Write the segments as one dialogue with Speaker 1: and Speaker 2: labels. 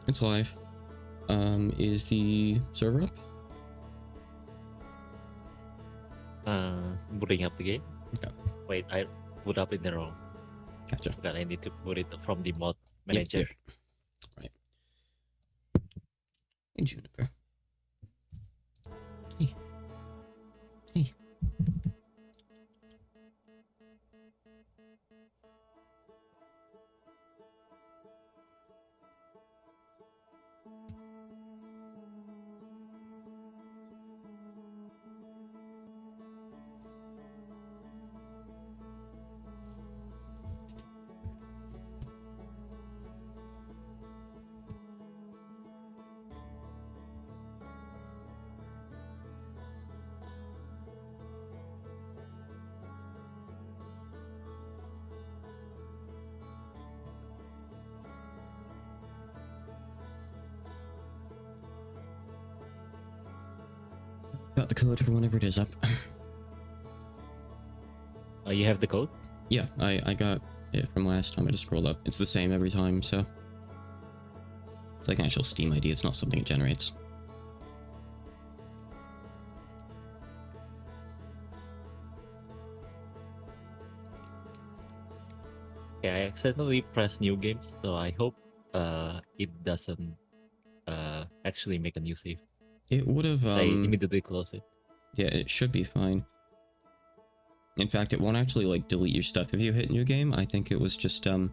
Speaker 1: It's live. Is the server up?
Speaker 2: Booting up the game.
Speaker 1: Okay.
Speaker 2: Wait, I boot up in the wrong.
Speaker 1: Gotcha.
Speaker 2: But I need to boot it from the mod manager.
Speaker 1: Yep. Right. Hey, Juniper. Hey. Hey. Got the code for whenever it is up.
Speaker 2: You have the code?
Speaker 1: Yeah, I got it from last time. I just scrolled up. It's the same every time, so it's like an actual Steam ID. It's not something it generates.
Speaker 2: Yeah, I accidentally pressed new games, so I hope it doesn't actually make a new save.
Speaker 1: It would have
Speaker 2: So I immediately close it.
Speaker 1: Yeah, it should be fine. In fact, it won't actually like delete your stuff if you hit new game. I think it was just so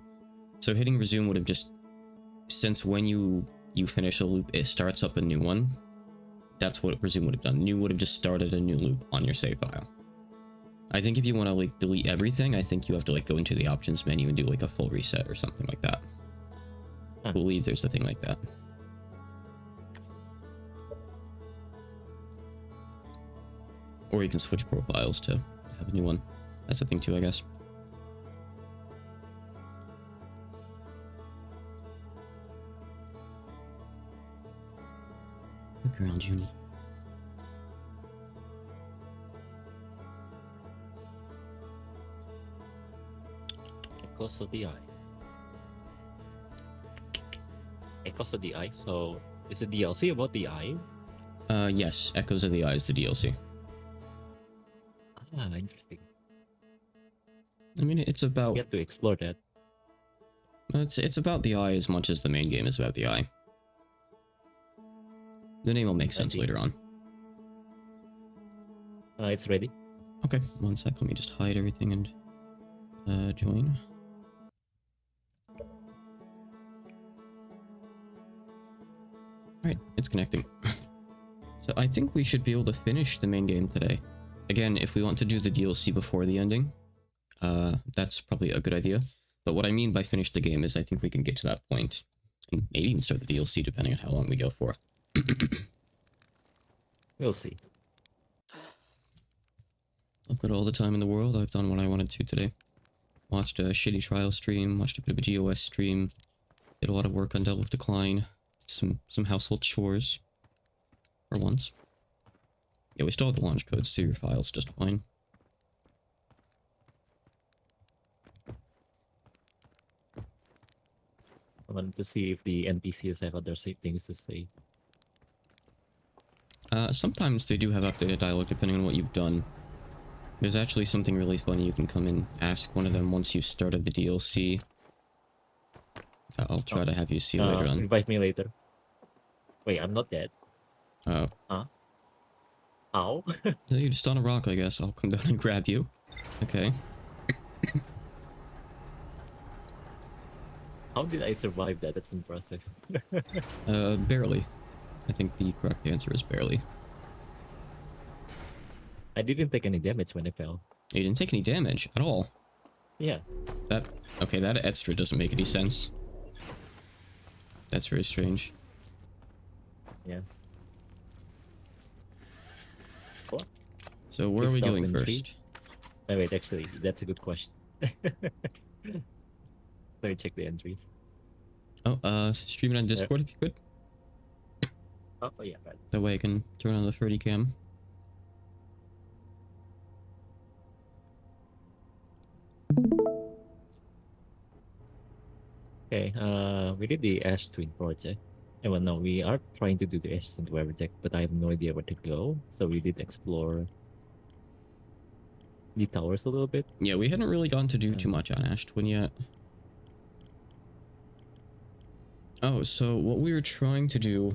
Speaker 1: hitting resume would have just, since when you finish a loop it starts up a new one. That's what resume would have done. New would have just started a new loop on your save file. I think if you want to like delete everything, I think you have to like go into the options menu and do like a full reset or something like that. I believe there's a thing like that. Or you can switch profiles to have a new one. That's a thing too, I guess. Good girl, Junie.
Speaker 2: Echoes of the Eye. Echoes of the Eye. So is it DLC about the eye?
Speaker 1: Yes, Echoes of the Eye is the DLC.
Speaker 2: Ah, interesting.
Speaker 1: I mean, it's about...
Speaker 2: You have to explore that.
Speaker 1: It's about the eye as much as the main game is about the eye. The name will make sense later on.
Speaker 2: It's ready.
Speaker 1: Okay, one sec. Let me just hide everything and join. Alright, it's connecting. So I think we should be able to finish the main game today. Again, if we want to do the DLC before the ending, that's probably a good idea. But what I mean by finish the game is I think we can get to that point and maybe even start the DLC depending on how long we go for.
Speaker 2: We'll see.
Speaker 1: I've got all the time in the world. I've done what I wanted to today. Watched a shitty trial stream, watched a bit of a GOS stream, did a lot of work on Delve Decline, some household chores. For once. Yeah, we still have the launch codes to your files just fine.
Speaker 2: I wanted to see if the NPCs have other things to say.
Speaker 1: Sometimes they do have updated dialogue depending on what you've done. There's actually something really funny you can come and ask one of them once you've started the DLC. I'll try to have you see later on.
Speaker 2: Invite me later. Wait, I'm not dead.
Speaker 1: Oh.
Speaker 2: Huh? How?
Speaker 1: You're just on a rock, I guess. I'll come down and grab you. Okay.
Speaker 2: How did I survive that? That's impressive.
Speaker 1: Barely. I think the correct answer is barely.
Speaker 2: I didn't take any damage when I fell.
Speaker 1: You didn't take any damage at all?
Speaker 2: Yeah.
Speaker 1: Okay, that extra doesn't make any sense. That's very strange.
Speaker 2: Yeah. What?
Speaker 1: So where are we going first?
Speaker 2: Oh, wait, actually, that's a good question. Let me check the entries.
Speaker 1: Oh, stream it on Discord if you could.
Speaker 2: Oh yeah, right.
Speaker 1: That way I can turn on the Ferdy cam.
Speaker 2: Okay, we did the Ash Twin project. well, no, we are trying to do the Ashton to project, but I have no idea where to go. So we did explore the towers a little bit.
Speaker 1: Yeah, we hadn't really gotten to do too
Speaker 2: Um,
Speaker 1: much on Ash Twin yet. Oh, so what we were trying to do...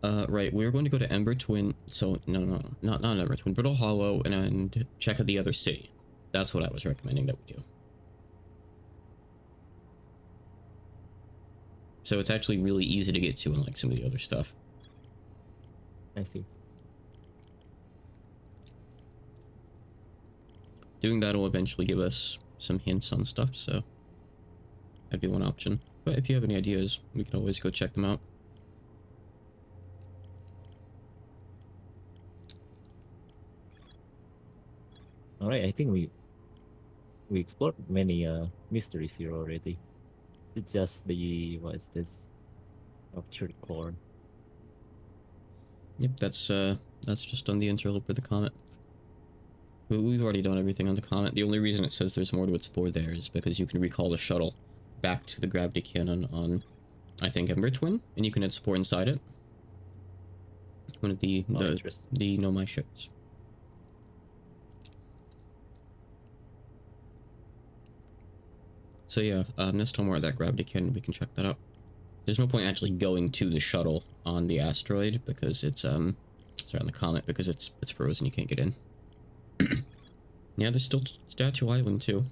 Speaker 1: right, we were going to go to Ember Twin... So, no, not Ember Twin, Brittle Hollow, and check out the other city. That's what I was recommending that we do. So it's actually really easy to get to, unlike some of the other stuff.
Speaker 2: I see.
Speaker 1: Doing that will eventually give us some hints on stuff, so that'd be one option. But if you have any ideas, we can always go check them out.
Speaker 2: All right, I think we explored many mysteries here already. It's just the what is this? Ruptured core.
Speaker 1: Yep, that's just on the interloper of the comet. We've already done everything on the comet. The only reason it says there's more to explore there is because you can recall the shuttle back to the gravity cannon on, I think, Ember Twin, and you can explore inside it. One of the Nomai ships. So yeah, next time we're at that gravity cannon, we can check that out. There's no point actually going to the shuttle on the asteroid because it's sorry, on the comet, because it's frozen. You can't get in. Yeah, there's still Statue Island too.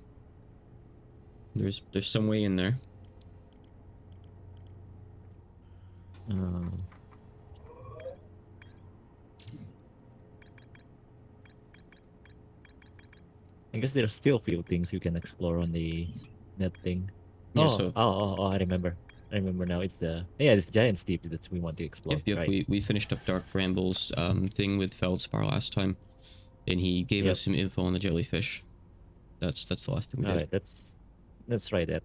Speaker 1: There's some way in there.
Speaker 2: I guess there are still a few things you can explore on the net thing.
Speaker 1: Yeah,
Speaker 2: Oh, I remember. I remember now. It's this giant steep that we want to explore.
Speaker 1: Yep.
Speaker 2: Right.
Speaker 1: We finished up Dark Brambles thing with Feldspar last time, and he gave us some info on the jellyfish. That's the last thing we did.
Speaker 2: Alright, let's try that.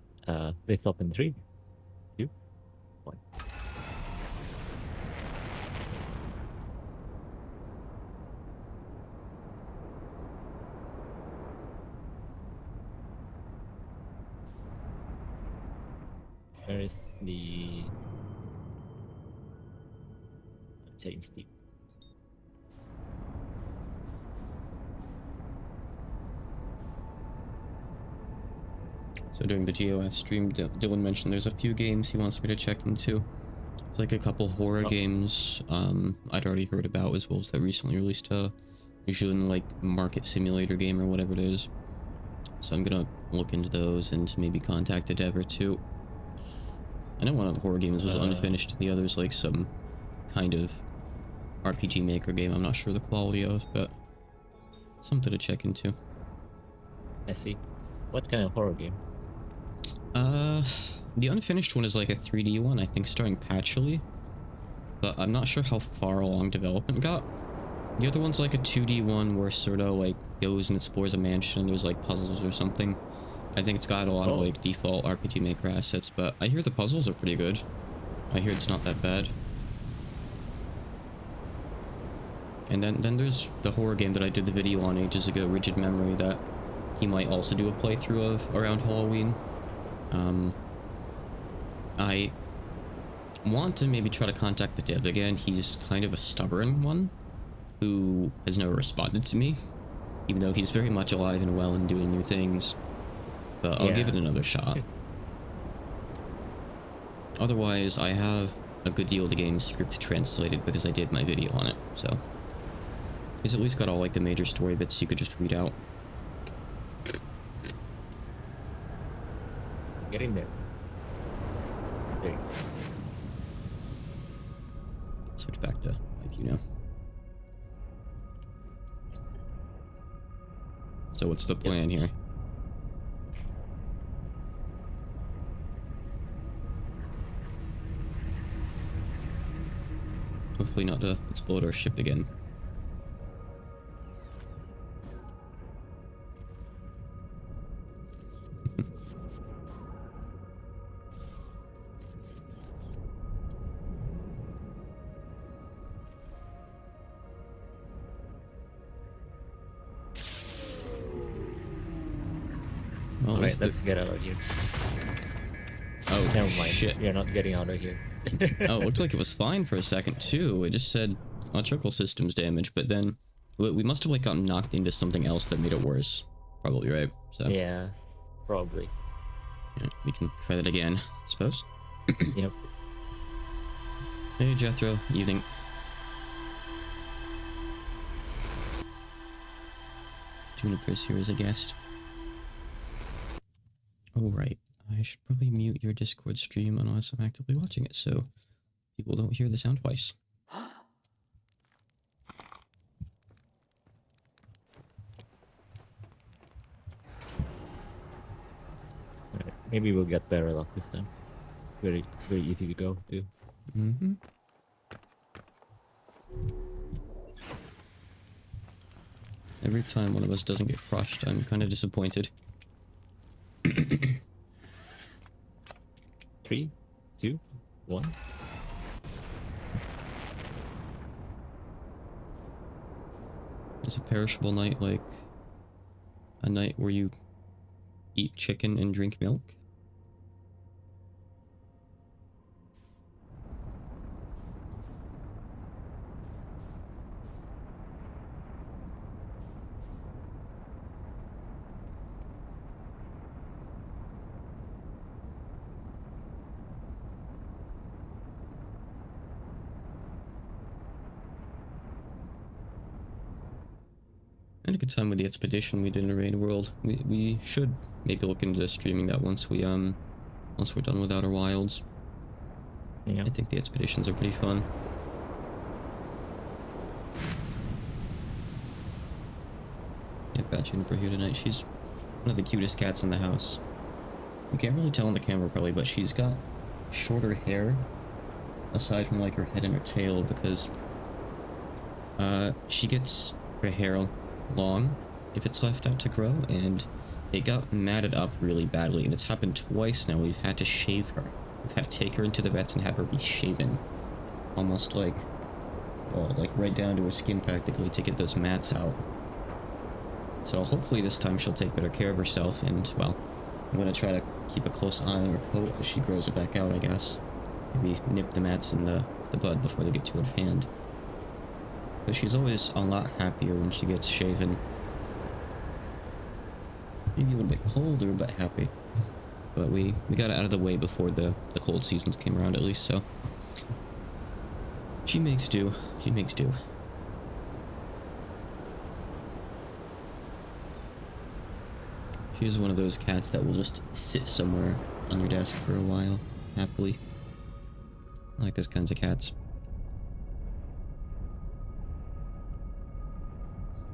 Speaker 2: Let's open 3, 2, 1. Where is the chain steep?
Speaker 1: So during the GOS stream, Dylan mentioned there's a few games he wants me to check into. It's like a couple horror games I'd already heard about, as well as that recently released a usually like market simulator game or whatever it is. So I'm gonna look into those and maybe contact a dev or two. I know one of the horror games was unfinished, and the other's like some kind of RPG Maker game I'm not sure the quality of, but something to check into.
Speaker 2: I see. What kind of horror game?
Speaker 1: The unfinished one is like a 3D one, I think starring Patchouli, but I'm not sure how far along development got. The other one's like a 2D one where Serto like goes and explores a mansion and there's like puzzles or something. I think it's got a lot of like default RPG Maker assets, but I hear the puzzles are pretty good. I hear it's not that bad. And then there's the horror game that I did the video on ages ago, Rigid Memory, that he might also do a playthrough of around Halloween. I want to maybe try to contact the dev again. He's kind of a stubborn one who has never responded to me, even though he's very much alive and well and doing new things. But I'll give it another shot. Otherwise, I have a good deal of the game's script translated because I did my video on it, so he's at least got all like the major story bits you could just read out.
Speaker 2: Get in there. There you go.
Speaker 1: Switch back to my view now. So what's the plan here? Hopefully not to explode our ship again.
Speaker 2: Alright, let's get out of here.
Speaker 1: Oh,
Speaker 2: Never mind.
Speaker 1: shit.
Speaker 2: You're not getting out of here.
Speaker 1: Oh, it looked like it was fine for a second, too. It just said electrical systems damage, but then we must have, like, gotten knocked into something else that made it worse. Probably, right? So,
Speaker 2: Yeah, probably.
Speaker 1: yeah, we can try that again, I suppose.
Speaker 2: Yep.
Speaker 1: Hey, Jethro. Evening. Juniper's here as a guest. Oh, right. I should probably mute your Discord stream unless I'm actively watching it, so people don't hear the sound twice.
Speaker 2: Alright, maybe we'll get better luck this time. Very easy to go too.
Speaker 1: Mm-hmm. Every time one of us doesn't get crushed, I'm kind of disappointed.
Speaker 2: 3, 2, 1.
Speaker 1: Is a perishable night like a night where you eat chicken and drink milk? I had a good time with the expedition we did in Raid World. We should maybe look into streaming that once we're done with Outer Wilds.
Speaker 2: Yeah.
Speaker 1: I think the expeditions are pretty fun. I've got Juniper here tonight. She's one of the cutest cats in the house. You can't really tell on the camera probably, but she's got shorter hair aside from like her head and her tail because she gets her hair long if it's left out to grow, and it got matted up really badly, and it's happened twice now. We've had to shave her. We've had to take her into the vets and have her be shaven. Almost like, well, like right down to her skin practically to get those mats out. So hopefully this time she'll take better care of herself, and, well, I'm gonna try to keep a close eye on her coat as she grows it back out, I guess. Maybe nip the mats in the bud before they get too out of hand. But she's always a lot happier when she gets shaven. Maybe a little bit colder, but happy. But we got it out of the way before the cold seasons came around, at least, so... She makes do. She makes do. She is one of those cats that will just sit somewhere on your desk for a while, happily. I like those kinds of cats.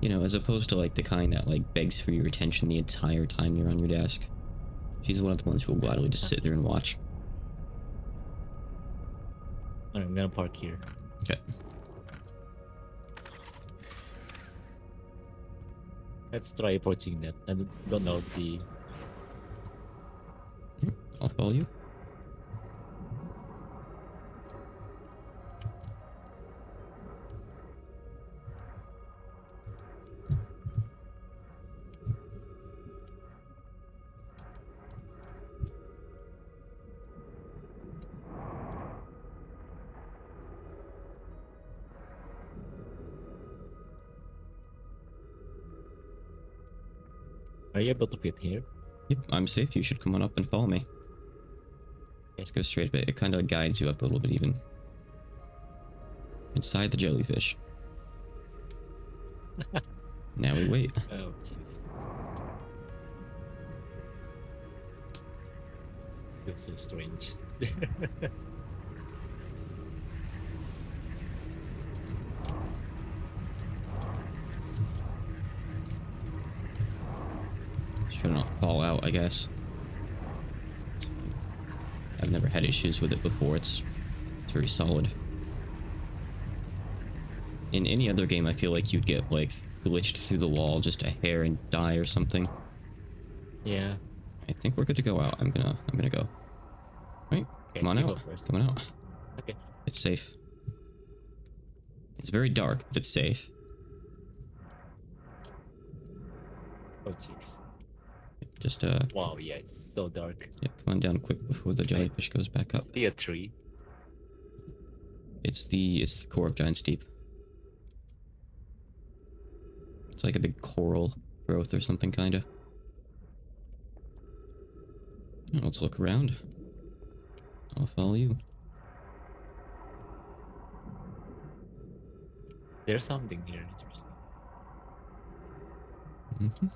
Speaker 1: You know, as opposed to like the kind that like begs for your attention the entire time you're on your desk. She's one of the ones who will gladly just sit there and watch.
Speaker 2: Alright, I'm gonna park here.
Speaker 1: Okay.
Speaker 2: Let's try approaching that. I don't know the...
Speaker 1: I'll follow you.
Speaker 2: Are you able to fit here?
Speaker 1: Yep, I'm safe. You should come on up and follow me. Let's go straight a bit. It kind of guides you up a little bit even. Inside the jellyfish. Now we wait.
Speaker 2: Oh, jeez. Feels so strange.
Speaker 1: Just trying to not fall out, I guess. I've never had issues with it before. It's very solid. In any other game, I feel like you'd get, like, glitched through the wall just a hair and die or something.
Speaker 2: Yeah.
Speaker 1: I think we're good to go out. I'm gonna go. Right,
Speaker 2: Okay,
Speaker 1: come on
Speaker 2: you go
Speaker 1: out.
Speaker 2: first.
Speaker 1: Come on out.
Speaker 2: Okay.
Speaker 1: It's safe. It's very dark, but it's safe.
Speaker 2: Oh, jeez.
Speaker 1: Just
Speaker 2: Wow, yeah, it's so dark.
Speaker 1: yeah, come on down quick before the jellyfish goes back up.
Speaker 2: See a tree.
Speaker 1: It's the core of Giant's Deep. It's like a big coral growth or something, kind of. Let's look around. I'll follow you.
Speaker 2: There's something here interesting.
Speaker 1: Mm-hmm.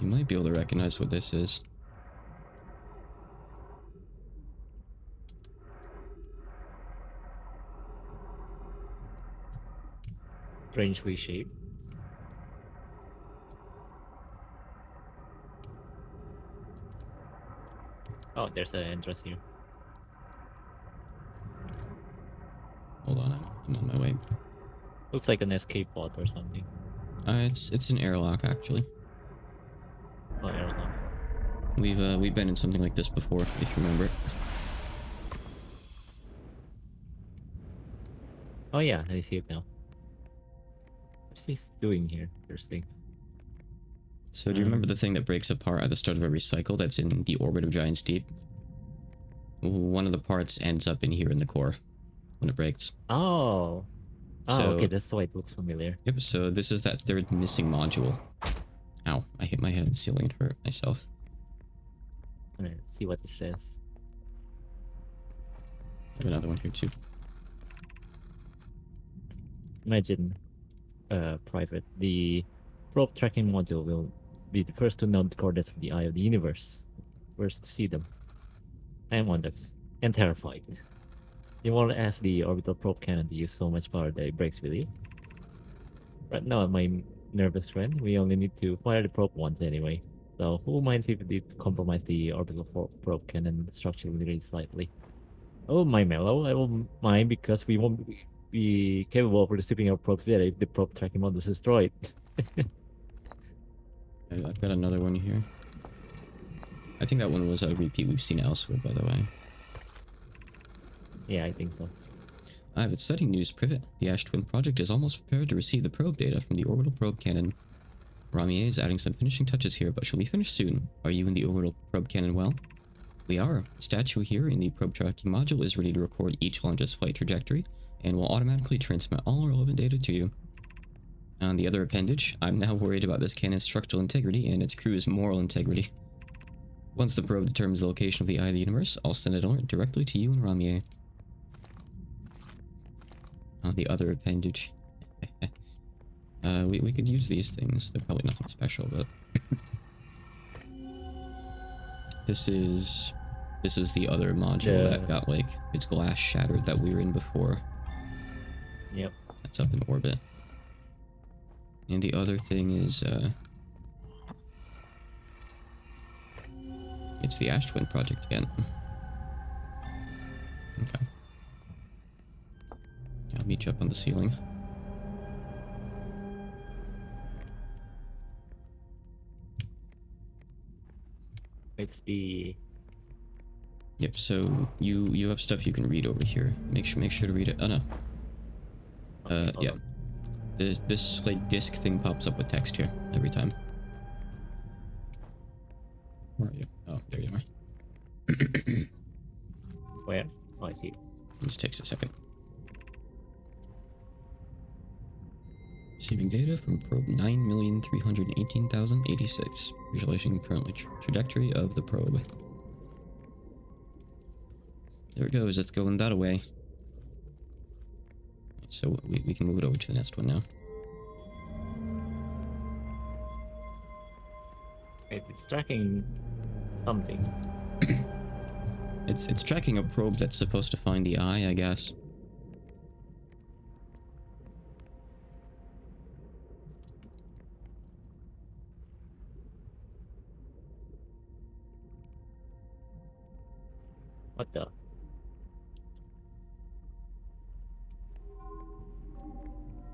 Speaker 1: You might be able to recognize what this is.
Speaker 2: Strangely shaped. Oh, there's an entrance here.
Speaker 1: Hold on, I'm on my way.
Speaker 2: Looks like an escape pod or something.
Speaker 1: It's an airlock actually.
Speaker 2: Oh, airlock.
Speaker 1: We've been in something like this before, if you remember it.
Speaker 2: Oh yeah, I see it now. What's this doing here? Interesting.
Speaker 1: So do you remember the thing that breaks apart at the start of every cycle that's in the orbit of Giant's Deep? One of the parts ends up in here in the core when it breaks.
Speaker 2: Oh. Oh,
Speaker 1: So,
Speaker 2: okay, that's why it looks familiar.
Speaker 1: Yep, so this is that third missing module. Ow, I hit my head on the ceiling and hurt myself.
Speaker 2: Alright, let's see what it says.
Speaker 1: I have another one here too.
Speaker 2: Imagine, private. The probe tracking module will be the first to know the coordinates of the eye of the universe. First to see them. I am wonders and terrified. You won't ask the orbital probe cannon to use so much power that it breaks, will you? Right now, my nervous friend, we only need to fire the probe once anyway. So who minds if it did compromise the orbital probe cannon structurally really slightly? Oh, my mellow, I will mind because we won't be capable of receiving our probes there if the probe tracking module is destroyed.
Speaker 1: I've got another one here. I think that one was a repeat we've seen elsewhere, by the way.
Speaker 2: Yeah, I think so.
Speaker 1: I have exciting news, Privet. The Ash Twin project is almost prepared to receive the probe data from the orbital probe cannon. Ramier is adding some finishing touches here, but she'll be finished soon. Are you and the orbital probe cannon well? We are. The statue here in the probe tracking module is ready to record each launch's flight trajectory, and will automatically transmit all relevant data to you. On the other appendage, I'm now worried about this cannon's structural integrity and its crew's moral integrity. Once the probe determines the location of the Eye of the Universe, I'll send an alert directly to you and Ramier. On the other appendage. We could use these things. They're probably nothing special, but... This is the other module that got, like, its glass shattered that we were in before.
Speaker 2: Yep.
Speaker 1: That's up in orbit. And the other thing is, it's the Ash Twin project again. Okay. I'll meet you up on the ceiling.
Speaker 2: It's the...
Speaker 1: Yep, so you have stuff you can read over here. Make sure to read it. Oh no. Yeah. This like disc thing pops up with text here every time. Where are you? Oh, there you are.
Speaker 2: Where? Oh, I see.
Speaker 1: This takes a second. Receiving data from probe 9,318,086. Visualizing currently trajectory of the probe. There it goes. It's going that way. So we can move it over to the next one now.
Speaker 2: Wait, it's tracking something.
Speaker 1: It's tracking a probe that's supposed to find the eye, I guess.
Speaker 2: What the?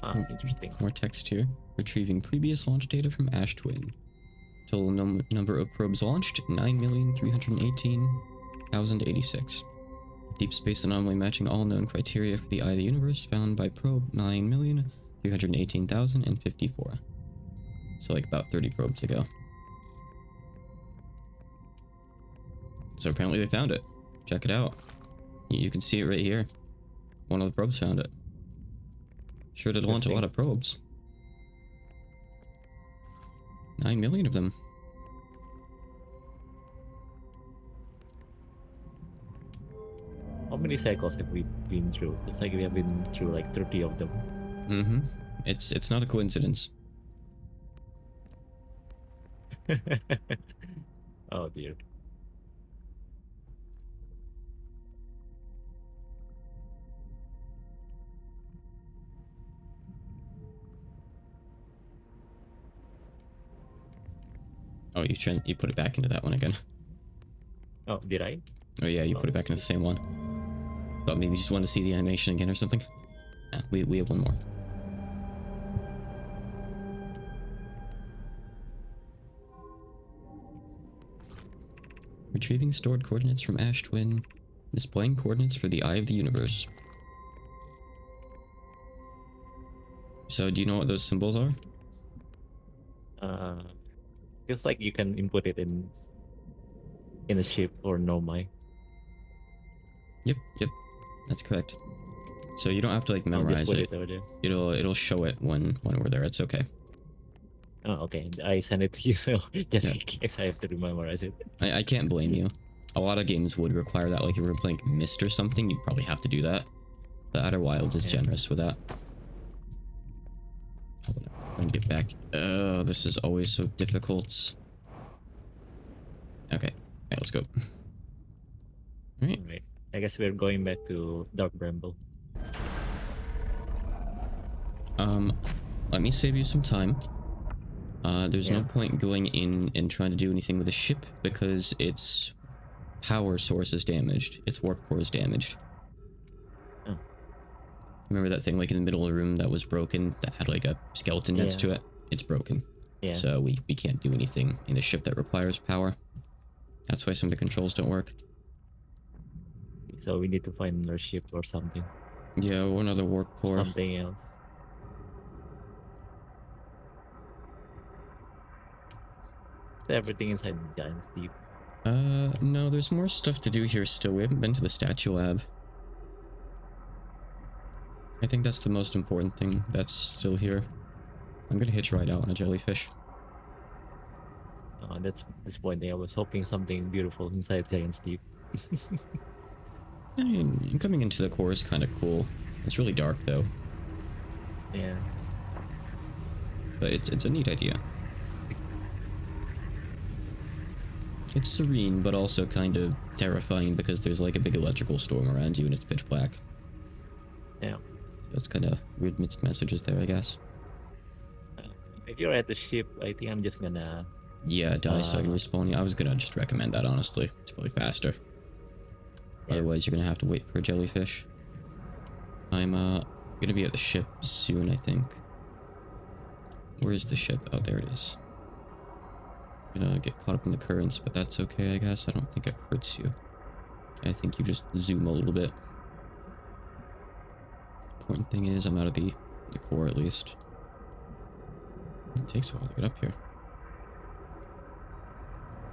Speaker 2: Ah, interesting.
Speaker 1: More text here. Retrieving previous launch data from Ash Twin. Total number of probes launched, 9,318,086. Deep space anomaly matching all known criteria for the Eye of the Universe found by probe 9,318,054. So like about 30 probes ago. So apparently they found it. Check it out. You can see it right here. One of the probes found it. Sure did launch a lot of probes. 9 million of them.
Speaker 2: How many cycles have we been through? It's like we have been through like 30 of them.
Speaker 1: Mm-hmm. It's not a coincidence.
Speaker 2: Oh dear.
Speaker 1: Oh, you put it back into that one again.
Speaker 2: Oh, did I?
Speaker 1: Oh yeah, you put it back into the same one. But maybe you just want to see the animation again or something. Yeah, we have one more. Retrieving stored coordinates from Ash Twin. Displaying coordinates for the Eye of the Universe. So, do you know what those symbols are?
Speaker 2: Feels like you can input it in a ship or Nomai.
Speaker 1: Yep. That's correct. So you don't have to like
Speaker 2: I'll just
Speaker 1: memorize
Speaker 2: put
Speaker 1: it.
Speaker 2: it over there.
Speaker 1: It'll show it when we're there. It's okay.
Speaker 2: Oh, okay. I send it to you, so just
Speaker 1: Yeah.
Speaker 2: in case I have to memorize it.
Speaker 1: I can't blame you. A lot of games would require that. Like if you were playing Myst or something, you'd probably have to do that. The Outer Wilds is generous with that. Hold on, I'm trying to get back. Oh, this is always so difficult. Okay, yeah, let's go. Alright.
Speaker 2: Right. I guess we're going back to Dark Bramble.
Speaker 1: Let me save you some time. There's no
Speaker 2: Yeah.
Speaker 1: point going in and trying to do anything with the ship because its power source is damaged. Its warp core is damaged.
Speaker 2: Oh.
Speaker 1: Remember that thing like in the middle of the room that was broken that had like a skeleton next to
Speaker 2: Yeah.
Speaker 1: it? It's broken.
Speaker 2: Yeah.
Speaker 1: So we can't do anything in the ship that requires power. That's why some of the controls don't work.
Speaker 2: So we need to find another ship or something.
Speaker 1: Yeah, or another warp core.
Speaker 2: Something else. Everything inside the Giant's Deep.
Speaker 1: No, there's more stuff to do here still. We haven't been to the statue lab. I think that's the most important thing that's still here. I'm gonna hitch right out on a jellyfish.
Speaker 2: That's disappointing. I was hoping something beautiful inside Giant's Deep.
Speaker 1: I mean, coming into the core is kind of cool. It's really dark though,
Speaker 2: Yeah.
Speaker 1: but it's a neat idea. It's serene, but also kind of terrifying because there's like a big electrical storm around you and it's pitch black.
Speaker 2: Yeah.
Speaker 1: So it's kind of weird mixed messages there, I guess.
Speaker 2: If you're at the ship, I think I'm just gonna.
Speaker 1: Yeah, die so I can respawn you. I was gonna just recommend that, honestly. It's probably faster.
Speaker 2: Yeah.
Speaker 1: Otherwise, you're gonna have to wait for a jellyfish. I'm gonna be at the ship soon, I think. Where is the ship? Oh, there it is. I'm gonna get caught up in the currents, but that's okay, I guess. I don't think it hurts you. I think you just zoom a little bit. Important thing is, I'm out of the core at least. It takes a while to get up here.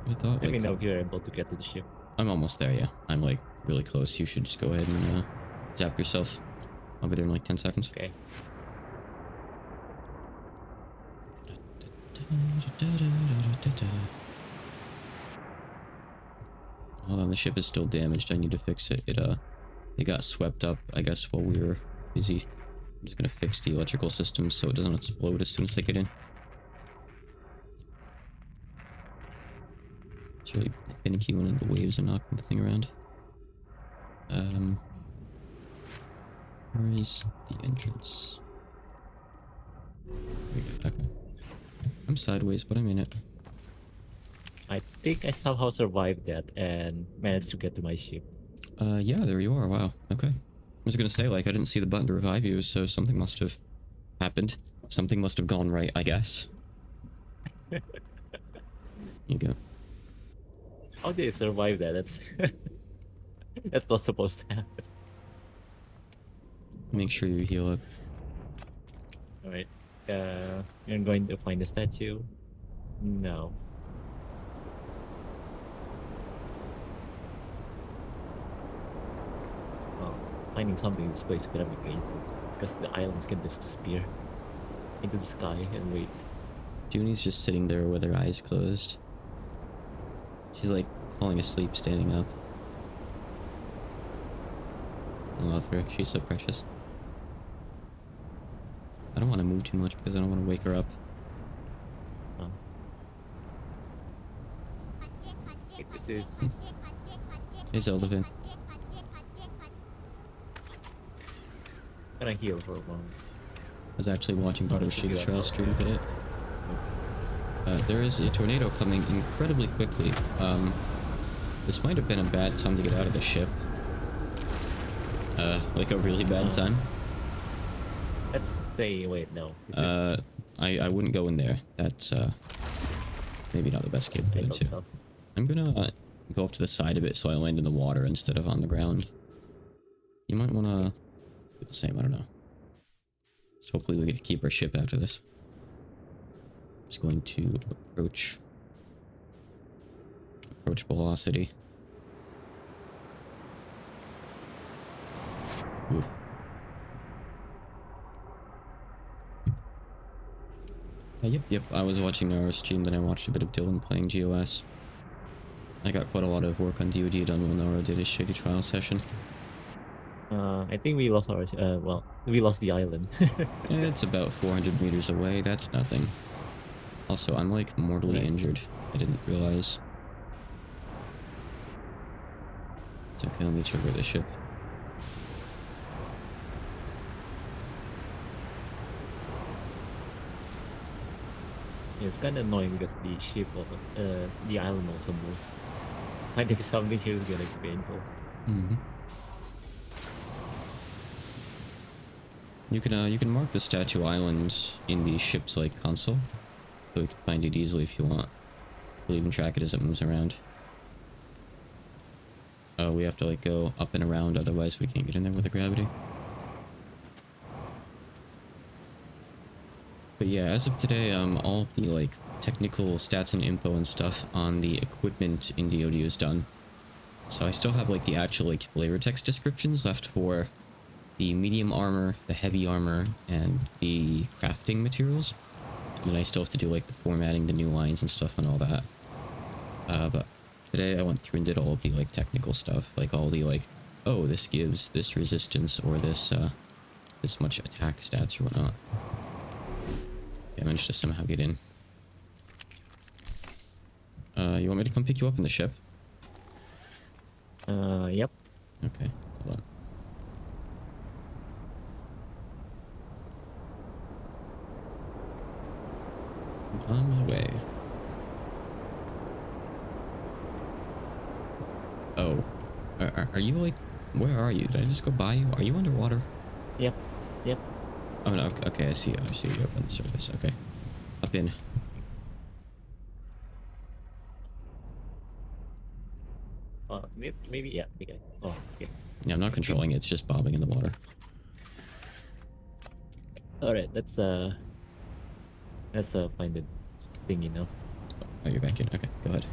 Speaker 1: I thought,
Speaker 2: Let me
Speaker 1: like,
Speaker 2: know if you're able to get to the ship.
Speaker 1: I'm almost there, yeah. I'm like really close. You should just go ahead and zap yourself. I'll be there in like 10 seconds.
Speaker 2: Okay.
Speaker 1: Hold on, the ship is still damaged. I need to fix it. It got swept up, I guess, while we were busy. I'm just gonna fix the electrical system so it doesn't explode as soon as I get in. It's really finicky when the waves are knocking the thing around. Where is the entrance? Okay. I'm sideways, but I'm in it.
Speaker 2: I think I somehow survived that and managed to get to my ship.
Speaker 1: Yeah, there you are. Wow. Okay. I was gonna say, like, I didn't see the button to revive you, so something must have happened. Something must have gone right, I guess. Here you go.
Speaker 2: How did I survive that? That's that's not supposed to happen.
Speaker 1: Make sure you heal up.
Speaker 2: All right. You're going to find a statue? No. Well, finding something in this place is gonna be painful because the islands can just disappear into the sky and wait.
Speaker 1: Junie's just sitting there with her eyes closed. She's like falling asleep, standing up. I love her. She's so precious. I don't want to move too much because I don't want to wake her up.
Speaker 2: Um, like this is
Speaker 1: Hey, Zelda.
Speaker 2: gonna heal for a moment.
Speaker 1: I was actually watching part of a Shady Trial stream today. There is a tornado coming incredibly quickly. This might have been a bad time to get out of the ship. Like a really bad time.
Speaker 2: Let's say, wait, no.
Speaker 1: I wouldn't go in there. That's, maybe not the best cave to go into.
Speaker 2: So.
Speaker 1: I'm gonna go up to the side a bit so I land in the water instead of on the ground. You might wanna do the same, I don't know. So hopefully we get to keep our ship after this. Just going to approach velocity. Oof. Yep. I was watching Nara's stream, then I watched a bit of Dylan playing GOS. I got quite a lot of work on DoD done when Nara did his Shady Trial session.
Speaker 2: I think we lost our, well, we lost the island.
Speaker 1: It's about 400 meters away, that's nothing. Also, I'm like mortally injured. I didn't realize. It's okay, let me check over the ship.
Speaker 2: It's kind of annoying because the ship of the island also moved. I think something here is gonna be painful.
Speaker 1: Mm-hmm. You can mark the statue islands in the ship's like console, so you can find it easily if you want. We'll even track it as it moves around. We have to like go up and around, otherwise we can't get in there with the gravity. But yeah, as of today, all the like technical stats and info and stuff on the equipment in DoD is done. So I still have like the actual like flavor text descriptions left for the medium armor, the heavy armor, and the crafting materials. And then I still have to do like the formatting, the new lines and stuff and all that. But today I went through and did all of the like technical stuff, like all the like, oh, this gives this resistance or this this much attack stats or whatnot. I managed to somehow get in. You want me to come pick you up in the ship?
Speaker 2: Yep.
Speaker 1: Okay, hold on. I'm on my way. Oh. Are you like... Where are you? Did I just go by you? Are you underwater?
Speaker 2: Yep.
Speaker 1: Oh no, okay, I see you. I see you up on the surface. Okay. Up in.
Speaker 2: Maybe, yeah. Okay. Oh, okay.
Speaker 1: Yeah, I'm not controlling it. It's just bobbing in the water.
Speaker 2: Alright, let's find the thing, you know.
Speaker 1: Oh, you're back in. Okay, go ahead.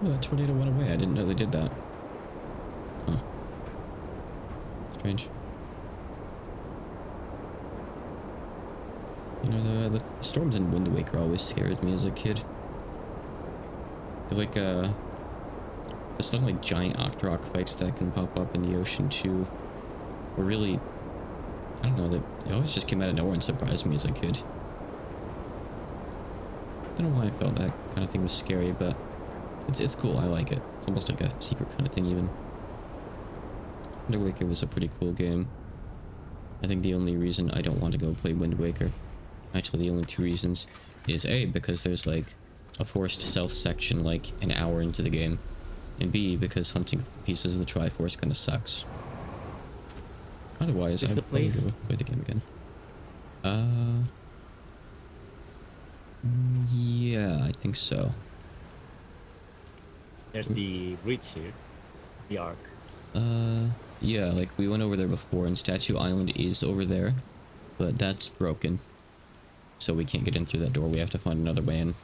Speaker 1: Oh, that tornado went away. I didn't know they did that. Huh. Strange. You know, the storms in Wind Waker always scared me as a kid. They're like, there's some like giant octorok fights that can pop up in the ocean too. Were really, I don't know, they always just came out of nowhere and surprised me as a kid. I don't know why I felt that kind of thing was scary, but it's cool. I like it. It's almost like a secret kind of thing even. Wind Waker was a pretty cool game. I think the only reason I don't want to go play Wind Waker, actually the only two reasons, is A, because there's like a forced stealth section like an hour into the game, and B, because hunting with the pieces of the Triforce kind of sucks. Otherwise, I would probably go play the game again. Yeah, I think so.
Speaker 2: There's the bridge here. The arc.
Speaker 1: Yeah, like we went over there before, and Statue Island is over there, but that's broken. So we can't get in through that door. We have to find another way in.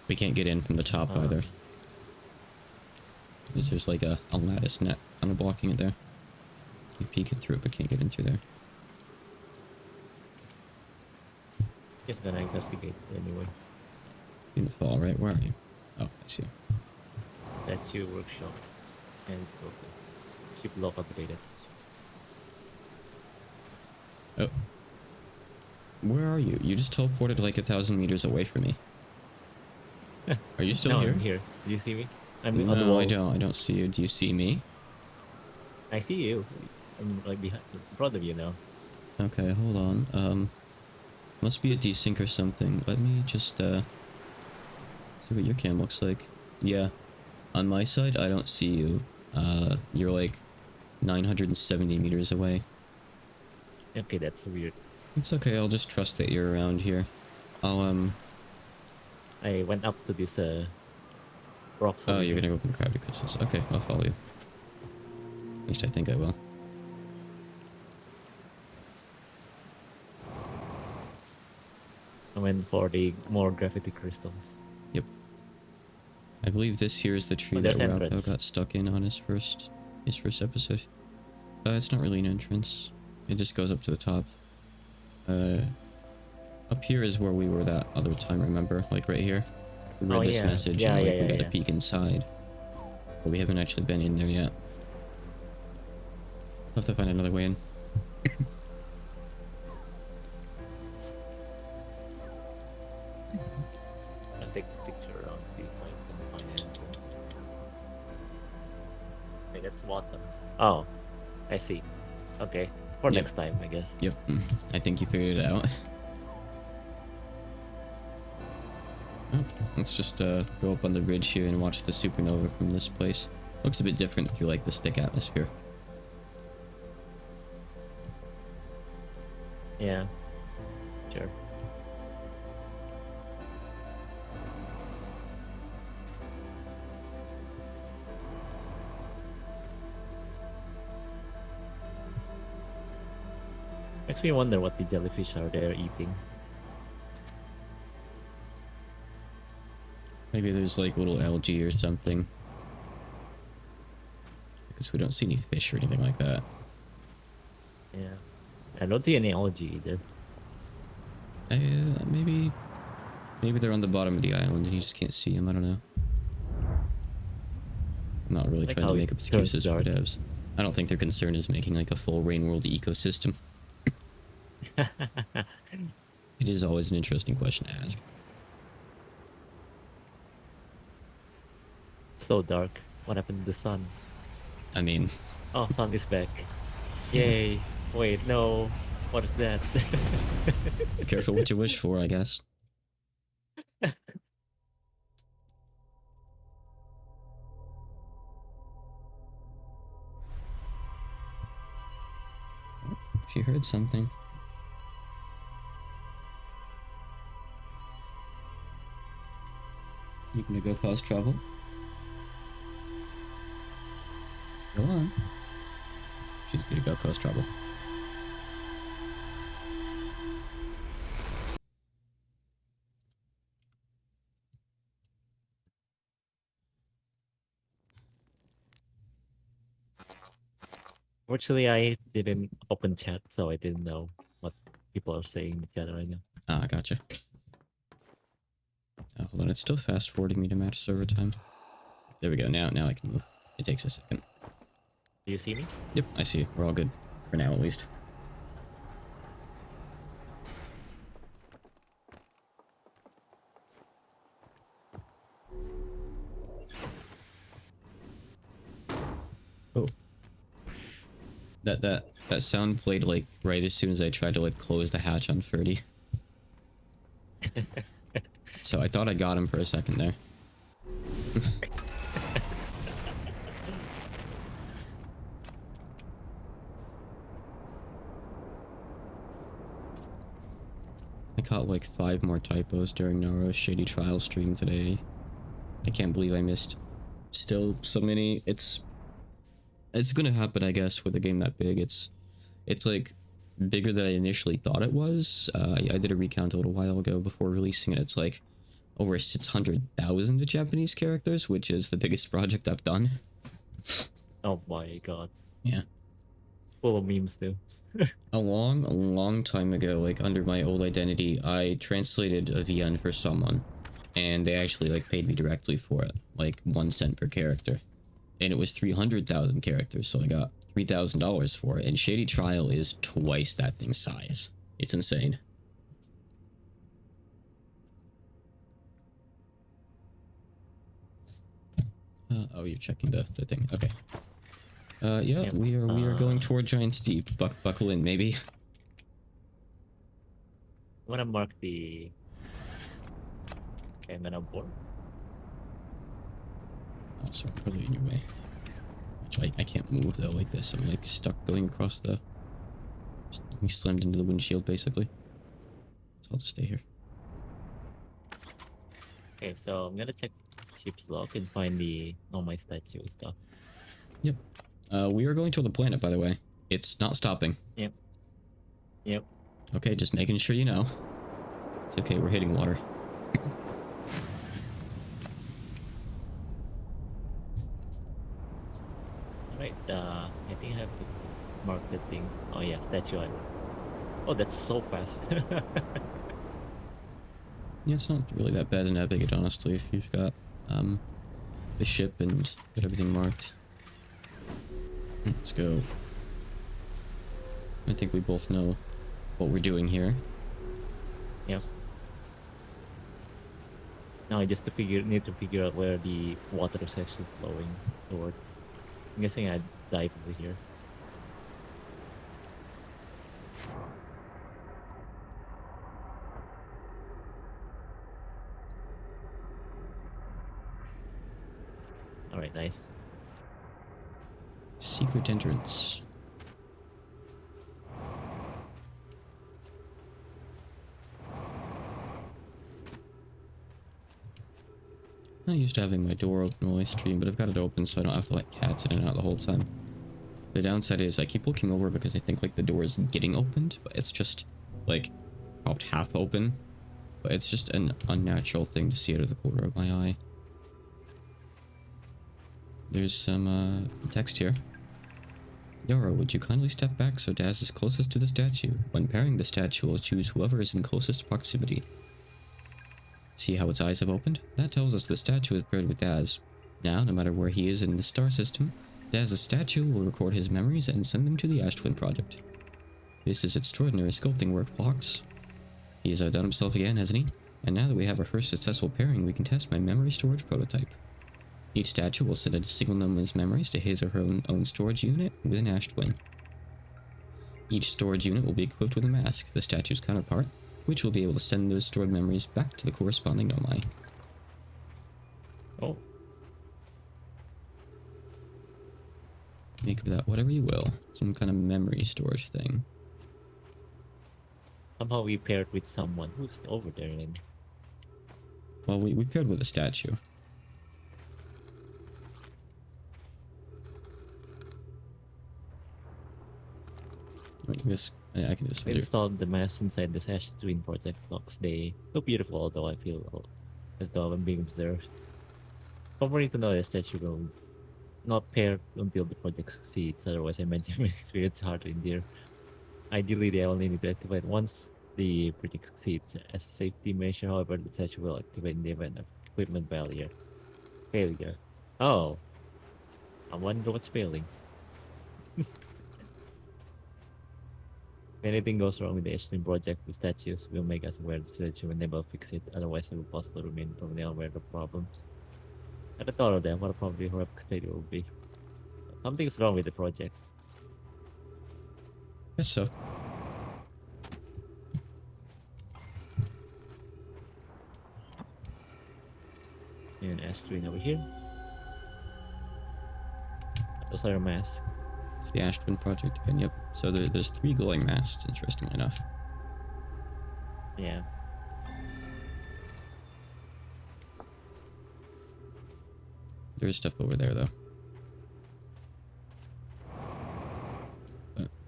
Speaker 1: We can't get in from the top either. Because there's like a lattice net kind of blocking it there. You peek it through it, but can't get in through there.
Speaker 2: Just gonna investigate anyway.
Speaker 1: Beautiful, alright, where are you? Oh, I see.
Speaker 2: Statue workshop. And it's broken. Ship lock updated.
Speaker 1: Oh. Where are you? You just teleported like 1,000 meters away from me. Are you still
Speaker 2: No,
Speaker 1: here?
Speaker 2: I'm here. Do you see me? I'm on the
Speaker 1: No,
Speaker 2: wall.
Speaker 1: I don't. I don't see you. Do you see me?
Speaker 2: I see you. I'm like behind, in front of you now.
Speaker 1: Okay, hold on. Must be a desync or something. Let me just, see what your cam looks like. Yeah. On my side, I don't see you. You're like 970 meters away.
Speaker 2: Okay, that's weird.
Speaker 1: It's okay, I'll just trust that you're around here. I'll,
Speaker 2: I went up to this rocks
Speaker 1: oh,
Speaker 2: over
Speaker 1: you're
Speaker 2: here.
Speaker 1: gonna open crowded crystals. Okay, I'll follow you. At least I think I will.
Speaker 2: I went for the more gravity crystals.
Speaker 1: Yep. I believe this here is the tree
Speaker 2: Oh,
Speaker 1: that
Speaker 2: there's
Speaker 1: Rappo
Speaker 2: entrance.
Speaker 1: got stuck in on his first episode. It's not really an entrance. It just goes up to the top. Up here is where we were that other time, remember? Like right here. We read this message and like we got to peek inside. But we haven't actually been in there yet. We'll have to find another way in.
Speaker 2: I'll take a picture around, see if I can find an entrance. Okay, that's water. Oh, I see. Okay, for
Speaker 1: Yep.
Speaker 2: next time, I guess.
Speaker 1: Yep. I think you figured it out. Oh, let's just go up on the ridge here and watch the supernova from this place. Looks a bit different through like this thick atmosphere.
Speaker 2: Yeah, sure. Makes me wonder what the jellyfish are there eating.
Speaker 1: Maybe there's like little algae or something. Because we don't see any fish or anything like that.
Speaker 2: Yeah, I don't see any algae either.
Speaker 1: Maybe they're on the bottom of the island and you just can't see them. I don't know. I'm not really
Speaker 2: Like
Speaker 1: trying to
Speaker 2: how
Speaker 1: make
Speaker 2: it
Speaker 1: excuses for
Speaker 2: turns dark.
Speaker 1: devs. I don't think their concern is making like a full rain world ecosystem. It is always an interesting question to ask.
Speaker 2: So dark. What happened to the sun?
Speaker 1: I mean,
Speaker 2: Oh, sun is back. Yay. Wait, no. What is that?
Speaker 1: careful what you wish for, I guess. She heard something. You gonna go cause trouble? Go on. She's gonna go cause trouble.
Speaker 2: Fortunately, I didn't open chat, so I didn't know what people are saying in the chat right now.
Speaker 1: Ah, gotcha. Oh, hold on, it's still fast forwarding me to match server time. There we go, now I can move. It takes a second.
Speaker 2: Do you see me?
Speaker 1: Yep, I see. We're all good. For now, at least. Oh. That sound played like right as soon as I tried to like close the hatch on Ferdy. So I thought I got him for a second there. I caught like 5 more typos during Naro's Shady Trial stream today. I can't believe I missed still so many. It's it's gonna happen, I guess, with a game that big. It's like bigger than I initially thought it was. I did a recount a little while ago before releasing it. It's like over 600,000 Japanese characters, which is the biggest project I've done.
Speaker 2: Oh my god.
Speaker 1: Yeah.
Speaker 2: Full of memes too.
Speaker 1: A long time ago, like under my old identity, I translated a VN for someone, and they actually like paid me directly for it, like 1 cent per character, and it was 300,000 characters, so I got $3,000 for it. And Shady Trial is twice that thing's size. It's insane. Oh, you're checking the thing. Okay. Yeah,
Speaker 2: Yep.
Speaker 1: we are going toward Giant's Deep. Buckle in, maybe.
Speaker 2: I'm gonna mark the stamina board.
Speaker 1: Oh, sorry, I'm probably in your way. Which I can't move though like this. I'm like stuck going across the... He slammed into the windshield basically. So I'll just stay here.
Speaker 2: Okay, so I'm gonna check ship's log and find the my statue stuff.
Speaker 1: Yep. We are going to the planet, by the way. It's not stopping.
Speaker 2: Yep. Yep.
Speaker 1: Okay, just making sure you know. It's okay, we're hitting water.
Speaker 2: Alright, I think I have to mark the thing. Oh yeah, statue island. Oh, that's so fast.
Speaker 1: Yeah, it's not really that bad to navigate, honestly, if you've got the ship and got everything marked. Let's go. I think we both know what we're doing here.
Speaker 2: Yep. Now I just need to figure out where the water is actually flowing towards. I'm guessing I'd dive over here. Alright, nice.
Speaker 1: Secret entrance. I'm not used to having my door open while I stream, but I've got it open so I don't have to let cats in and out the whole time. The downside is I keep looking over because I think like the door is getting opened, but it's just like propped half open. But it's just an unnatural thing to see out of the corner of my eye. There's some text here. Yara, would you kindly step back so Daz is closest to the statue? When pairing the statue, we'll choose whoever is in closest proximity. See how its eyes have opened? That tells us the statue is paired with Daz. Now, no matter where he is in the star system, Daz's statue will record his memories and send them to the Ash Twin Project. This is extraordinary sculpting work, Fox. He has outdone himself again, hasn't he? And now that we have our first successful pairing, we can test my memory storage prototype. Each statue will send a single number's memories to his or her own storage unit with an Ash Twin. Each storage unit will be equipped with a mask, the statue's counterpart, which will be able to send those stored memories back to the corresponding Nomai.
Speaker 2: Oh.
Speaker 1: Make of that whatever you will. Some kind of memory storage thing.
Speaker 2: Somehow we paired with someone who's over there then.
Speaker 1: Well, we paired with a statue. I can just
Speaker 2: We installed the mask inside the Ash Twin Project blocks. They look beautiful, although I feel as though I'm being observed. Probably to know the statue will not pair until the project succeeds, otherwise I imagine my experience hard to endure. Ideally, they only need to activate once the project succeeds. As a safety measure, however, the statue will activate in the event of equipment failure. Oh, I wonder what's failing. If anything goes wrong with the Ashton project, the statues will make us aware the statue will never fix it, otherwise it will possibly remain permanently unaware of the problem. At the thought of that, what a probably horrific state it will be. Something's wrong with the project.
Speaker 1: Yes, so.
Speaker 2: And Ashton over here. Those are masks.
Speaker 1: It's the Ash Twin Project again, yep. So there's 3 glowing masks, interestingly enough.
Speaker 2: Yeah.
Speaker 1: There's stuff over there, though.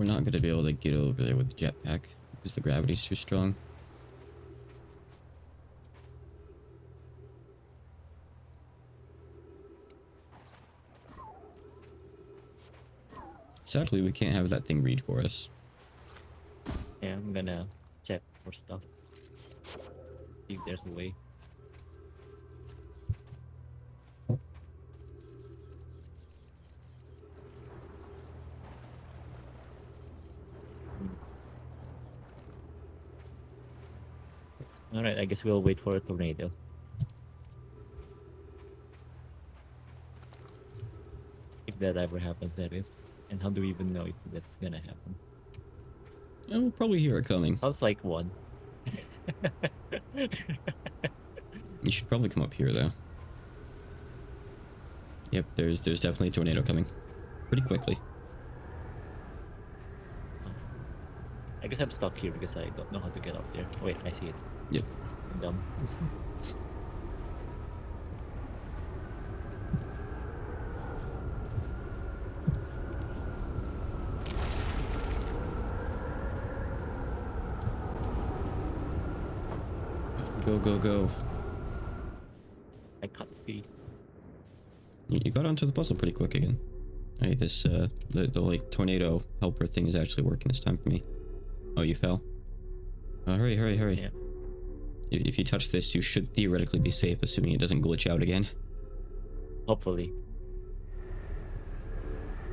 Speaker 1: We're not going to be able to get over there with the jetpack because the gravity's too strong. Sadly, we can't have that thing read for us.
Speaker 2: Yeah, I'm gonna check for stuff. See if there's a way. Alright, I guess we'll wait for a tornado. If that ever happens, that is. And how do we even know if that's gonna happen?
Speaker 1: And we'll probably hear it coming.
Speaker 2: Sounds like one.
Speaker 1: You should probably come up here, though. Yep, there's definitely a tornado coming. Pretty quickly.
Speaker 2: I guess I'm stuck here because I don't know how to get up there. Wait, I see it.
Speaker 1: Yep.
Speaker 2: I'm dumb.
Speaker 1: Go, go, go.
Speaker 2: I can't see.
Speaker 1: You got onto the puzzle pretty quick again. Alright, this, the like, tornado helper thing is actually working this time for me. Oh, you fell? Oh, hurry, hurry, hurry.
Speaker 2: Yeah.
Speaker 1: If you touch this, you should theoretically be safe, assuming it doesn't glitch out again.
Speaker 2: Hopefully.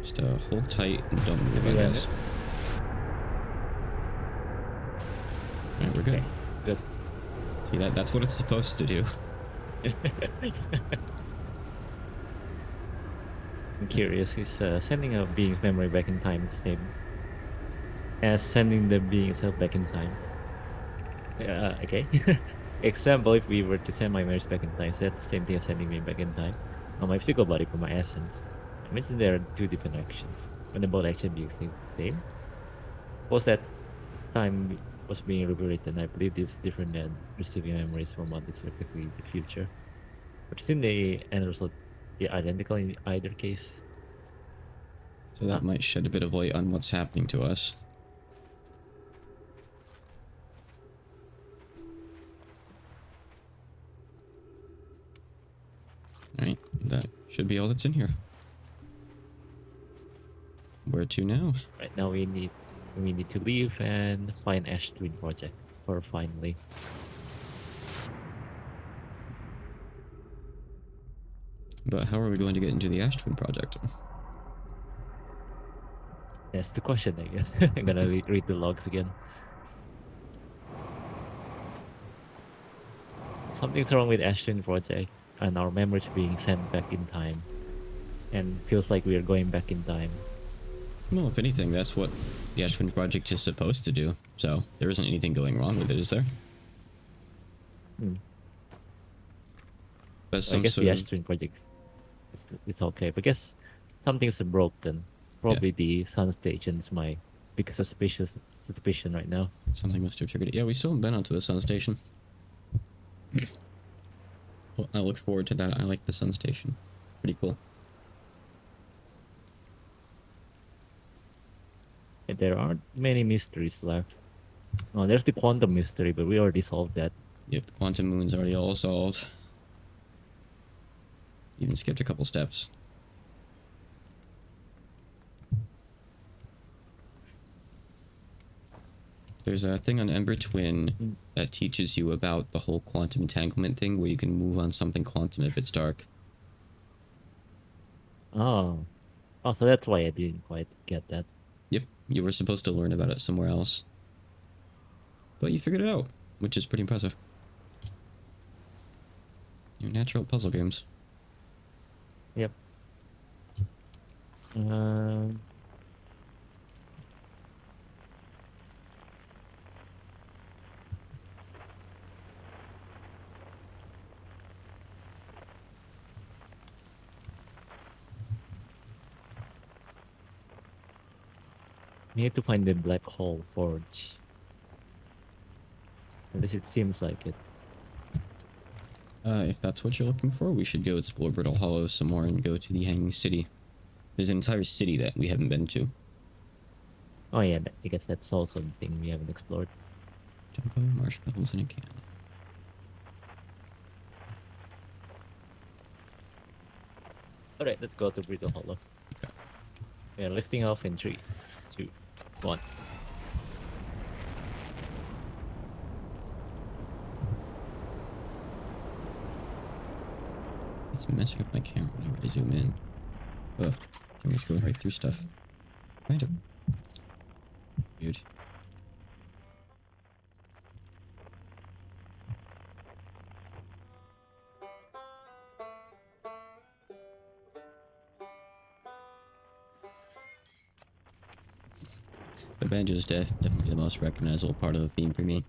Speaker 1: Just, hold tight and don't move,
Speaker 2: Yeah.
Speaker 1: I guess. Alright, we're good.
Speaker 2: Okay, good.
Speaker 1: See, that's what it's supposed to do.
Speaker 2: I'm curious, is sending a being's memory back in time the same as sending the being itself back in time? Okay. Example, if we were to send my memories back in time, is that the same thing as sending me back in time? My physical body for my essence. I mentioned there are two different actions. When the both actions being the same? Was that time was being rewritten? I believe this is different than receiving memories from what is effectively the future. But isn't the end result identical in either case?
Speaker 1: So that might shed a bit of light on what's happening to us. Alright, that should be all that's in here. Where to now?
Speaker 2: Right now we need to leave and find Ash Twin Project for finally.
Speaker 1: But how are we going to get into the Ash Twin project?
Speaker 2: That's the question, I guess. I'm gonna read the logs again. Something's wrong with Ash Twin Project and our memories being sent back in time. And feels like we are going back in time.
Speaker 1: Well, if anything, that's what the Ash Twin project is supposed to do. So there isn't anything going wrong with it, is there? But
Speaker 2: So I guess the Ash Twin Project it's okay. But I guess something's broken. It's probably the sun station's my biggest suspicion right now.
Speaker 1: Something must have triggered it. Yeah, we still haven't been onto the sun station. Well, I look forward to that. I like the sun station. Pretty cool.
Speaker 2: And there aren't many mysteries left. Oh, there's the quantum mystery, but we already solved that.
Speaker 1: Yep, the quantum moon's already all solved. Even skipped a couple steps. There's a thing on Ember Twin that teaches you about the whole quantum entanglement thing, where you can move on something quantum if it's dark.
Speaker 2: Oh. Oh, so that's why I didn't quite get that.
Speaker 1: Yep, you were supposed to learn about it somewhere else. But you figured it out, which is pretty impressive. Your natural puzzle games.
Speaker 2: Yep. We need to find the black hole forge. At least it seems like it.
Speaker 1: If that's what you're looking for, we should go explore Brittle Hollow some more and go to the Hanging City. There's an entire city that we haven't been to.
Speaker 2: Oh yeah, I guess that's also the thing we haven't explored.
Speaker 1: Jumbo marshmallows in a can.
Speaker 2: All right, let's go to Brittle Hollow.
Speaker 1: Okay.
Speaker 2: We are lifting off in 3, 2, 1.
Speaker 1: It's messing up my camera whenever I zoom in. Ugh. Camera's going right through stuff. Kind of weird. The banjo is definitely the most recognizable part of the theme for me.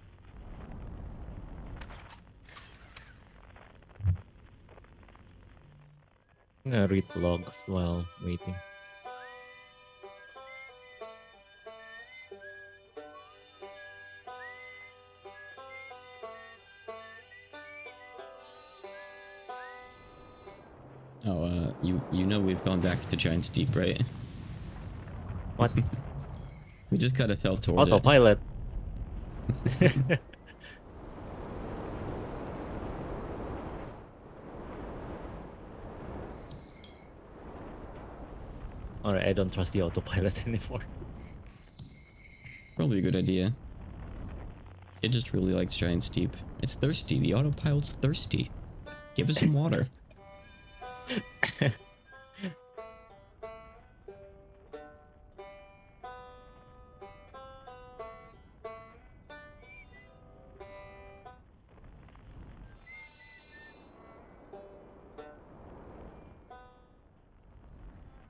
Speaker 2: I'm gonna read blogs while waiting.
Speaker 1: Oh, you know we've gone back to Giant's Deep, right?
Speaker 2: What?
Speaker 1: We just kind of fell toward it.
Speaker 2: Autopilot. All right, I don't trust the autopilot anymore.
Speaker 1: Probably a good idea. It just really likes Giant's Deep. It's thirsty. The autopilot's thirsty. Give us some water.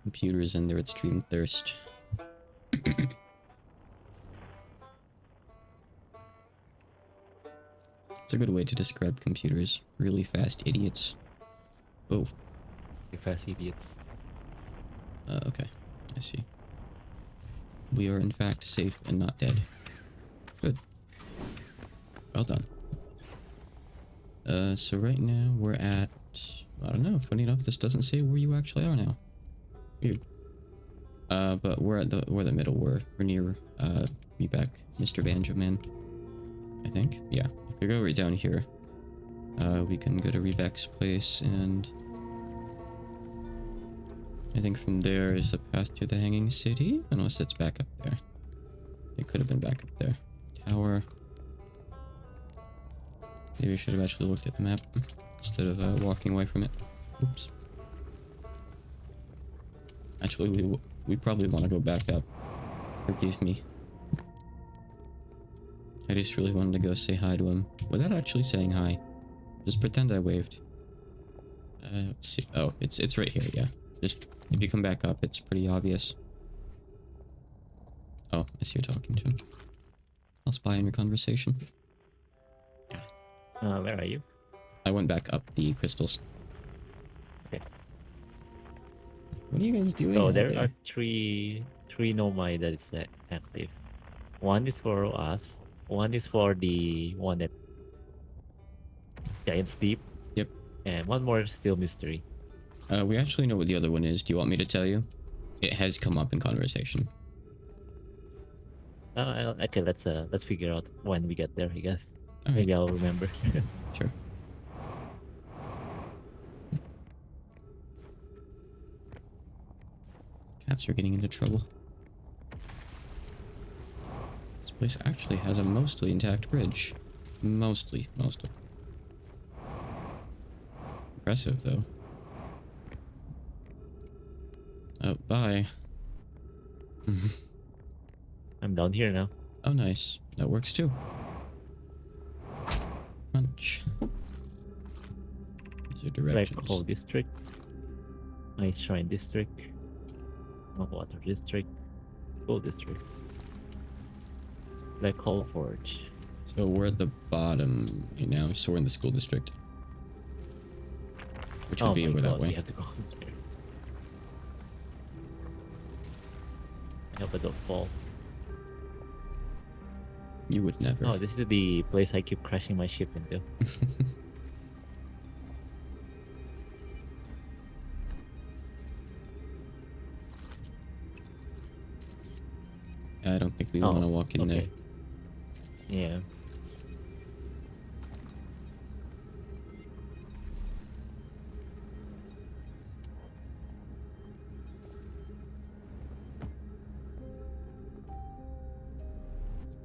Speaker 1: Computers and their extreme thirst. It's a good way to describe computers. Really fast idiots. Oh,
Speaker 2: Fast idiots.
Speaker 1: okay. I see. We are in fact safe and not dead. Good. Well done. So right now we're at... I don't know. Funny enough, this doesn't say where you actually are now. Weird. But we're at the middle. We're near, Rebeck, Mr. Banjo Man. I think. Yeah. If we go right down here, we can go to Rebeck's place, and I think from there is the path to the Hanging City, unless it's back up there. It could have been back up there. Tower. Maybe I should have actually looked at the map instead of walking away from it. Oops. Actually, we probably want to go back up. Forgive me. I just really wanted to go say hi to him without actually saying hi. Just pretend I waved. Let's see. Oh, it's right here. Yeah. Just if you come back up, it's pretty obvious. Oh, I see you're talking to him. I'll spy on your conversation.
Speaker 2: Where are you?
Speaker 1: I went back up the crystals.
Speaker 2: Okay.
Speaker 1: What are you guys doing
Speaker 2: So
Speaker 1: out
Speaker 2: there
Speaker 1: there?
Speaker 2: are three nomai that is active. One is for us. One is for the one that Giant's Deep.
Speaker 1: Yep.
Speaker 2: And one more is still mystery.
Speaker 1: We actually know what the other one is. Do you want me to tell you? It has come up in conversation.
Speaker 2: Okay, let's figure out when we get there, I guess.
Speaker 1: All right.
Speaker 2: Maybe I'll remember.
Speaker 1: Sure. Cats are getting into trouble. This place actually has a mostly intact bridge. Mostly. Impressive, though. Oh, bye.
Speaker 2: I'm down here now.
Speaker 1: Oh, nice. That works too. Crunch. These are
Speaker 2: Black
Speaker 1: directions.
Speaker 2: Hole District. Ice Shrine District. Water District. Gold District. Black Hole Forge.
Speaker 1: So we're at the bottom right now, so we're in the school district. Which would
Speaker 2: Oh
Speaker 1: be
Speaker 2: my
Speaker 1: over that
Speaker 2: god, we
Speaker 1: way.
Speaker 2: have to go there. I hope I don't fall.
Speaker 1: You would never.
Speaker 2: Oh, this is the place I keep crashing my ship into.
Speaker 1: I don't think we
Speaker 2: Oh,
Speaker 1: want to walk in there.
Speaker 2: okay. Yeah.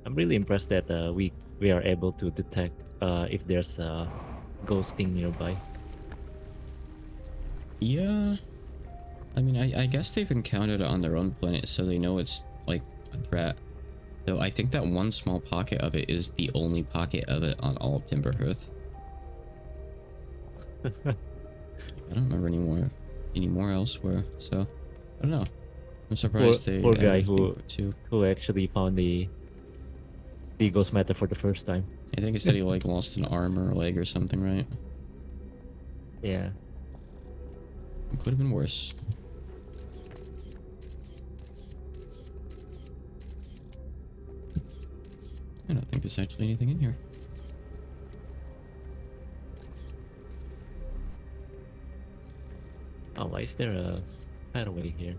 Speaker 2: I'm really impressed that we are able to detect if there's ghosting nearby.
Speaker 1: Yeah. I mean, I guess they've encountered it on their own planet, so they know it's like a threat. Though I think that one small pocket of it is the only pocket of it on all of Timberhearth. I don't remember anymore elsewhere, so I don't know. I'm
Speaker 2: poor
Speaker 1: surprised they
Speaker 2: poor guy
Speaker 1: added thing too.
Speaker 2: who actually found the ghost matter for the first time.
Speaker 1: I think it said he like lost an arm or a leg or something, right?
Speaker 2: Yeah.
Speaker 1: It could have been worse. I don't think there's actually anything in here.
Speaker 2: Oh, why is there a pathway here?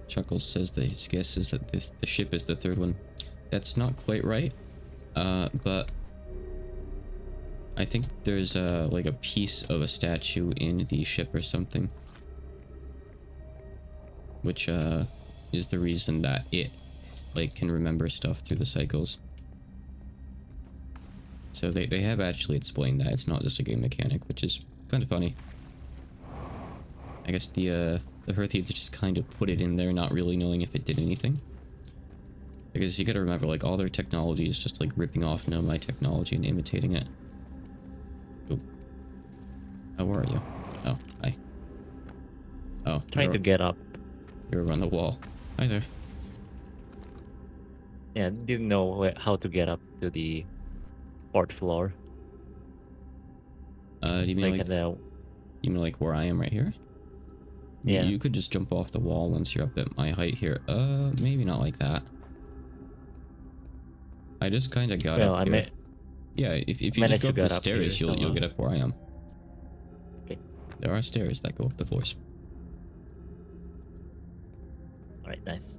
Speaker 1: Chuckles says that his guess is that the ship is the third one. That's not quite right. But I think there's like a piece of a statue in the ship or something, which is the reason that it like can remember stuff through the cycles. So they have actually explained that it's not just a game mechanic, which is kind of funny. I guess the Hearthians just kind of put it in there, not really knowing if it did anything. Because you gotta remember, like, all their technology is just like ripping off Nomai technology and imitating it. Oop. How are you? Oh, hi. Oh,
Speaker 2: Trying to get up.
Speaker 1: you're around the wall. Hi there.
Speaker 2: Yeah, didn't know how to get up to the fourth floor.
Speaker 1: Do you mean
Speaker 2: Like,
Speaker 1: you mean like where I am right here?
Speaker 2: yeah.
Speaker 1: You could just jump off the wall once you're up at my height here. Maybe not like that. I just kind of got
Speaker 2: Well,
Speaker 1: up here. Yeah, if you just go up the stairs, you'll get up where I am.
Speaker 2: Okay.
Speaker 1: There are stairs that go up the floors.
Speaker 2: Alright, nice.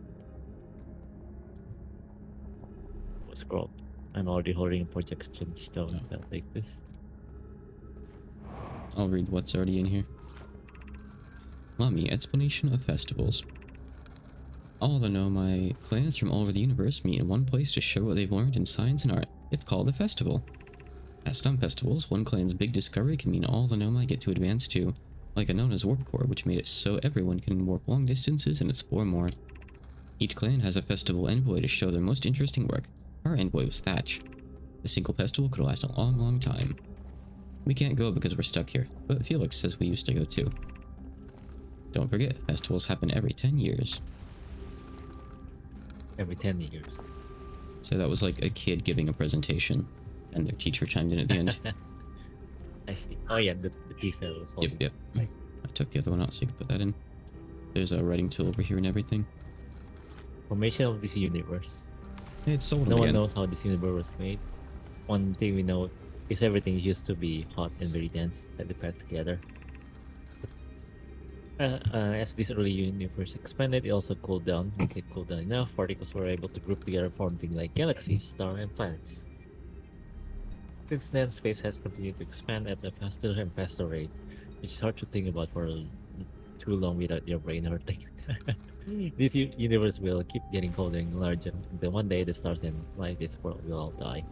Speaker 2: Scroll. I'm already holding a projection stone, so I'll take this.
Speaker 1: I'll read what's already in here. Mummy, explanation of festivals. All the Nomai clans from all over the universe meet in one place to show what they've learned in science and art. It's called a festival. At some festivals, one clan's big discovery can mean all the Nomai get to advance too, like Anona's warp core, which made it so everyone can warp long distances and explore more. Each clan has a festival envoy to show their most interesting work. Our envoy was Thatch. A single festival could last a long, long time. We can't go because we're stuck here, but Felix says we used to go too. Don't forget, festivals happen every 10 years.
Speaker 2: Every 10 years.
Speaker 1: So that was like a kid giving a presentation, and their teacher chimed in at the end.
Speaker 2: I see. Oh yeah, the piece that was holding.
Speaker 1: Yep. I took the other one out so you can put that in. There's a writing tool over here and everything.
Speaker 2: Formation of this universe.
Speaker 1: It's sold
Speaker 2: No one
Speaker 1: again.
Speaker 2: knows how this universe was made. One thing we know is everything used to be hot and very dense that they packed together. As this early universe expanded, it also cooled down. Once it cooled down enough, particles were able to group together, forming like galaxies, stars, and planets. Since then, space has continued to expand at a faster and faster rate, which is hard to think about for too long without your brain hurting. This universe will keep getting colder and larger until one day the stars and light this world will all die.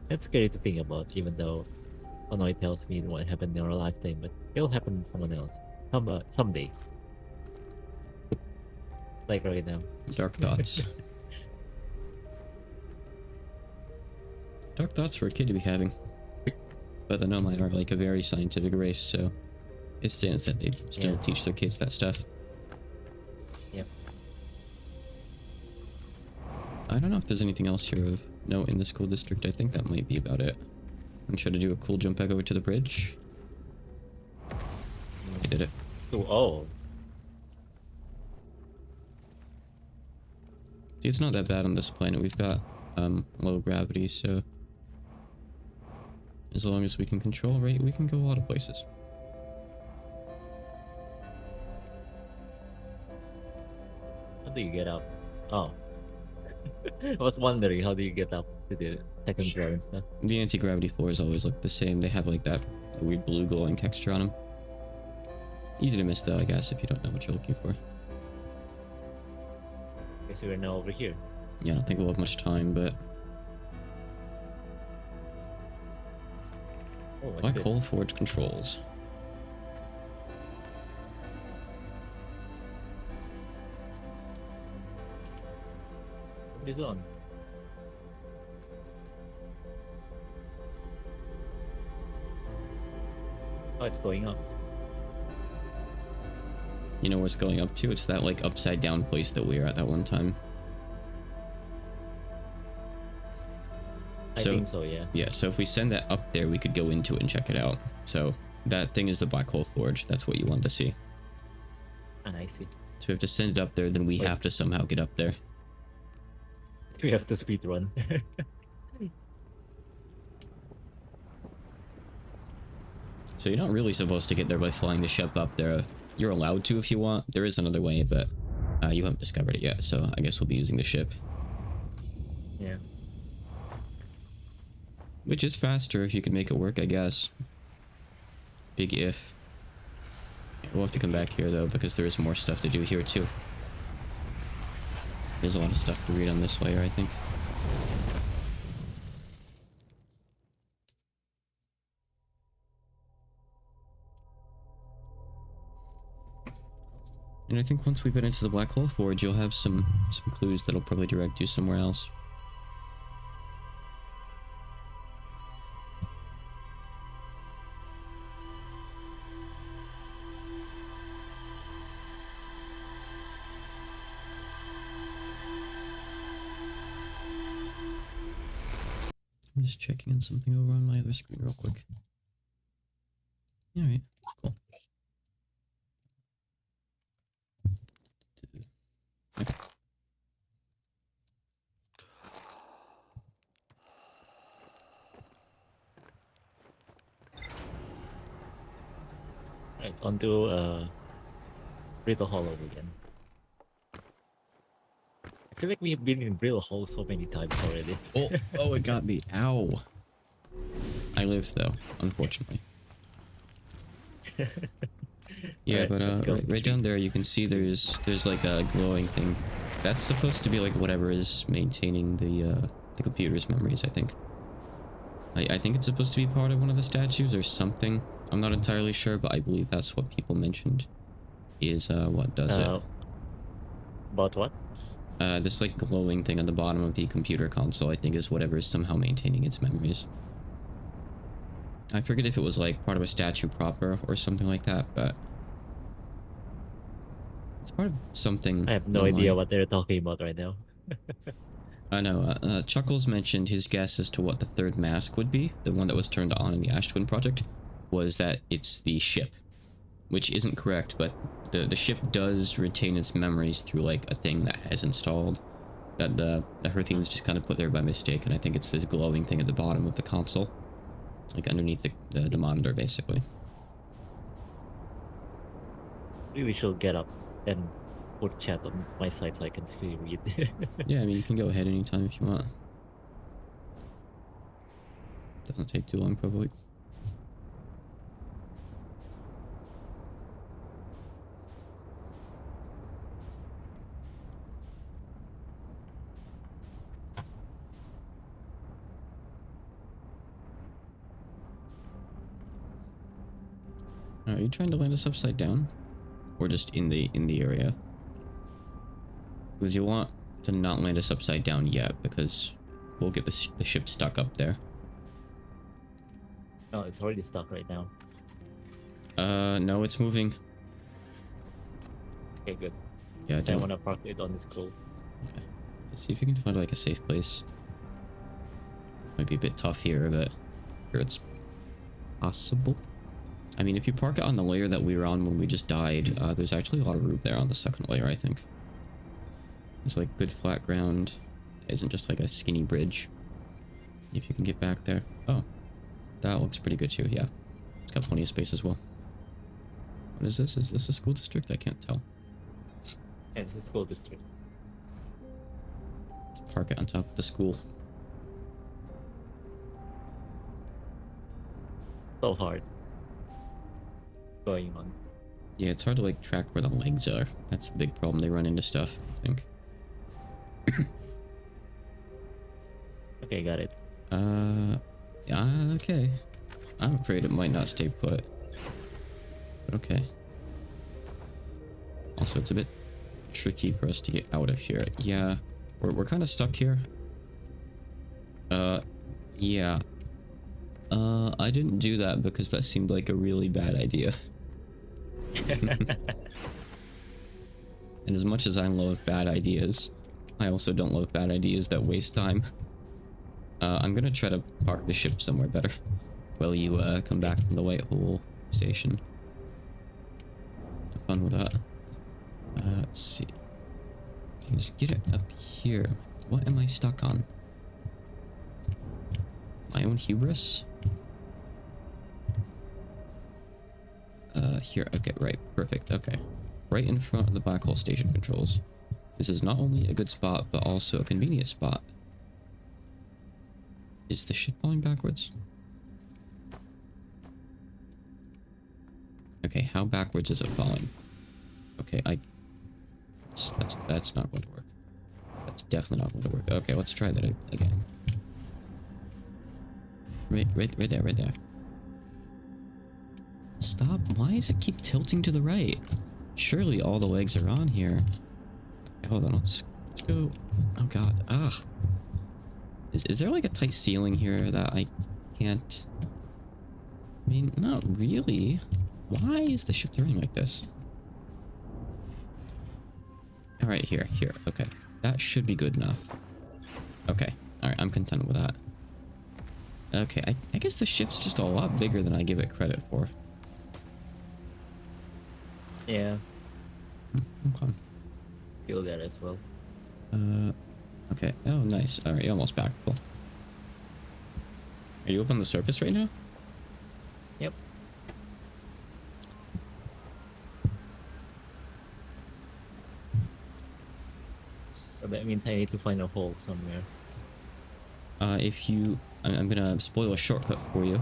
Speaker 2: That's scary to think about, even though Onoi tells me it won't happen in our lifetime, but it'll happen to someone else. Someday. Like right now.
Speaker 1: Dark thoughts. Dark thoughts for a kid to be having. But the Nomai are like a very scientific race, so it stands that they still teach their kids that stuff.
Speaker 2: Yep.
Speaker 1: I don't know if there's anything else here of note in the school district. I think that might be about it. I'm trying to do a cool jump back over to the bridge. I did it.
Speaker 2: Oh.
Speaker 1: See, it's not that bad on this planet. We've got low gravity, so as long as we can control rate, we can go a lot of places.
Speaker 2: How do you get up? Oh. I was wondering how do you get up to the second floor and stuff.
Speaker 1: The anti-gravity floors always look the same. They have like that weird blue glowing texture on them. Easy to miss though, I guess, if you don't know what you're looking for.
Speaker 2: Guess we're now over here.
Speaker 1: Yeah, I don't think we'll have much time, but...
Speaker 2: Oh, what's
Speaker 1: Black
Speaker 2: this?
Speaker 1: hole forge controls.
Speaker 2: What is on? Oh, it's going up.
Speaker 1: You know where it's going up to? It's that like upside down place that we were at that one time.
Speaker 2: I think so, yeah.
Speaker 1: Yeah, so if we send that up there, we could go into it and check it out. So that thing is the black hole forge. That's what you want to see.
Speaker 2: Ah, I see.
Speaker 1: So we have to send it up there, then we have to somehow get up there.
Speaker 2: We have to speed run.
Speaker 1: So you're not really supposed to get there by flying the ship up there. You're allowed to if you want. There is another way, but you haven't discovered it yet, so I guess we'll be using the ship.
Speaker 2: Yeah.
Speaker 1: Which is faster if you can make it work, I guess. Big if. We'll have to come back here, though, because there is more stuff to do here, too. There's a lot of stuff to read on this layer, I think. And I think once we've been into the Black Hole Forge, you'll have some clues that'll probably direct you somewhere else. I'm just checking on something over on my other screen real quick. Alright, cool. Okay.
Speaker 2: Right, onto Brittle Hollow again. I feel like we've been in Brittle Hollow so many times already.
Speaker 1: Oh, it got me. Ow. I lived, though, unfortunately. Yeah,
Speaker 2: Alright,
Speaker 1: but right down there you can see there's like a glowing thing. That's supposed to be like whatever is maintaining the computer's memories, I think. I think it's supposed to be part of one of the statues or something. I'm not entirely sure, but I believe that's what people mentioned is what does it.
Speaker 2: About what?
Speaker 1: This like glowing thing on the bottom of the computer console, I think, is whatever is somehow maintaining its memories. I forget if it was like part of a statue proper or something like that, but it's part of something.
Speaker 2: I have no idea what they're talking about right now.
Speaker 1: I know. Chuckles mentioned his guess as to what the third mask would be, the one that was turned on in the Ash Twin project, was that it's the ship, which isn't correct, but the ship does retain its memories through like a thing that has installed that the Hearthians just kind of put there by mistake, and I think it's this glowing thing at the bottom of the console, like underneath the monitor, basically.
Speaker 2: Maybe we should get up and put chat on my side so I can actually read.
Speaker 1: Yeah, I mean, you can go ahead anytime if you want. Doesn't take too long, probably. Are you trying to land us upside down? Or just in the area? Because you want to not land us upside down yet, because we'll get the ship stuck up there.
Speaker 2: No, it's already stuck right now.
Speaker 1: No, it's moving.
Speaker 2: Okay, good.
Speaker 1: Yeah,
Speaker 2: I want to park it on this cool.
Speaker 1: Okay. Let's see if you can find like a safe place. Might be a bit tough here, but I'm sure it's possible. I mean, if you park it on the layer that we were on when we just died, there's actually a lot of room there on the second layer, I think. There's like good flat ground. It isn't just like a skinny bridge. If you can get back there. Oh, that looks pretty good too, yeah. It's got plenty of space as well. What is this? Is this a school district? I can't tell.
Speaker 2: Yeah, it's a school district.
Speaker 1: park it on top of the school.
Speaker 2: So hard going on.
Speaker 1: Yeah, it's hard to like track where the legs are. That's the big problem. They run into stuff, I think.
Speaker 2: Okay, got it.
Speaker 1: Yeah, okay. I'm afraid it might not stay put. But okay. Also, it's a bit tricky for us to get out of here. Yeah, we're kind of stuck here. Yeah. I didn't do that because that seemed like a really bad idea. And as much as I love bad ideas, I also don't love bad ideas that waste time. I'm gonna try to park the ship somewhere better while you come back from the Whitehall station. Have fun with that. Let's see. I can just get it up here. What am I stuck on? My own hubris? Here. Okay, right. Perfect. Okay. Right in front of the black hole station controls. This is not only a good spot, but also a convenient spot. Is the ship falling backwards? Okay, how backwards is it falling? Okay, that's not going to work. That's definitely not going to work. Okay, let's try that again. Right there, right there. Stop. Why does it keep tilting to the right? Surely all the legs are on here. Okay, hold on. Let's go. Oh god. Ugh. Is there like a tight ceiling here that I can't? I mean, not really. Why is the ship turning like this? All right, here. Okay, that should be good enough. Okay. All right, I'm content with that. Okay, I guess the ship's just a lot bigger than I give it credit for.
Speaker 2: Yeah.
Speaker 1: Okay.
Speaker 2: Feel that as well.
Speaker 1: Okay. Oh, nice. All right, you're almost back. Cool. Are you up on the surface right now?
Speaker 2: Yep. So that means I need to find a hole somewhere.
Speaker 1: I'm gonna spoil a shortcut for you.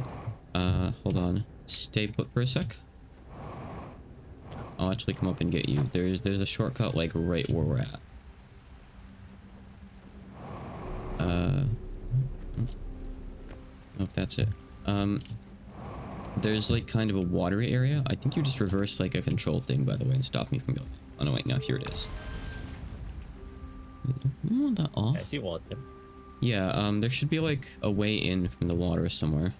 Speaker 1: Hold on. Stay put for a sec. I'll actually come up and get you. There's a shortcut like right where we're at. Oh, that's it. There's like kind of a watery area. I think you just reverse like a control thing, by the way, and stop me from going. Oh no, wait, now here it is. You want that off?
Speaker 2: I see water.
Speaker 1: Yeah, there should be like a way in from the water somewhere.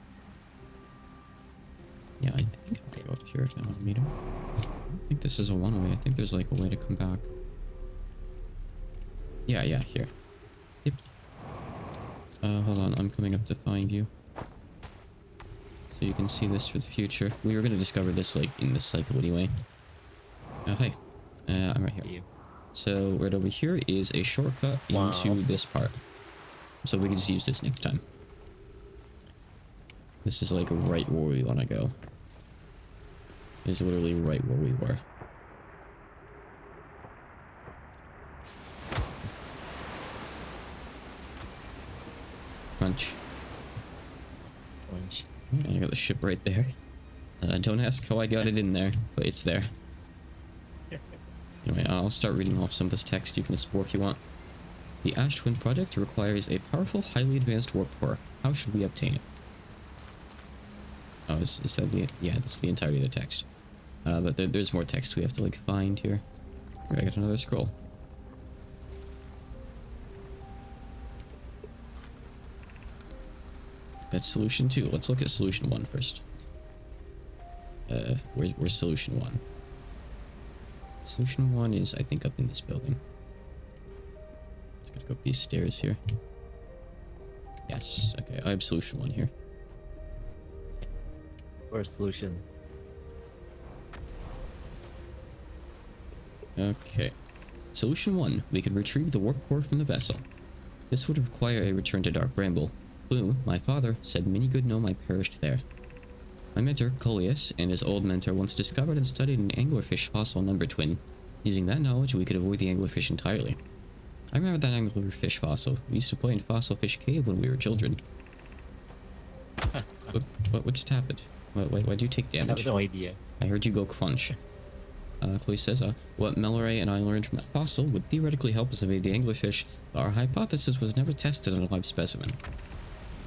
Speaker 1: Yeah, I think I might go up here if I want to meet him. I don't think this is a one-way. I think there's like a way to come back. Yeah, here. Yep. Hold on, I'm coming up to find you. So you can see this for the future. We were going to discover this like in this cycle anyway. Hi. I'm right here. So right over here is a shortcut into this part. So we can just use this next time. This is like right where we want to go. This is literally right where we were. Crunch.
Speaker 2: Crunch.
Speaker 1: I got the ship right there. Don't ask how I got it in there, but it's there. Anyway, I'll start reading off some of this text. You can explore if you want. The Ash Twin Project requires a powerful, highly advanced warp core. How should we obtain it? Oh, is that the... Yeah, that's the entirety of the text. But there's more text we have to, like, find here. Here, I got another scroll. That's solution 2. Let's look at solution 1 first. Where's solution 1? Solution 1 is, I think, up in this building. Let's go up these stairs here. Yes, okay, I have solution 1 here.
Speaker 2: Or solution.
Speaker 1: Okay. Solution 1. We can retrieve the warp core from the vessel. This would require a return to Dark Bramble. Plume, my father, said many good gnome I perished there. My mentor, Coleus, and his old mentor once discovered and studied an anglerfish fossil number twin. Using that knowledge, we could avoid the anglerfish entirely. I remember that anglerfish fossil. We used to play in Fossil Fish Cave when we were children. What just happened? Why'd you take
Speaker 2: I have
Speaker 1: damage?
Speaker 2: no idea.
Speaker 1: I heard you go crunch. Chloe says, what Melloray and I learned from that fossil would theoretically help us evade the anglerfish, but our hypothesis was never tested on a live specimen.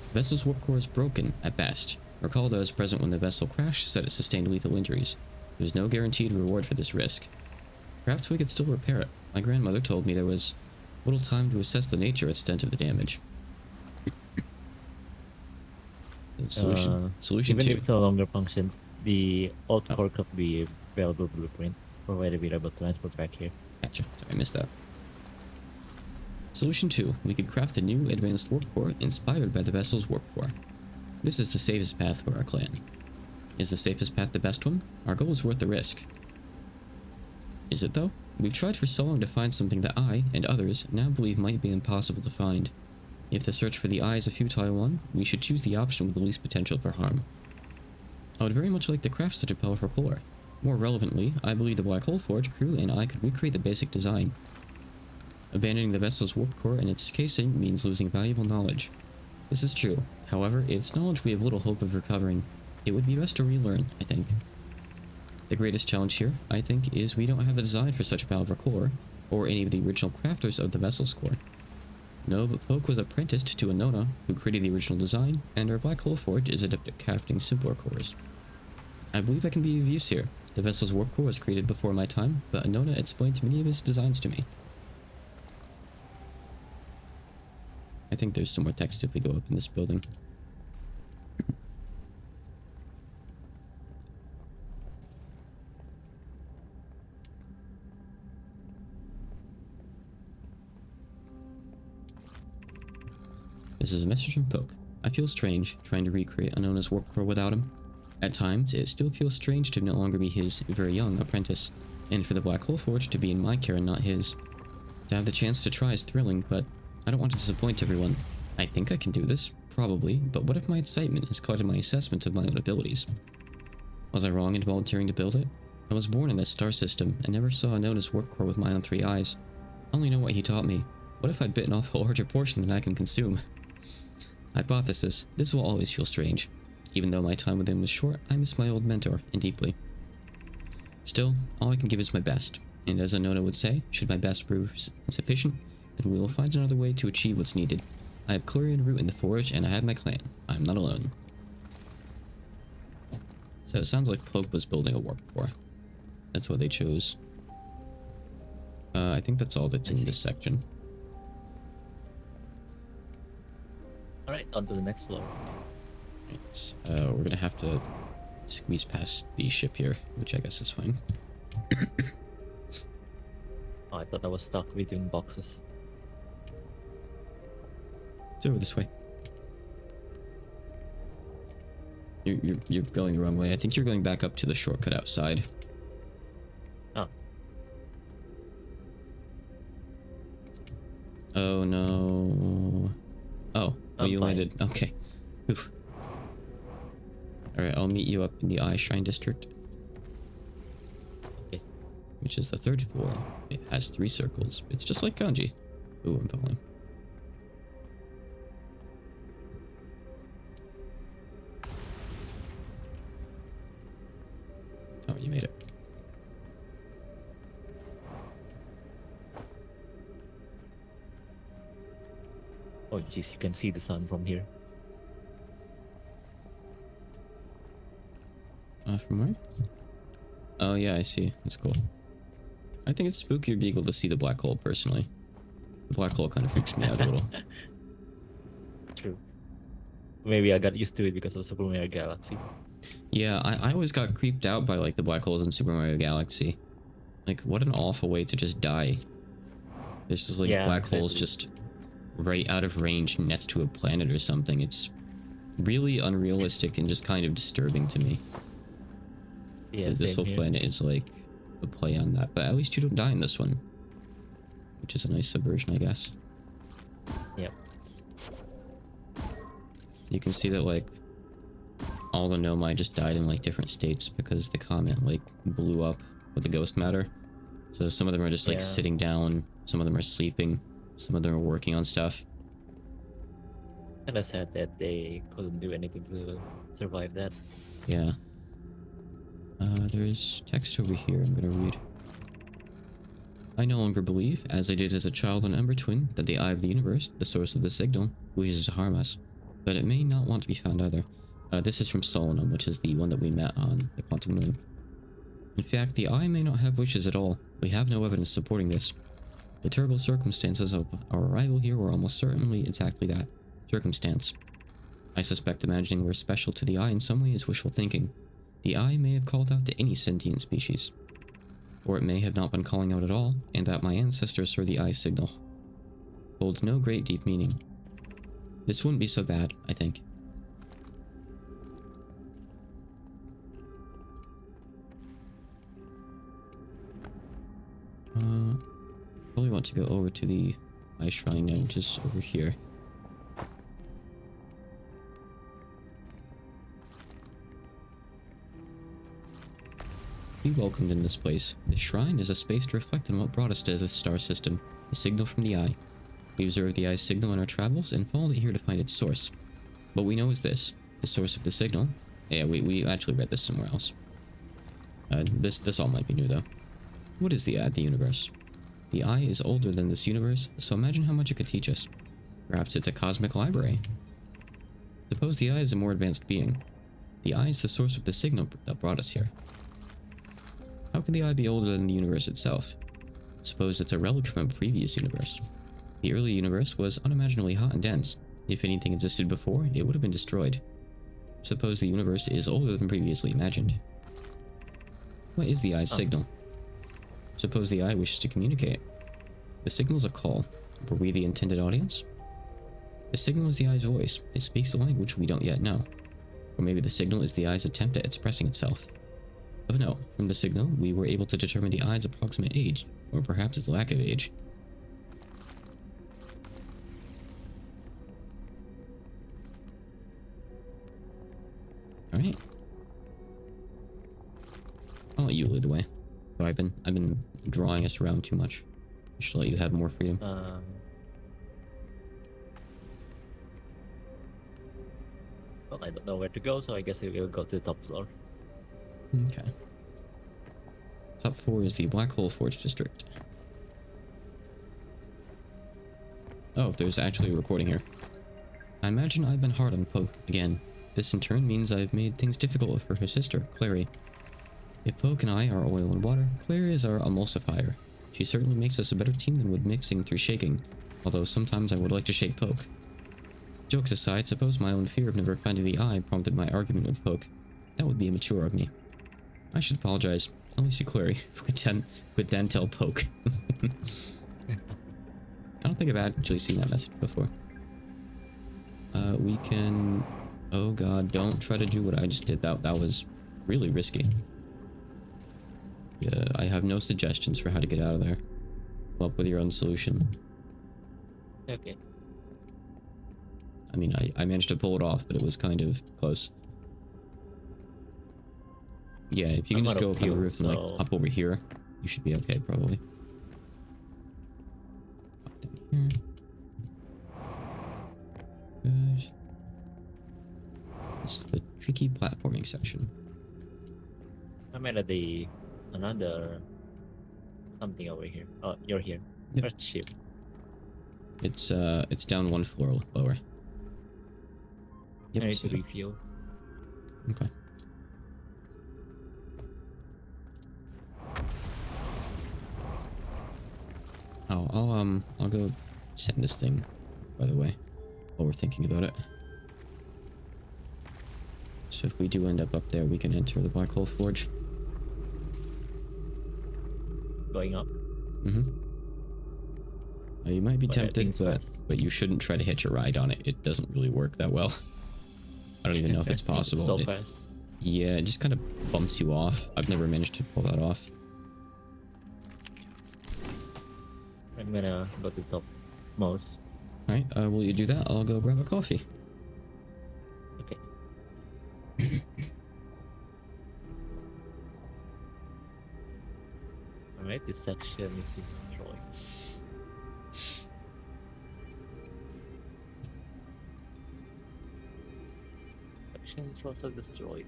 Speaker 1: The vessel's warp core is broken, at best. Recall that was present when the vessel crashed, said it sustained lethal injuries. There's no guaranteed reward for this risk. Perhaps we could still repair it. My grandmother told me there was little time to assess the nature and extent of the damage. Solution
Speaker 2: Even
Speaker 1: 2.
Speaker 2: if it no longer functions, the alt core could be a available blueprint for whether we're able to transport back here.
Speaker 1: Gotcha. Sorry, I missed that. Solution 2. We could craft a new advanced warp core inspired by the vessel's warp core. This is the safest path for our clan. Is the safest path the best one? Our goal is worth the risk. Is it though? We've tried for so long to find something that I, and others, now believe might be impossible to find. If the search for the eye is a futile one, we should choose the option with the least potential for harm. I would very much like to craft such a powerful core. More relevantly, I believe the Black Hole Forge crew and I could recreate the basic design. Abandoning the vessel's warp core and its casing means losing valuable knowledge. This is true. However, it's knowledge we have little hope of recovering. It would be best to relearn, I think. The greatest challenge here, I think, is we don't have the design for such a powerful core, or any of the original crafters of the vessel's core. No, but Poke was apprenticed to Anona, who created the original design, and our Black Hole Forge is adept at crafting simpler cores. I believe I can be of use here. The vessel's warp core was created before my time, but Anona explained many of his designs to me. I think there's some more text if we go up in this building. This is a message from Poke. I feel strange trying to recreate Anona's warp core without him. At times, it still feels strange to no longer be his very young apprentice, and for the Black Hole Forge to be in my care and not his. To have the chance to try is thrilling, but I don't want to disappoint everyone. I think I can do this, probably, but what if my excitement has clouded my assessment of my own abilities? Was I wrong in volunteering to build it? I was born in this star system and never saw Anona's warp core with my own 3 eyes. I only know what he taught me. What if I'd bitten off a larger portion than I can consume? Hypothesis. This will always feel strange. Even though my time with him was short, I miss my old mentor, and deeply. Still, all I can give is my best, and as Anona would say, should my best prove insufficient, then we will find another way to achieve what's needed. I have Clarion Root in the Forge, and I have my clan. I'm not alone. So it sounds like Poke was building a warp core. That's what they chose. I think that's all that's in this section.
Speaker 2: Alright, on to the next floor.
Speaker 1: Right. We're gonna have to squeeze past the ship here, which I guess is fine.
Speaker 2: Oh, I thought I was stuck between boxes.
Speaker 1: It's over this way. You're going the wrong way. I think you're going back up to the shortcut outside.
Speaker 2: Oh.
Speaker 1: Oh no. Oh, you
Speaker 2: fine.
Speaker 1: landed. Okay. Oof. Alright, I'll meet you up in the Eye Shrine District.
Speaker 2: Okay.
Speaker 1: Which is the 3rd floor. It has 3 circles. It's just like kanji. Ooh, I'm falling. Oh, you made it.
Speaker 2: Oh jeez, you can see the sun from here.
Speaker 1: From where? Oh yeah, I see. That's cool. I think it's spookier to be able to see the black hole, personally. The black hole kind of freaks me out a little.
Speaker 2: True. Maybe I got used to it because of Super Mario Galaxy.
Speaker 1: Yeah, I always got creeped out by, like, the black holes in Super Mario Galaxy. Like, what an awful way to just die. There's just, like, black holes just right out of range next to a planet or something. It's really unrealistic and just kind of disturbing to me.
Speaker 2: Yeah,
Speaker 1: this whole planet is, like, a play on that. But at least you don't die in this one. Which is a nice subversion, I guess.
Speaker 2: Yep.
Speaker 1: You can see that, like, all the Nomai just died in, like, different states because the comet, like, blew up with the ghost matter. So some of them are just, like, sitting down. Some of them are sleeping. Some of them are working on stuff.
Speaker 2: Kinda sad that they couldn't do anything to survive that.
Speaker 1: Yeah. There's text over here I'm gonna read. I no longer believe, as I did as a child on Ember Twin, that the Eye of the Universe, the source of the signal, wishes to harm us. But it may not want to be found either. This is from Solanum, which is the one that we met on the Quantum Moon. In fact, the Eye may not have wishes at all. We have no evidence supporting this. The terrible circumstances of our arrival here were almost certainly exactly that. Circumstance. I suspect imagining we're special to the Eye in some way is wishful thinking. The Eye may have called out to any sentient species. Or it may have not been calling out at all, and that my ancestors heard the Eye's signal. Holds no great deep meaning. This wouldn't be so bad, I think. Probably want to go over to the Eye Shrine now, which is over here. Be welcomed in this place. The shrine is a space to reflect on what brought us to the star system, the signal from the Eye. We observed the Eye's signal in our travels and followed it here to find its source. What we know is this: the source of the signal. Yeah, we actually read this somewhere else. This all might be new though. What is the Eye of the Universe? The Eye is older than this universe, so imagine how much it could teach us. Perhaps it's a cosmic library. Suppose the Eye is a more advanced being. The Eye is the source of the signal that brought us here. How can the Eye be older than the universe itself? Suppose it's a relic from a previous universe. The early universe was unimaginably hot and dense. If anything existed before, it would have been destroyed. Suppose the universe is older than previously imagined. What is the Eye's signal? Suppose the Eye wishes to communicate. The signal is a call. Were we the intended audience? The signal is the Eye's voice. It speaks a language we don't yet know. Or maybe the signal is the Eye's attempt at expressing itself. Of note, from the signal, we were able to determine the Eye's approximate age, or perhaps its lack of age. Alright. I'll let you lead the way. So I've been drawing us around too much. I should let you have more freedom.
Speaker 2: Well, I don't know where to go, so I guess we will go to the top floor.
Speaker 1: Okay. Top 4 is the Black Hole Forge District. Oh, there's actually a recording here. I imagine I've been hard on Poke again. This in turn means I've made things difficult for her sister, Clary. If Poke and I are oil and water, Clary is our emulsifier. She certainly makes us a better team than would mixing through shaking, although sometimes I would like to shake Poke. Jokes aside, suppose my own fear of never finding the Eye prompted my argument with Poke. That would be immature of me. I should apologize, at least to Clary, who could then tell Poke. I don't think I've actually seen that message before. We can... Oh god, don't try to do what I just did. That was really risky. Yeah, I have no suggestions for how to get out of there. Come up with your own solution.
Speaker 2: Okay.
Speaker 1: I mean, I managed to pull it off, but it was kind of close. Yeah, if you can just go up on the roof and like hop over here, you should be okay, probably. Up down here. Good. This is the tricky platforming section.
Speaker 2: I'm at another something over here. Oh, you're here.
Speaker 1: Yep.
Speaker 2: First ship.
Speaker 1: It's down one floor lower. Yep,
Speaker 2: I need to refuel.
Speaker 1: Okay. Oh, I'll go send this thing, by the way, while we're thinking about it. So if we do end up there, we can enter the Black Hole Forge.
Speaker 2: Going up.
Speaker 1: Mm-hmm. You might be tempted, but you shouldn't try to hitch a ride on it. It doesn't really work that well. I don't even know if it's possible.
Speaker 2: So fast.
Speaker 1: Yeah, it just kind of bumps you off. I've never managed to pull that off.
Speaker 2: I'm gonna go to top most.
Speaker 1: Alright, will you do that? I'll go grab a coffee.
Speaker 2: Okay. Alright, this section is destroyed. station's also destroyed.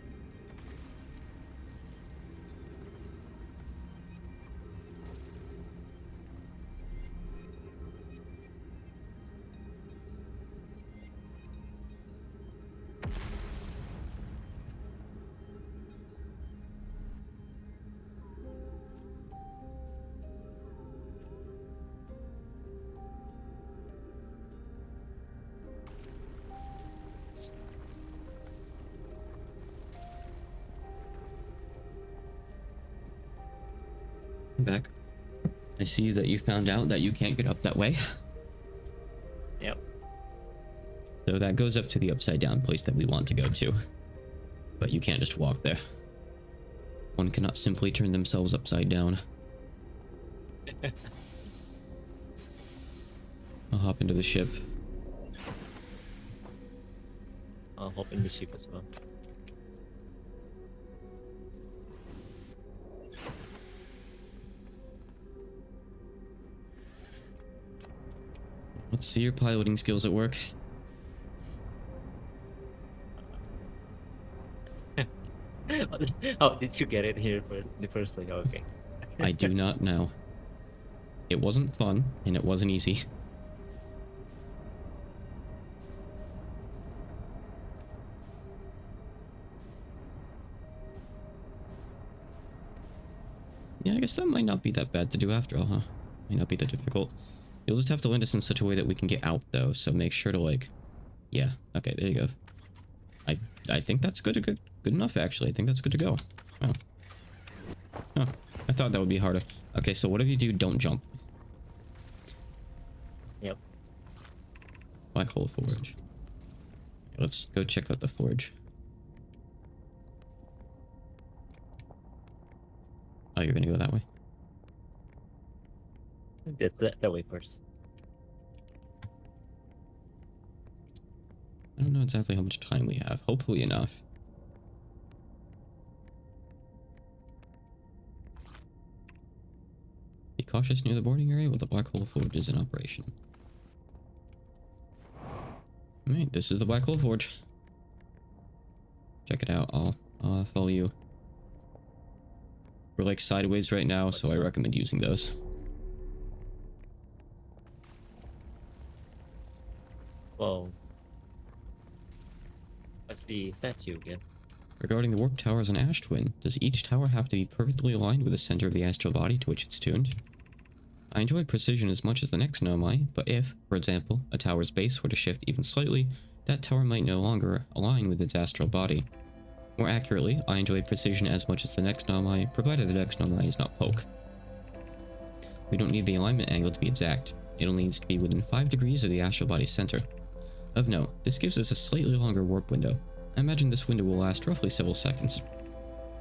Speaker 1: I'm back. I see that you found out that you can't get up that way.
Speaker 2: Yep.
Speaker 1: So that goes up to the upside down place that we want to go to. But you can't just walk there. One cannot simply turn themselves upside down. I'll hop into the ship.
Speaker 2: I'll hop in the ship as well.
Speaker 1: Let's see your piloting skills at work.
Speaker 2: How did you get it here for the first time? Okay.
Speaker 1: I do not know. It wasn't fun, and it wasn't easy. Yeah, I guess that might not be that bad to do after all, huh? Might not be that difficult. You'll just have to land us in such a way that we can get out, though, so make sure to, like... Yeah, okay, there you go. I think that's good enough, actually. I think that's good to go. Wow. Huh. I thought that would be harder. Okay, so whatever you do, don't jump.
Speaker 2: Yep.
Speaker 1: Black hole forge. Let's go check out the forge. Oh, you're gonna go that way?
Speaker 2: That way first.
Speaker 1: I don't know exactly how much time we have. Hopefully enough. Be cautious near the boarding area while the black hole forge is in operation. Alright, this is the black hole forge. Check it out. I'll follow you. We're like sideways right now, so I recommend using those.
Speaker 2: Whoa. What's the statue again?
Speaker 1: Regarding the warp towers and ash twin, does each tower have to be perfectly aligned with the center of the astral body to which it's tuned? I enjoy precision as much as the next Nomai, but if, for example, a tower's base were to shift even slightly, that tower might no longer align with its astral body. More accurately, I enjoy precision as much as the next Nomai, provided the next Nomai is not poke. We don't need the alignment angle to be exact. It only needs to be within 5 degrees of the astral body's center. Of note, this gives us a slightly longer warp window. I imagine this window will last roughly several seconds.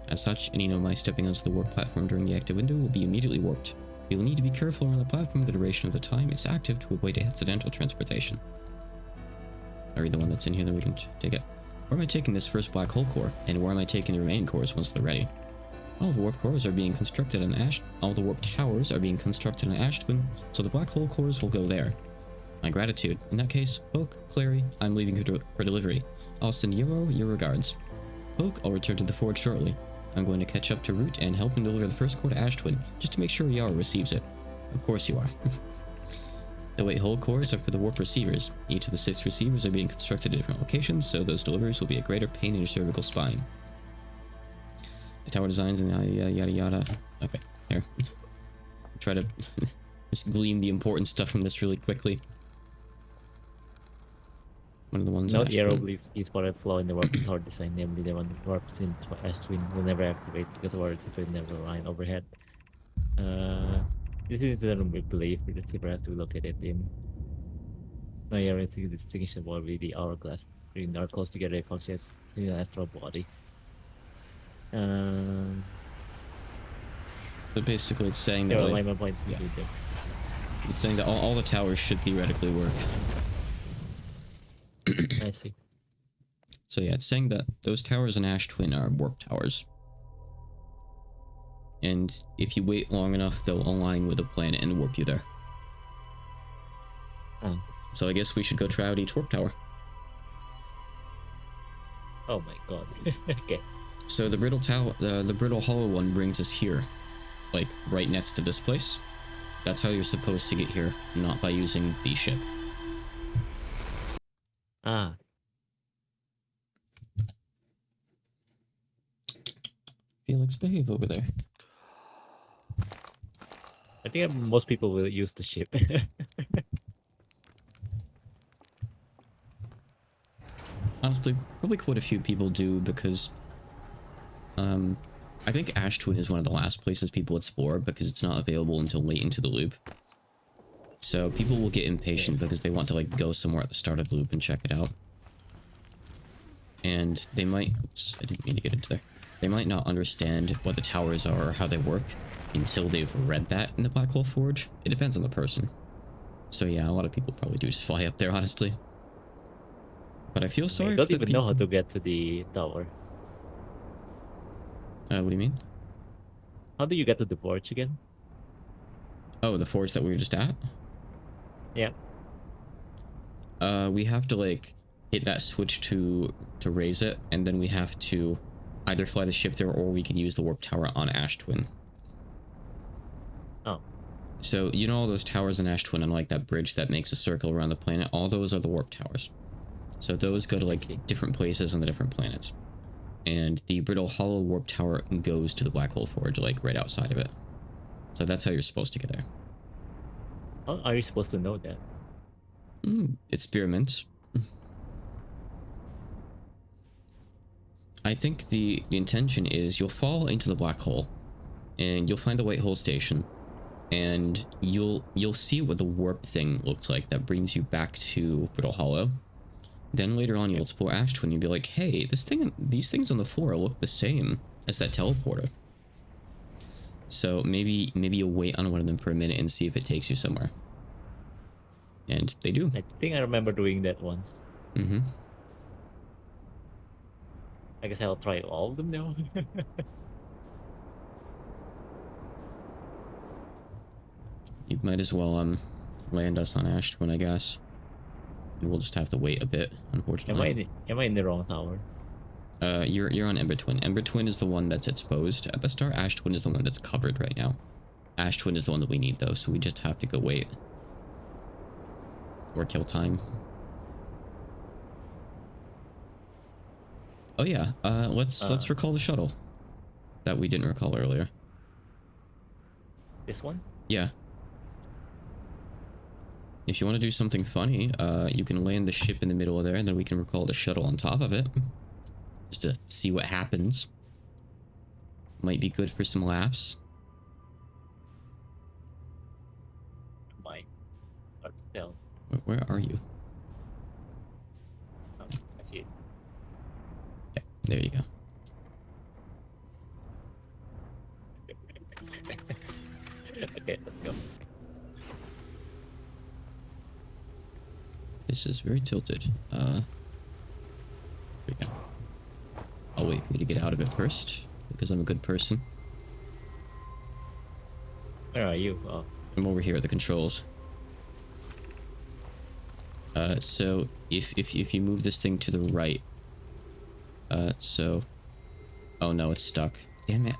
Speaker 1: As such, any Nomai stepping onto the warp platform during the active window will be immediately warped. We will need to be careful around the platform the duration of the time it's active to avoid accidental transportation. I'll read the one that's in here, then we can take it. Where am I taking this first black hole core, and where am I taking the remaining cores once they're ready? All the warp cores are being constructed on all the warp towers are being constructed on ash twin, so the black hole cores will go there. My gratitude. In that case, Poke, Clary, I'm leaving for delivery. I'll send Yoro your regards. Poke, I'll return to the forge shortly. I'm going to catch up to Root and help him deliver the first core to Ash Twin, just to make sure Yara receives it. Of course you are. The white hole cores are for the warp receivers. Each of the 6 receivers are being constructed at different locations, so those deliveries will be a greater pain in your cervical spine. The tower designs and yada yada yada. Okay, here. Try to just glean the important stuff from this really quickly. One of the ones.
Speaker 2: Note Yarrow believes he's spotted a flaw in the warp tower design, namely the one that warps into Ash Twin will never activate because the warp will never line overhead. This is the room we believe the receiver has to locate it in. No, Yarrow is distinguishable with the hourglass. Bring our close together functions in an astral body.
Speaker 1: So basically, it's saying that
Speaker 2: There are
Speaker 1: like,
Speaker 2: alignment points between them.
Speaker 1: it's saying that all the towers should theoretically work.
Speaker 2: I see.
Speaker 1: So yeah, it's saying that those towers in Ash Twin are warp towers. And if you wait long enough, they'll align with the planet and warp you there.
Speaker 2: Oh.
Speaker 1: So I guess we should go try out each warp tower.
Speaker 2: Oh my god. Okay.
Speaker 1: So the brittle tower, the brittle hollow one brings us here, like right next to this place. That's how you're supposed to get here, not by using the ship.
Speaker 2: Ah,
Speaker 1: Felix, behave over there.
Speaker 2: I think most people will use the ship.
Speaker 1: Honestly, probably quite a few people do because, I think Ash Twin is one of the last places people explore because it's not available until late into the loop. So people will get
Speaker 2: Yeah.
Speaker 1: impatient because they want to like go somewhere at the start of the loop and check it out. And they might, oops, I didn't mean to get into there. They might not understand what the towers are or how they work until they've read that in the Black Hole Forge. It depends on the person. So yeah, a lot of people probably do just fly up there, honestly. But I feel
Speaker 2: I
Speaker 1: sorry for
Speaker 2: don't
Speaker 1: the
Speaker 2: even know how
Speaker 1: people.
Speaker 2: to get to the tower.
Speaker 1: What do you mean?
Speaker 2: How do you get to the porch again?
Speaker 1: Oh, the forge that we were just at?
Speaker 2: Yeah.
Speaker 1: We have to like hit that switch to raise it, and then we have to either fly the ship there or we can use the warp tower on Ash Twin.
Speaker 2: Oh,
Speaker 1: So you know all those towers in Ash Twin, unlike that bridge that makes a circle around the planet, all those are the warp towers. So those go to
Speaker 2: I see.
Speaker 1: like different places on the different planets. And the Brittle Hollow warp tower goes to the Black Hole Forge, like right outside of it. So that's how you're supposed to get there.
Speaker 2: How are you supposed to know that?
Speaker 1: Experiments. I think the intention is you'll fall into the black hole and you'll find the white hole station and you'll see what the warp thing looks like that brings you back to Brittle Hollow. Then later on you'll
Speaker 2: Yep.
Speaker 1: explore Ash Twin and you'll be like, hey, these things on the floor look the same as that teleporter. So maybe you'll wait on one of them for a minute and see if it takes you somewhere. And they do.
Speaker 2: I think I remember doing that once.
Speaker 1: Mm-hmm.
Speaker 2: I guess I'll try all of them now.
Speaker 1: You might as well land us on Ash Twin, I guess. And we'll just have to wait a bit, unfortunately.
Speaker 2: Am I in the wrong tower?
Speaker 1: You're on Ember Twin. Ember Twin is the one that's exposed at the start. Ash Twin is the one that's covered right now. Ash Twin is the one that we need though, so we just have to go wait. Or kill time. Oh yeah, let's recall the shuttle. That we didn't recall earlier.
Speaker 2: This one?
Speaker 1: Yeah. If you want to do something funny, you can land the ship in the middle of there and then we can recall the shuttle on top of it. Just to see what happens. Might be good for some laughs.
Speaker 2: My start to tell.
Speaker 1: Where are you?
Speaker 2: Oh, I see it.
Speaker 1: Yeah, there you go.
Speaker 2: Okay, let's go.
Speaker 1: This is very tilted. There we go. I'll wait for you to get out of it first, because I'm a good person.
Speaker 2: Where are you? Oh,
Speaker 1: I'm over here at the controls. So if you move this thing to the right, so, oh no, it's stuck. Damn it.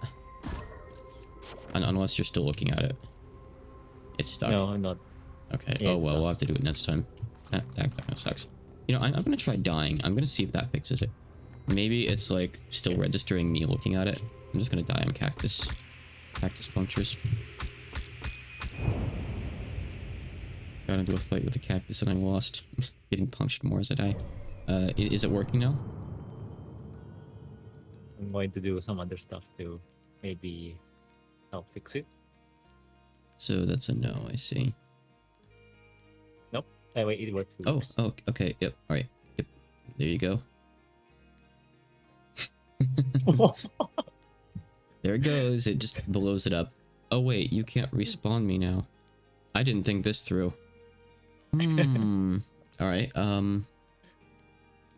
Speaker 1: Unless you're still looking at it. It's stuck.
Speaker 2: no, I'm not.
Speaker 1: Okay.
Speaker 2: Yeah,
Speaker 1: Oh
Speaker 2: it's
Speaker 1: well,
Speaker 2: stuck.
Speaker 1: we'll have to do it next time. That kind of sucks. You know, I'm gonna try dying. I'm gonna see if that fixes it. Maybe it's like still registering me looking at it. I'm just gonna die on cactus. Cactus punctures. Got into a fight with a cactus and I lost. Getting punched more as I die. Is it working now?
Speaker 2: I'm going to do some other stuff to maybe help fix it.
Speaker 1: So that's a no, I see.
Speaker 2: Nope. Wait, it works. It
Speaker 1: Oh,
Speaker 2: works.
Speaker 1: oh, okay, yep, alright. Yep. There you go. There it goes. It just blows it up. Oh wait, you can't respawn me now. I didn't think this through. Alright,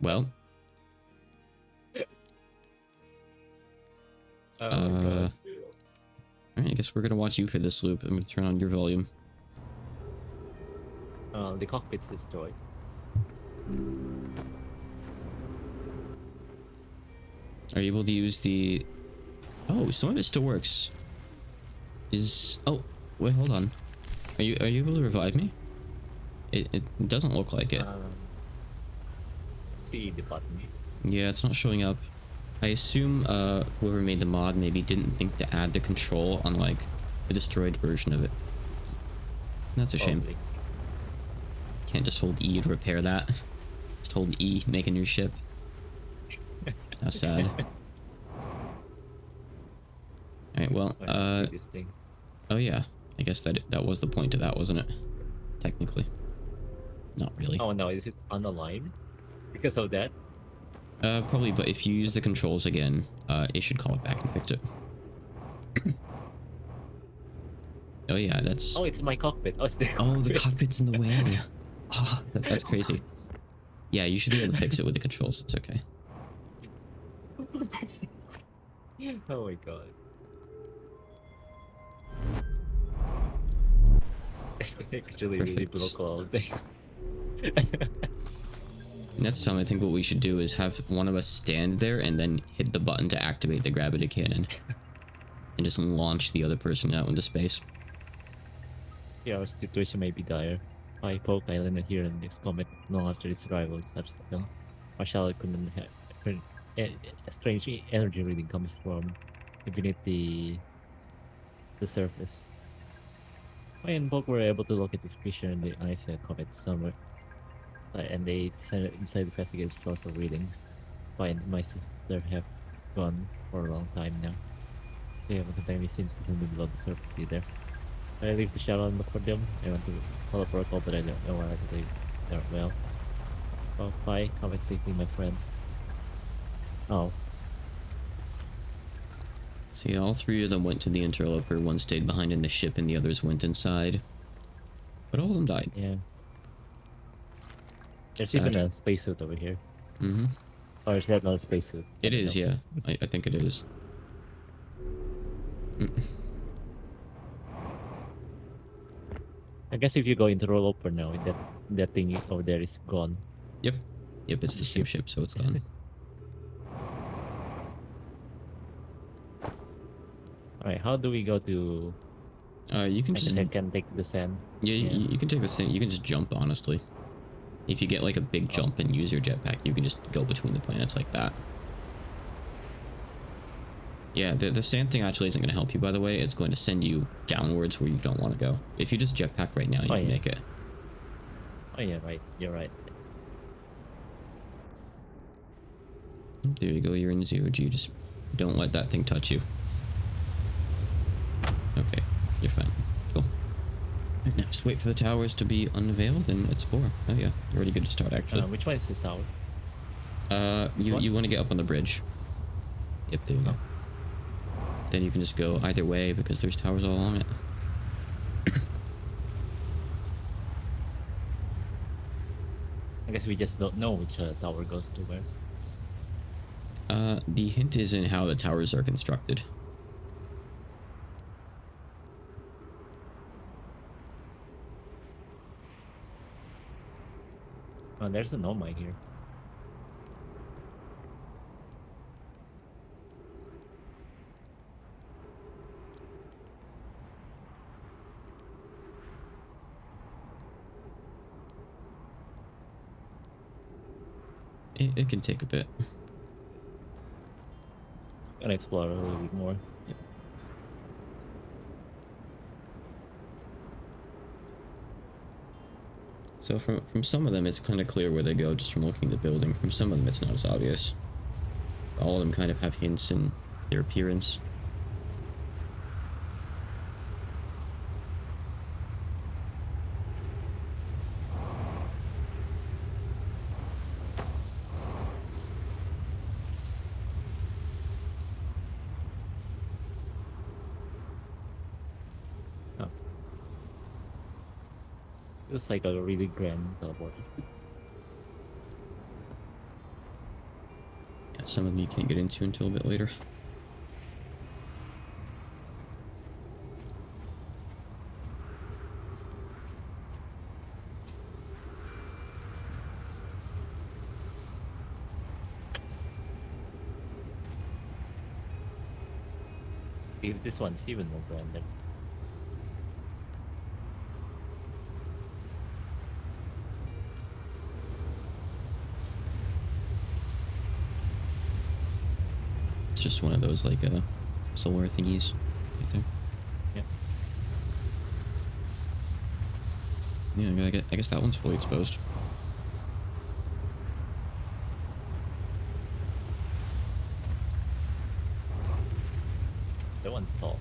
Speaker 1: well.
Speaker 2: God.
Speaker 1: Alright, I guess we're gonna watch you for this loop. I'm gonna turn on your volume.
Speaker 2: The cockpit's destroyed.
Speaker 1: Are you able to use the... Oh, some of it still works. Oh, wait, hold on. Are you able to revive me? It doesn't look like it.
Speaker 2: See the button.
Speaker 1: Yeah, it's not showing up. I assume whoever made the mod maybe didn't think to add the control on like the destroyed version of it. That's a shame.
Speaker 2: Probably.
Speaker 1: Can't just hold E to repair that. Just hold E, make a new ship. How sad. Alright, well,
Speaker 2: I see this thing.
Speaker 1: oh yeah. I guess that was the point of that, wasn't it? Technically. Not really.
Speaker 2: Oh no, is it unaligned? Because of that?
Speaker 1: Probably, but if you use the controls again, it should call it back and fix it. Oh yeah, that's...
Speaker 2: Oh, it's my cockpit. Oh, it's the
Speaker 1: Oh,
Speaker 2: cockpit.
Speaker 1: the cockpit's in the way. Oh, that's crazy. Yeah, you should be able to fix it with the controls. It's okay.
Speaker 2: Oh my god. Actually really
Speaker 1: Perfect.
Speaker 2: broke all of things.
Speaker 1: Next time, I think what we should do is have one of us stand there and then hit the button to activate the gravity cannon. And just launch the other person out into space.
Speaker 2: Yeah, our situation may be dire. I poke island here in this comet no after its arrival such that Marshall couldn't have a strange energy reading comes from beneath the surface. I and Poke were able to locate this creature in the ice comet somewhere, and they decided to investigate the source of readings. I and my sister have gone for a long time now. They haven't contacted me since the middle of the surface either. I leave the shadow and look for them. I want to follow protocol, but I don't know where I believe they're well. Oh, bye. Have safely, my friends. Oh,
Speaker 1: See, all three of them went to the interloper. One stayed behind in the ship and the others went inside. But all of them died.
Speaker 2: yeah. There's
Speaker 1: Sad.
Speaker 2: even a spacesuit over here.
Speaker 1: Mm-hmm.
Speaker 2: Or is that not a spacesuit?
Speaker 1: It is, yeah. I think it is.
Speaker 2: I guess if you go into rollover now, that thing over there is gone.
Speaker 1: Yep. Yep, it's the same ship, so it's gone.
Speaker 2: Alright, how do we go to...
Speaker 1: You can
Speaker 2: I
Speaker 1: just...
Speaker 2: think I can take the sand.
Speaker 1: Yeah, you can take this thing. You can just jump, honestly. If you get like a big jump and use your jetpack, you can just go between the planets like that. Yeah, the sand thing actually isn't going to help you, by the way. It's going to send you downwards where you don't want to go. If you just jetpack right now, you can make it.
Speaker 2: Oh yeah, right. You're right.
Speaker 1: There you go, you're in 0G. Just don't let that thing touch you. Okay, you're fine. Cool. Right, now just wait for the towers to be unveiled and explore. Oh yeah, you're already good to start actually.
Speaker 2: Which one is the tower?
Speaker 1: You want to get up on the bridge. Yep, there you go. Then you can just go either way because there's towers all along it.
Speaker 2: I guess we just don't know which tower goes to where.
Speaker 1: The hint is in how the towers are constructed.
Speaker 2: Oh, there's a nomai here.
Speaker 1: It can take a bit.
Speaker 2: Gonna explore a little bit more.
Speaker 1: Yep. So from some of them, it's kind of clear where they go just from looking at the building. From some of them, it's not as obvious. All of them kind of have hints in their appearance.
Speaker 2: Oh. It's like a really grand teleport.
Speaker 1: Yeah, some of them you can't get into until a bit later.
Speaker 2: If this one's even more random.
Speaker 1: It's just one of those like solar thingies right there.
Speaker 2: Yep.
Speaker 1: Yeah, I guess that one's fully exposed.
Speaker 2: That one's tall.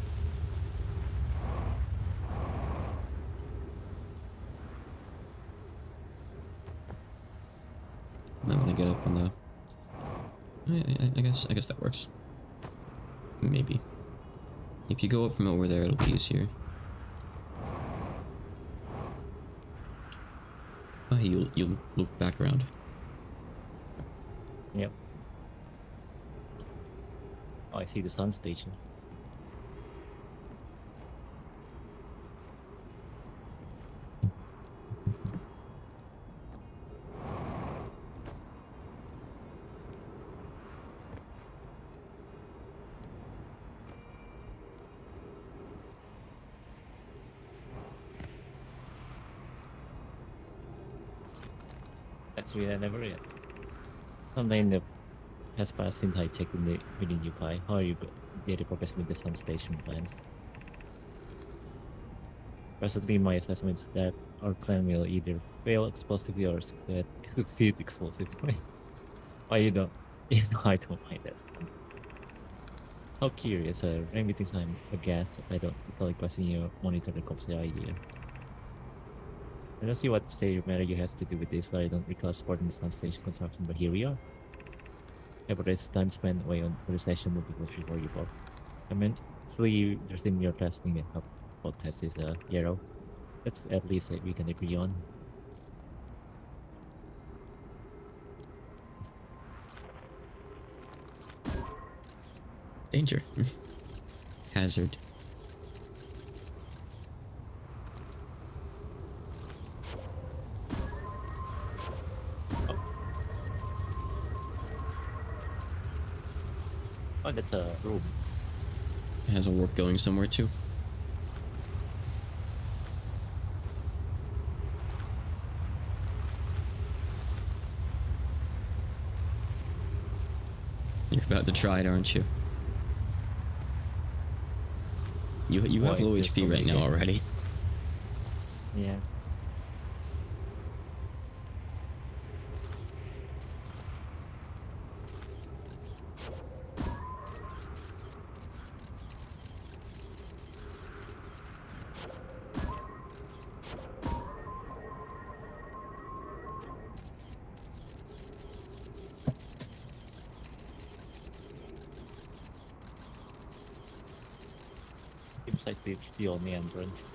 Speaker 1: Might want to get up on the. I guess that works. Maybe. If you go up from over there, it'll be easier. Oh, hey, you'll loop back around.
Speaker 2: Yep. Oh, I see the sun station. Actually, I never yet. Sometime that has passed since I checked in the within UPI. How are you daily progressing with the sun station plans? Presently, my assessment is that our plan will either fail explosively or succeed explosively. Oh, you don't? You know, I don't mind that. How curious, every time I'm aghast, I don't totally question your monitor the cops idea. I don't see what state matter you has to do with this, but I don't recall supporting the sun station construction, but here we are. Everybody's time spent away on the session multiple before you both. I mean, actually, there's in your testing and how test is Yarrow. That's at least we can agree on.
Speaker 1: Danger. Hazard.
Speaker 2: Oh, that's a room.
Speaker 1: It has a warp going somewhere too. You're about to try it, aren't you? You have
Speaker 2: Why
Speaker 1: low
Speaker 2: is there
Speaker 1: HP
Speaker 2: so
Speaker 1: right
Speaker 2: many
Speaker 1: now
Speaker 2: here?
Speaker 1: already.
Speaker 2: Yeah. Seems like it's the only entrance.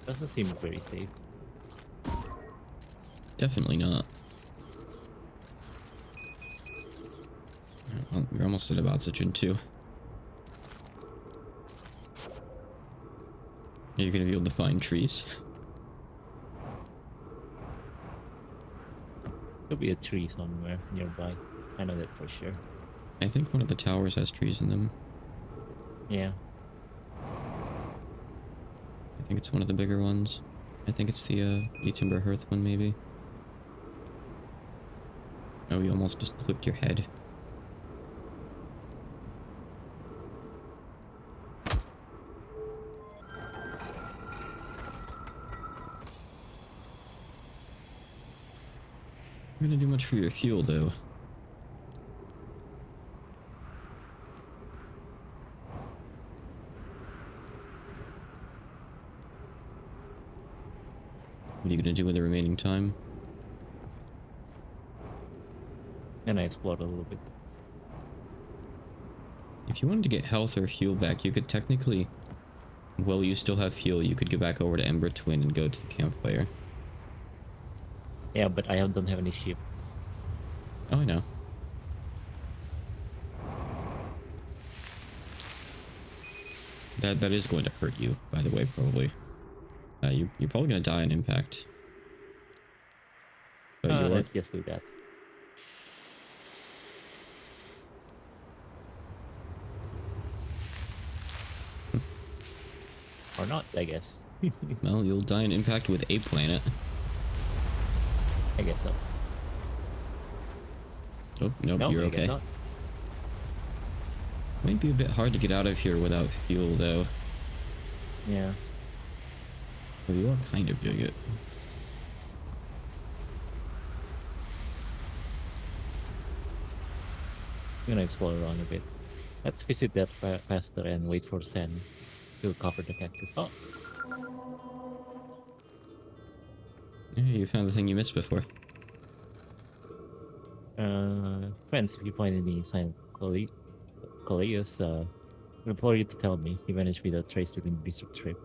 Speaker 2: Doesn't seem very safe.
Speaker 1: Definitely not. Well, you're almost at about oxygen too. You're gonna be able to find trees.
Speaker 2: Could be a tree somewhere nearby. I know that for sure.
Speaker 1: I think one of the towers has trees in them.
Speaker 2: Yeah.
Speaker 1: I think it's one of the bigger ones. I think it's the Timber Hearth one, maybe. Oh, you almost just clipped your head. Not gonna do much for your fuel, though. What are you gonna do with the remaining time?
Speaker 2: And I explored a little bit.
Speaker 1: If you wanted to get health or fuel back, you could technically... Well, you still have fuel, you could go back over to Ember Twin and go to the campfire.
Speaker 2: Yeah, but I don't have any ship.
Speaker 1: Oh, I know. That is going to hurt you, by the way, probably. You're probably going to die on impact. But you're...
Speaker 2: Let's just do that. Or not, I guess.
Speaker 1: Well, you'll die on impact with a planet.
Speaker 2: I guess so.
Speaker 1: Oh, nope,
Speaker 2: No,
Speaker 1: you're
Speaker 2: I guess
Speaker 1: okay.
Speaker 2: not.
Speaker 1: Might be a bit hard to get out of here without fuel, though.
Speaker 2: Yeah.
Speaker 1: But you are kind of doing it.
Speaker 2: I'm gonna explore around a bit. Let's visit that faster and wait for sand to cover the cactus. Oh,
Speaker 1: Hey, you found the thing you missed before.
Speaker 2: friends, if you find any sign of Coleus, I implore you to tell me. He vanished without trace during the district trip.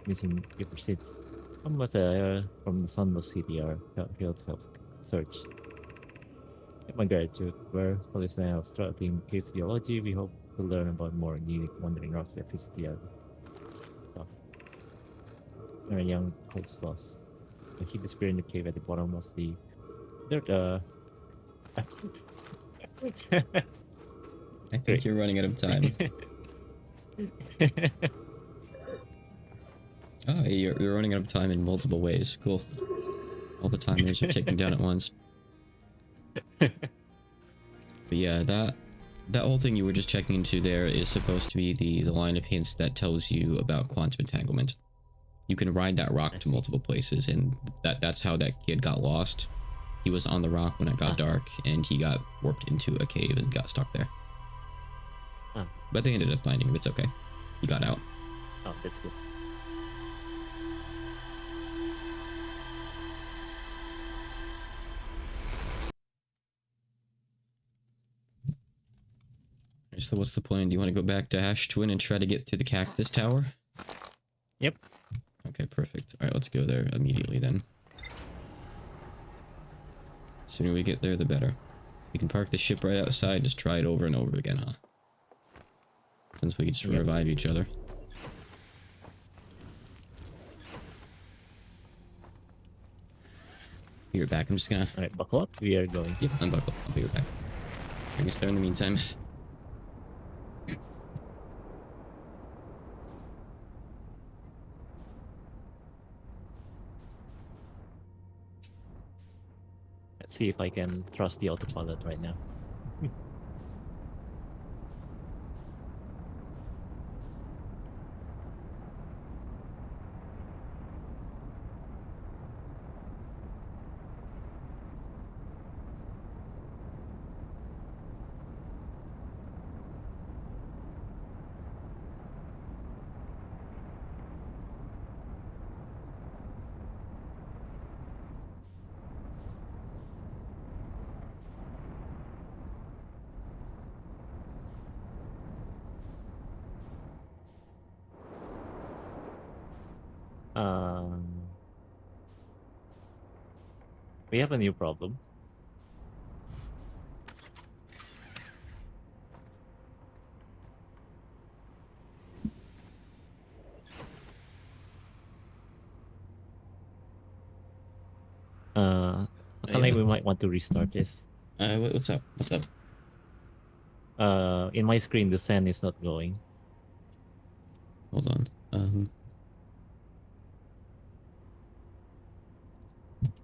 Speaker 2: Missing ever since. Unless from the Sunless City are failed to help search. My gratitude. Where Coleus and I are studying cave geology, we hope to learn about more unique wandering rock epistemiology. A young Coleus lost. He disappeared in the cave at the bottom of the dirt.
Speaker 1: I think
Speaker 2: Great.
Speaker 1: you're running out of time. Oh, you're running out of time in multiple ways. Cool. All the timers are ticking down at once. But yeah, that whole thing you were just checking into there is supposed to be the line of hints that tells you about quantum entanglement. You can ride that rock to multiple places, and that's how that kid got lost. He was on the rock when it got dark, and he got warped into a cave and got stuck there. But they ended up finding him. It's okay. He got out.
Speaker 2: Oh, that's good.
Speaker 1: So what's the plan? Do you want to go back to Ash Twin and try to get to the cactus tower?
Speaker 2: Yep.
Speaker 1: Okay, perfect. Alright, let's go there immediately then. The sooner we get there, the better. We can park the ship right outside, just try it over and over again, huh? Since we can just revive each other. Be right back. I'm just gonna...
Speaker 2: Alright, buckle up. We are going.
Speaker 1: Yep, unbuckle. I'll be right back. Bring us there in the meantime.
Speaker 2: Let's see if I can trust the autopilot right now. Um, we have a new problem. I feel like we might want to restart this.
Speaker 1: What's up? What's up?
Speaker 2: In my screen, the sand is not going.
Speaker 1: Hold on.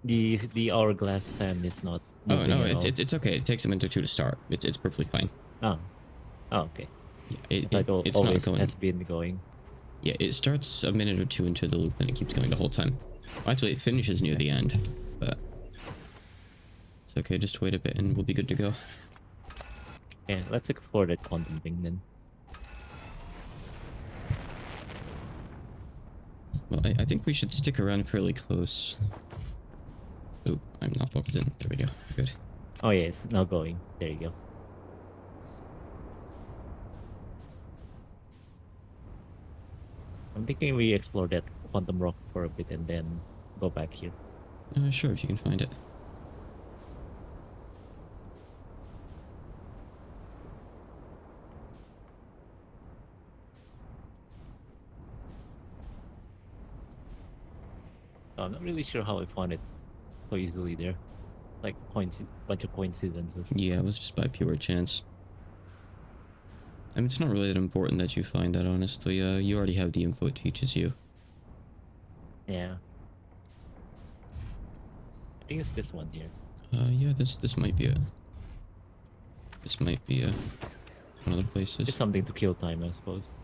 Speaker 2: The hourglass sand is not
Speaker 1: Oh
Speaker 2: moving
Speaker 1: no,
Speaker 2: at all.
Speaker 1: it's okay. It takes a minute or two to start. It's perfectly fine.
Speaker 2: Oh, okay.
Speaker 1: Yeah, it's not
Speaker 2: Always
Speaker 1: going.
Speaker 2: has been going.
Speaker 1: Yeah, it starts a minute or two into the loop, and it keeps going the whole time. Well, actually, it finishes near the end, but it's okay. Just wait a bit, and we'll be good to go.
Speaker 2: Yeah, let's explore that quantum thing then.
Speaker 1: Well, I think we should stick around fairly close. Oh, I'm not locked in. There we go. Good.
Speaker 2: Oh yeah, it's now going. There you go. I'm thinking we explore that quantum rock for a bit and then go back here.
Speaker 1: Sure, if you can find it.
Speaker 2: I'm not really sure how I found it so easily there. Like bunch of coincidences.
Speaker 1: Yeah, it was just by pure chance. I mean, it's not really that important that you find that, honestly. You already have the info it teaches you.
Speaker 2: Yeah. I think it's this one here.
Speaker 1: Yeah, this might be it. This might be one of the places.
Speaker 2: It's something to kill time, I suppose.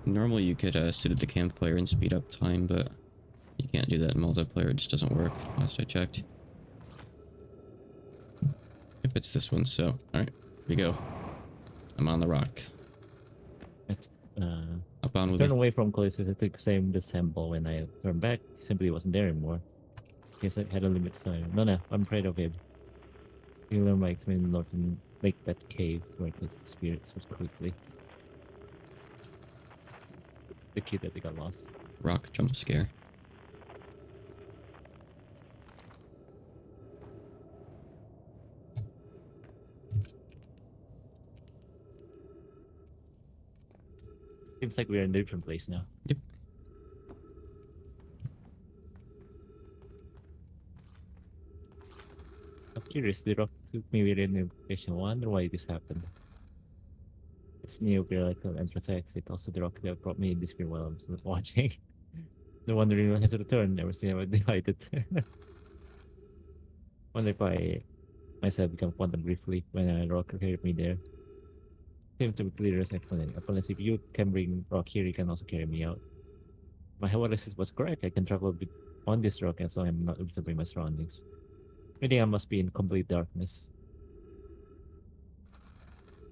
Speaker 1: Normally you could sit at the campfire and speed up time, but you can't do that in multiplayer. It just doesn't work, last I checked. Yep, it's this one, so... Alright, here we go. I'm on the rock.
Speaker 2: It's,
Speaker 1: Up on with
Speaker 2: turn
Speaker 1: me.
Speaker 2: away from closest. I took the same dissemble when I turned back. Simply wasn't there anymore. Guess I had a limit sign. No, I'm afraid of him. You learn my explain north and make that cave where the spirits would quickly. The kid that they got lost.
Speaker 1: Rock jump scare.
Speaker 2: Seems like we're in a different place now.
Speaker 1: Yep.
Speaker 2: I'm curious, the rock took me within the location. I wonder why this happened. It's neopolitical entrance exit. Also, the rock that brought me in this screen while I'm still watching. No wondering when has returned. Never seen I divided. Wonder if I myself become quantum briefly when a rock carried me there. Seems to be clear as explanation. Unless if you can bring rock here, you can also carry me out. My hypothesis was correct. I can travel on this rock as long as I'm not observing my surroundings. Meaning I must be in complete darkness.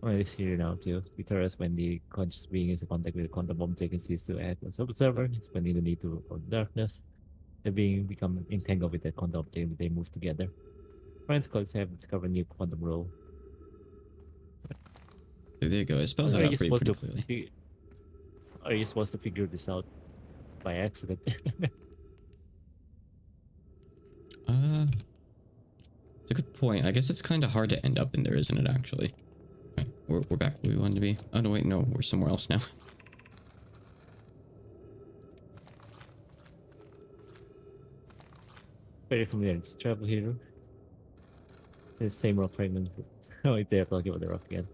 Speaker 2: Well, it's here now too. Because when the conscious being is in contact with the quantum object and ceases to act as observer, explaining the need to avoid darkness. The being become entangled with the quantum object, they move together. Friends scholars have discovered a new quantum rule.
Speaker 1: There you go. It spells
Speaker 2: Or
Speaker 1: it
Speaker 2: are
Speaker 1: out
Speaker 2: you
Speaker 1: pretty
Speaker 2: supposed to
Speaker 1: clearly.
Speaker 2: are you supposed to figure this out by accident?
Speaker 1: It's a good point. I guess it's kind of hard to end up in there, isn't it, actually? Right, we're back where we wanted to be. Oh, no, wait, no. We're somewhere else now.
Speaker 2: Very familiar. It's travel hero. The same rock fragment. Oh, it's there talking about the rock again.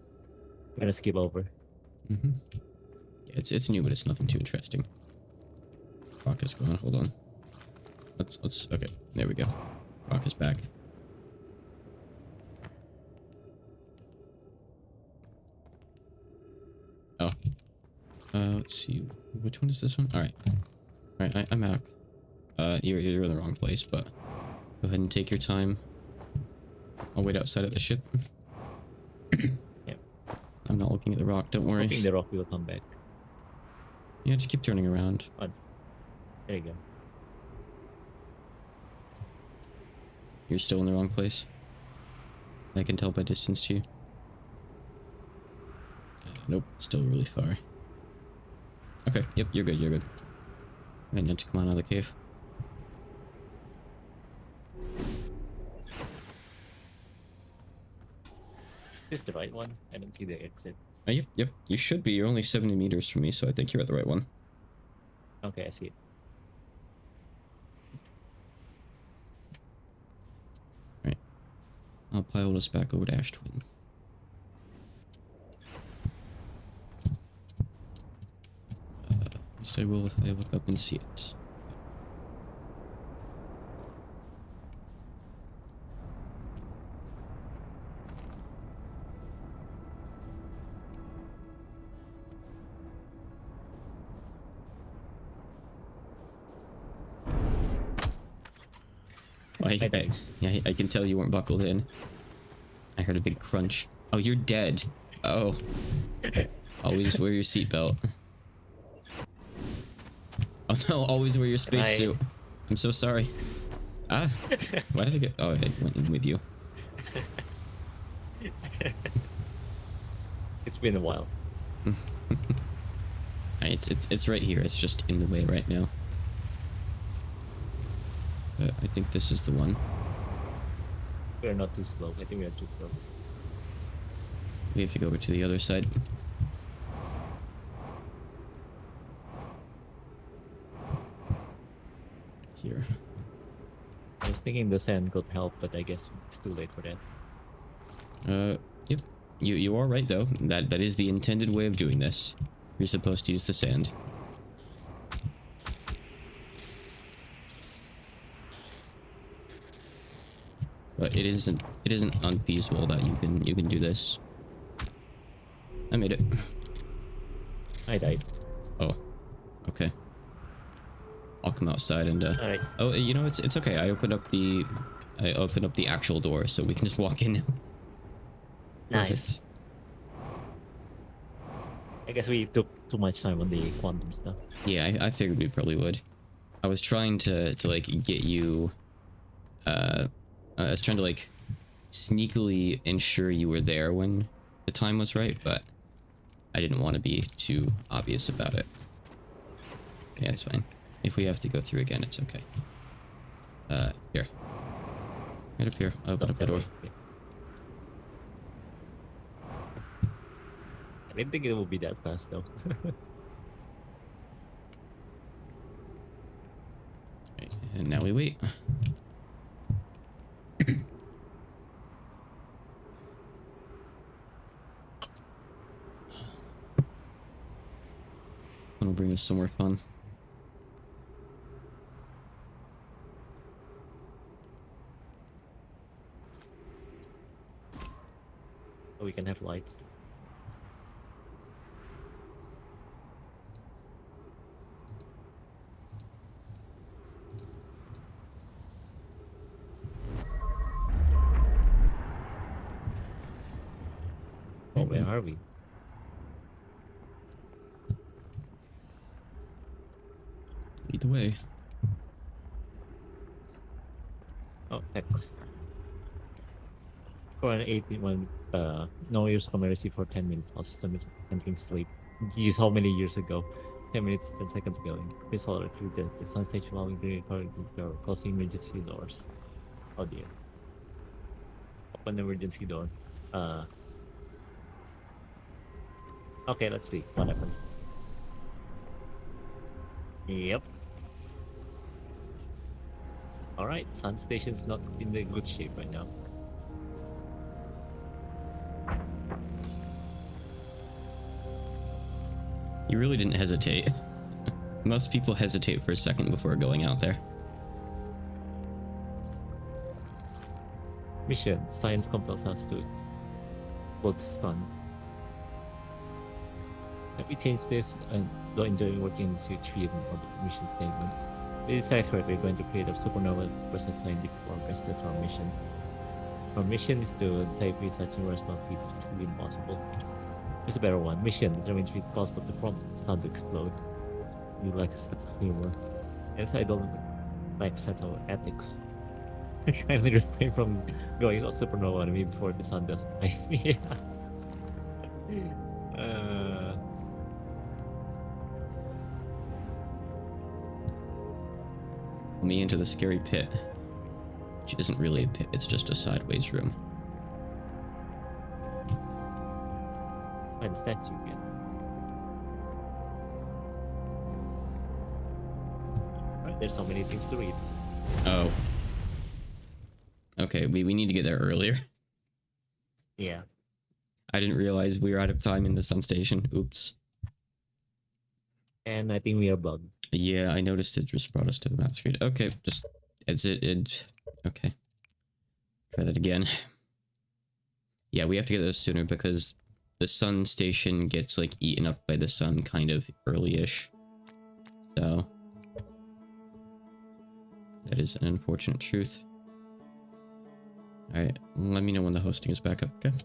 Speaker 2: We're gonna skip over.
Speaker 1: Yeah, it's new, but it's nothing too interesting. Rock is gone. Hold on. Let's. Okay, there we go. Rock is back. Oh. Let's see. Which one is this one? All right. All right. I'm out. You're in the wrong place, but go ahead and take your time. I'll wait outside of the ship.
Speaker 2: Yep.
Speaker 1: I'm not looking at the rock. Don't worry.
Speaker 2: Hoping the rock will come back.
Speaker 1: Yeah, just keep turning around.
Speaker 2: Oh, there you go.
Speaker 1: You're still in the wrong place. I can tell by distance to you. Nope, still really far. Okay, yep, you're good, you're good. I need to come on out of the cave.
Speaker 2: Is this the right one? I don't see the exit.
Speaker 1: Yep, you should be. You're only 70 meters from me, so I think you're at the right one.
Speaker 2: Okay, I see it.
Speaker 1: Alright. I'll pilot us back over to Ash Twin. At least I will if I look up and see it. I can tell you weren't buckled in. I heard a big crunch. Oh, you're dead. Oh. Always wear your seatbelt. Oh no, always wear your spacesuit. I'm so sorry. Ah, why did I get... Oh, I went in with you.
Speaker 2: It's been a while.
Speaker 1: It's right here. It's just in the way right now. I think this is the one.
Speaker 2: We're not too slow. I think we are too slow.
Speaker 1: We have to go over to the other side.
Speaker 2: thinking the sand could help, but I guess it's too late for that.
Speaker 1: Yep. You are right though. That is the intended way of doing this. You're supposed to use the sand. But it isn't unfeasible that you can do this. I made it.
Speaker 2: I died.
Speaker 1: Oh, okay. I'll come outside and
Speaker 2: Alright.
Speaker 1: oh, you know, it's okay. I opened up the actual door so we can just walk in now.
Speaker 2: Nice.
Speaker 1: Perfect.
Speaker 2: I guess we took too much time on the quantum stuff.
Speaker 1: Yeah, I figured we probably would. I was trying to like get you I was trying to like sneakily ensure you were there when the time was right, but I didn't want to be too obvious about it. Yeah, it's fine. If we have to go through again, it's okay. Here. Right up here. Open up the door.
Speaker 2: Okay. I didn't think it would be that fast though.
Speaker 1: Right, and now we wait. It'll bring us somewhere fun.
Speaker 2: So we can have lights. Oh, where are we?
Speaker 1: Lead the way.
Speaker 2: Oh, X. For an 81, no use commercy for 10 minutes. All system is entering sleep. Geez, how many years ago? 10 minutes, 10 seconds ago. Please hold through the sun stage while we recording the door, closing emergency doors. Oh dear. Open the emergency door. Uh, okay, let's see what happens. Yep. Alright, sun station's not in the good shape right now.
Speaker 1: You really didn't hesitate. Most people hesitate for a second before going out there.
Speaker 2: Mission. Science compels us to explode the sun. Have we changed this and don't enjoy working in this huge field of the mission statement? It is accurate. We're going to create a supernova process scientific progress. That's our mission. Our mission is to safely such a response feat is physically impossible. There's a better one. Mission determines if it's possible to prompt the sun to explode. You like a sense of humor. Yes, I don't like sense of ethics. Kindly refrain from going supernova on me before the sun does. Yeah. Uh,
Speaker 1: Me into the scary pit. Which isn't really a pit, it's just a sideways room.
Speaker 2: find statue again. Right, there's so many things to read.
Speaker 1: Oh. Okay, we need to get there earlier.
Speaker 2: Yeah.
Speaker 1: I didn't realize we were out of time in the sun station. Oops.
Speaker 2: And I think we are bugged.
Speaker 1: Yeah, I noticed it just brought us to the map screen. Okay, just exit. Okay. Try that again. Yeah, we have to get those sooner because the sun station gets like eaten up by the sun kind of early-ish. So that is an unfortunate truth. Alright, let me know when the hosting is back up, okay?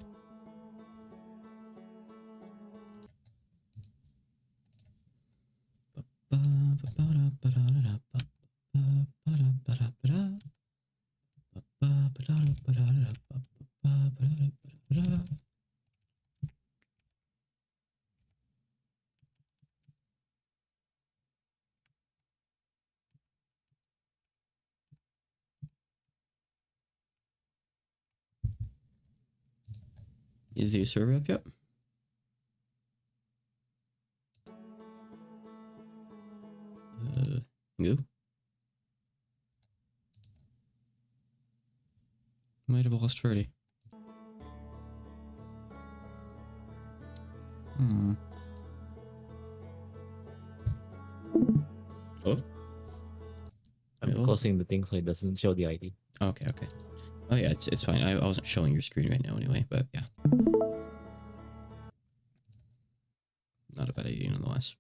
Speaker 1: Is the server up yet? No. might have lost Ferdy. Oh.
Speaker 2: I'm
Speaker 1: Wait,
Speaker 2: closing the thing so it doesn't show the ID.
Speaker 1: Okay. Oh yeah, it's fine. I wasn't showing your screen right now anyway, but yeah. Not a bad idea nonetheless.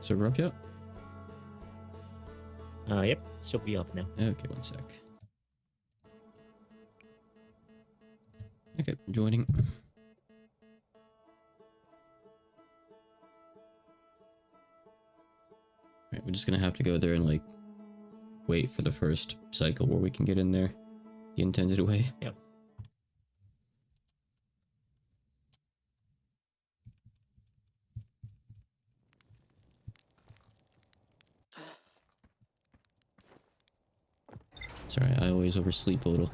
Speaker 1: Server up yet?
Speaker 2: Yep, it should be up now.
Speaker 1: Okay, one sec. Okay, joining. Right, we're just gonna have to go there and like wait for the first cycle where we can get in there the intended way.
Speaker 2: Yep.
Speaker 1: Sorry, I always oversleep a little.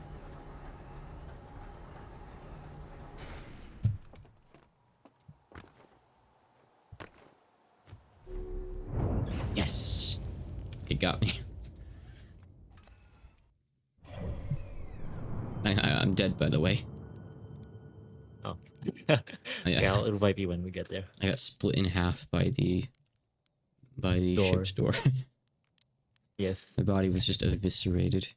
Speaker 1: Yes! It got me. I'm dead, by the way.
Speaker 2: Oh.
Speaker 1: Yeah.
Speaker 2: Yeah, I'll revive you when we get there.
Speaker 1: I got split in half by the ship's door.
Speaker 2: Yes.
Speaker 1: My body was just eviscerated.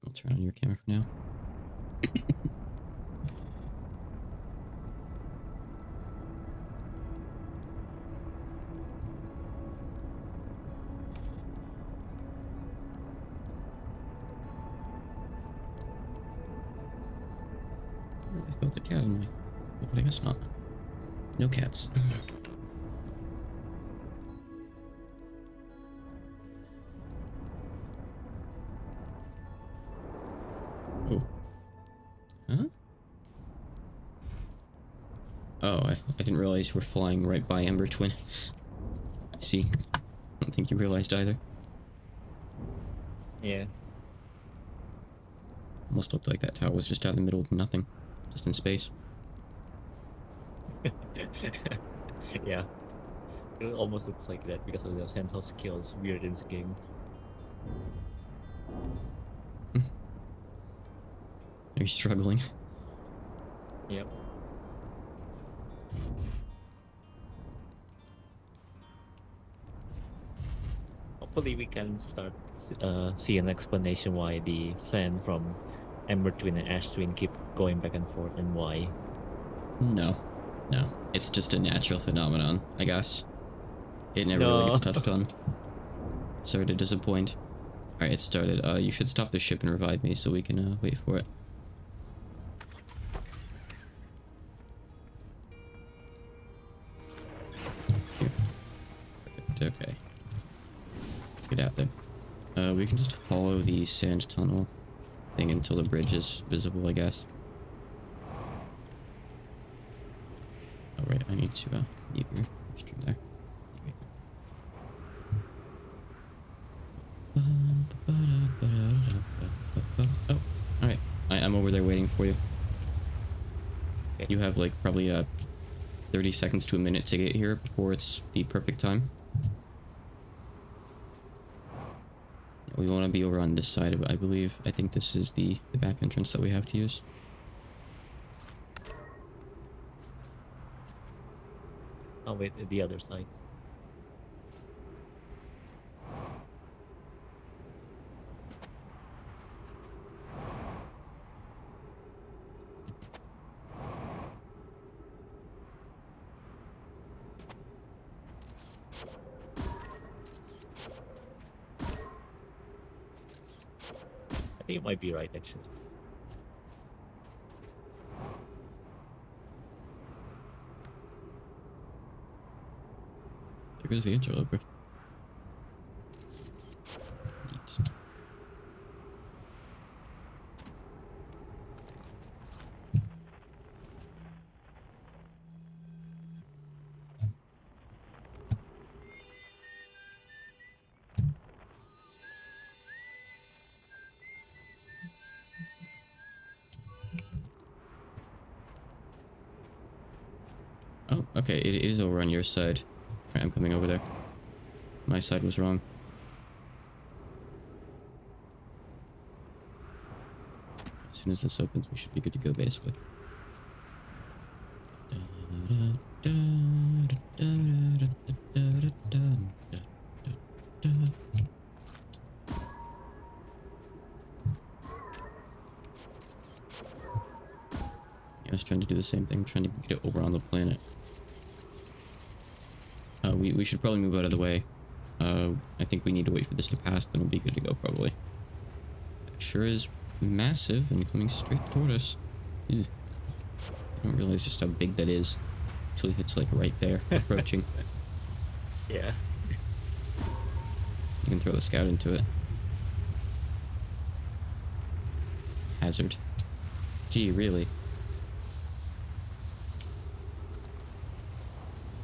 Speaker 1: I'll turn on your camera for now. I felt the cat in me. But I guess not. No cats. Oh. Huh? Oh, I didn't realize we're flying right by Ember Twin. I see. I don't think you realized either.
Speaker 2: Yeah.
Speaker 1: Almost looked like that tower was just out in the middle of nothing. Just in space.
Speaker 2: Yeah. It almost looks like that because of the sense of skills weird in this game.
Speaker 1: Are you struggling?
Speaker 2: Yep. Hopefully we can start see an explanation why the sand from Ember Twin and Ash Twin keep going back and forth and why.
Speaker 1: No. No. It's just a natural phenomenon, I guess. It never really gets touched on. Sorry to disappoint. Alright, it started. You should stop the ship and revive me so we can wait for it. Here. Perfect, okay. Let's get out there. We can just follow the sand tunnel thing until the bridge is visible, I guess. Oh, right, I need to mute your stream there. Oh, alright. I'm over there waiting for you.
Speaker 2: Okay.
Speaker 1: You have like probably 30 seconds to a minute to get here before it's the perfect time. We want to be over on this side of it, I believe. I think this is the back entrance that we have to use.
Speaker 2: Oh wait, the other side. I think it might be right actually.
Speaker 1: There goes the interloper. Neat. Okay, it is over on your side. Alright, I'm coming over there. My side was wrong. As soon as this opens, we should be good to go, basically. I was trying to do the same thing, trying to get it over on the planet. We should probably move out of the way. I think we need to wait for this to pass, then we'll be good to go, probably. It sure is massive and coming straight toward us. Ew. I don't realize just how big that is until it's like right there, approaching.
Speaker 2: Yeah.
Speaker 1: You can throw the scout into it. Hazard. Gee, really?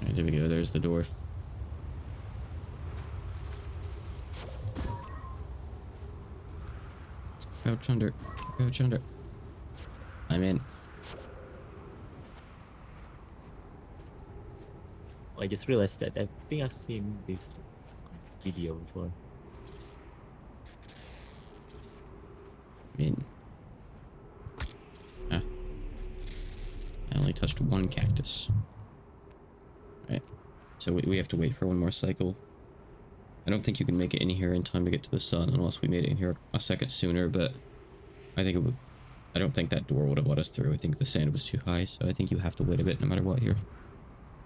Speaker 1: Alright, there we go. There's the door. Crouch under. Crouch under. I'm in.
Speaker 2: I just realized that I think I've seen this video before.
Speaker 1: I'm in. Ah. I only touched one cactus. Right. So we have to wait for one more cycle. I don't think you can make it in here in time to get to the sun unless we made it in here a second sooner, but I think it would... I don't think that door would have let us through. I think the sand was too high, so I think you have to wait a bit no matter what here.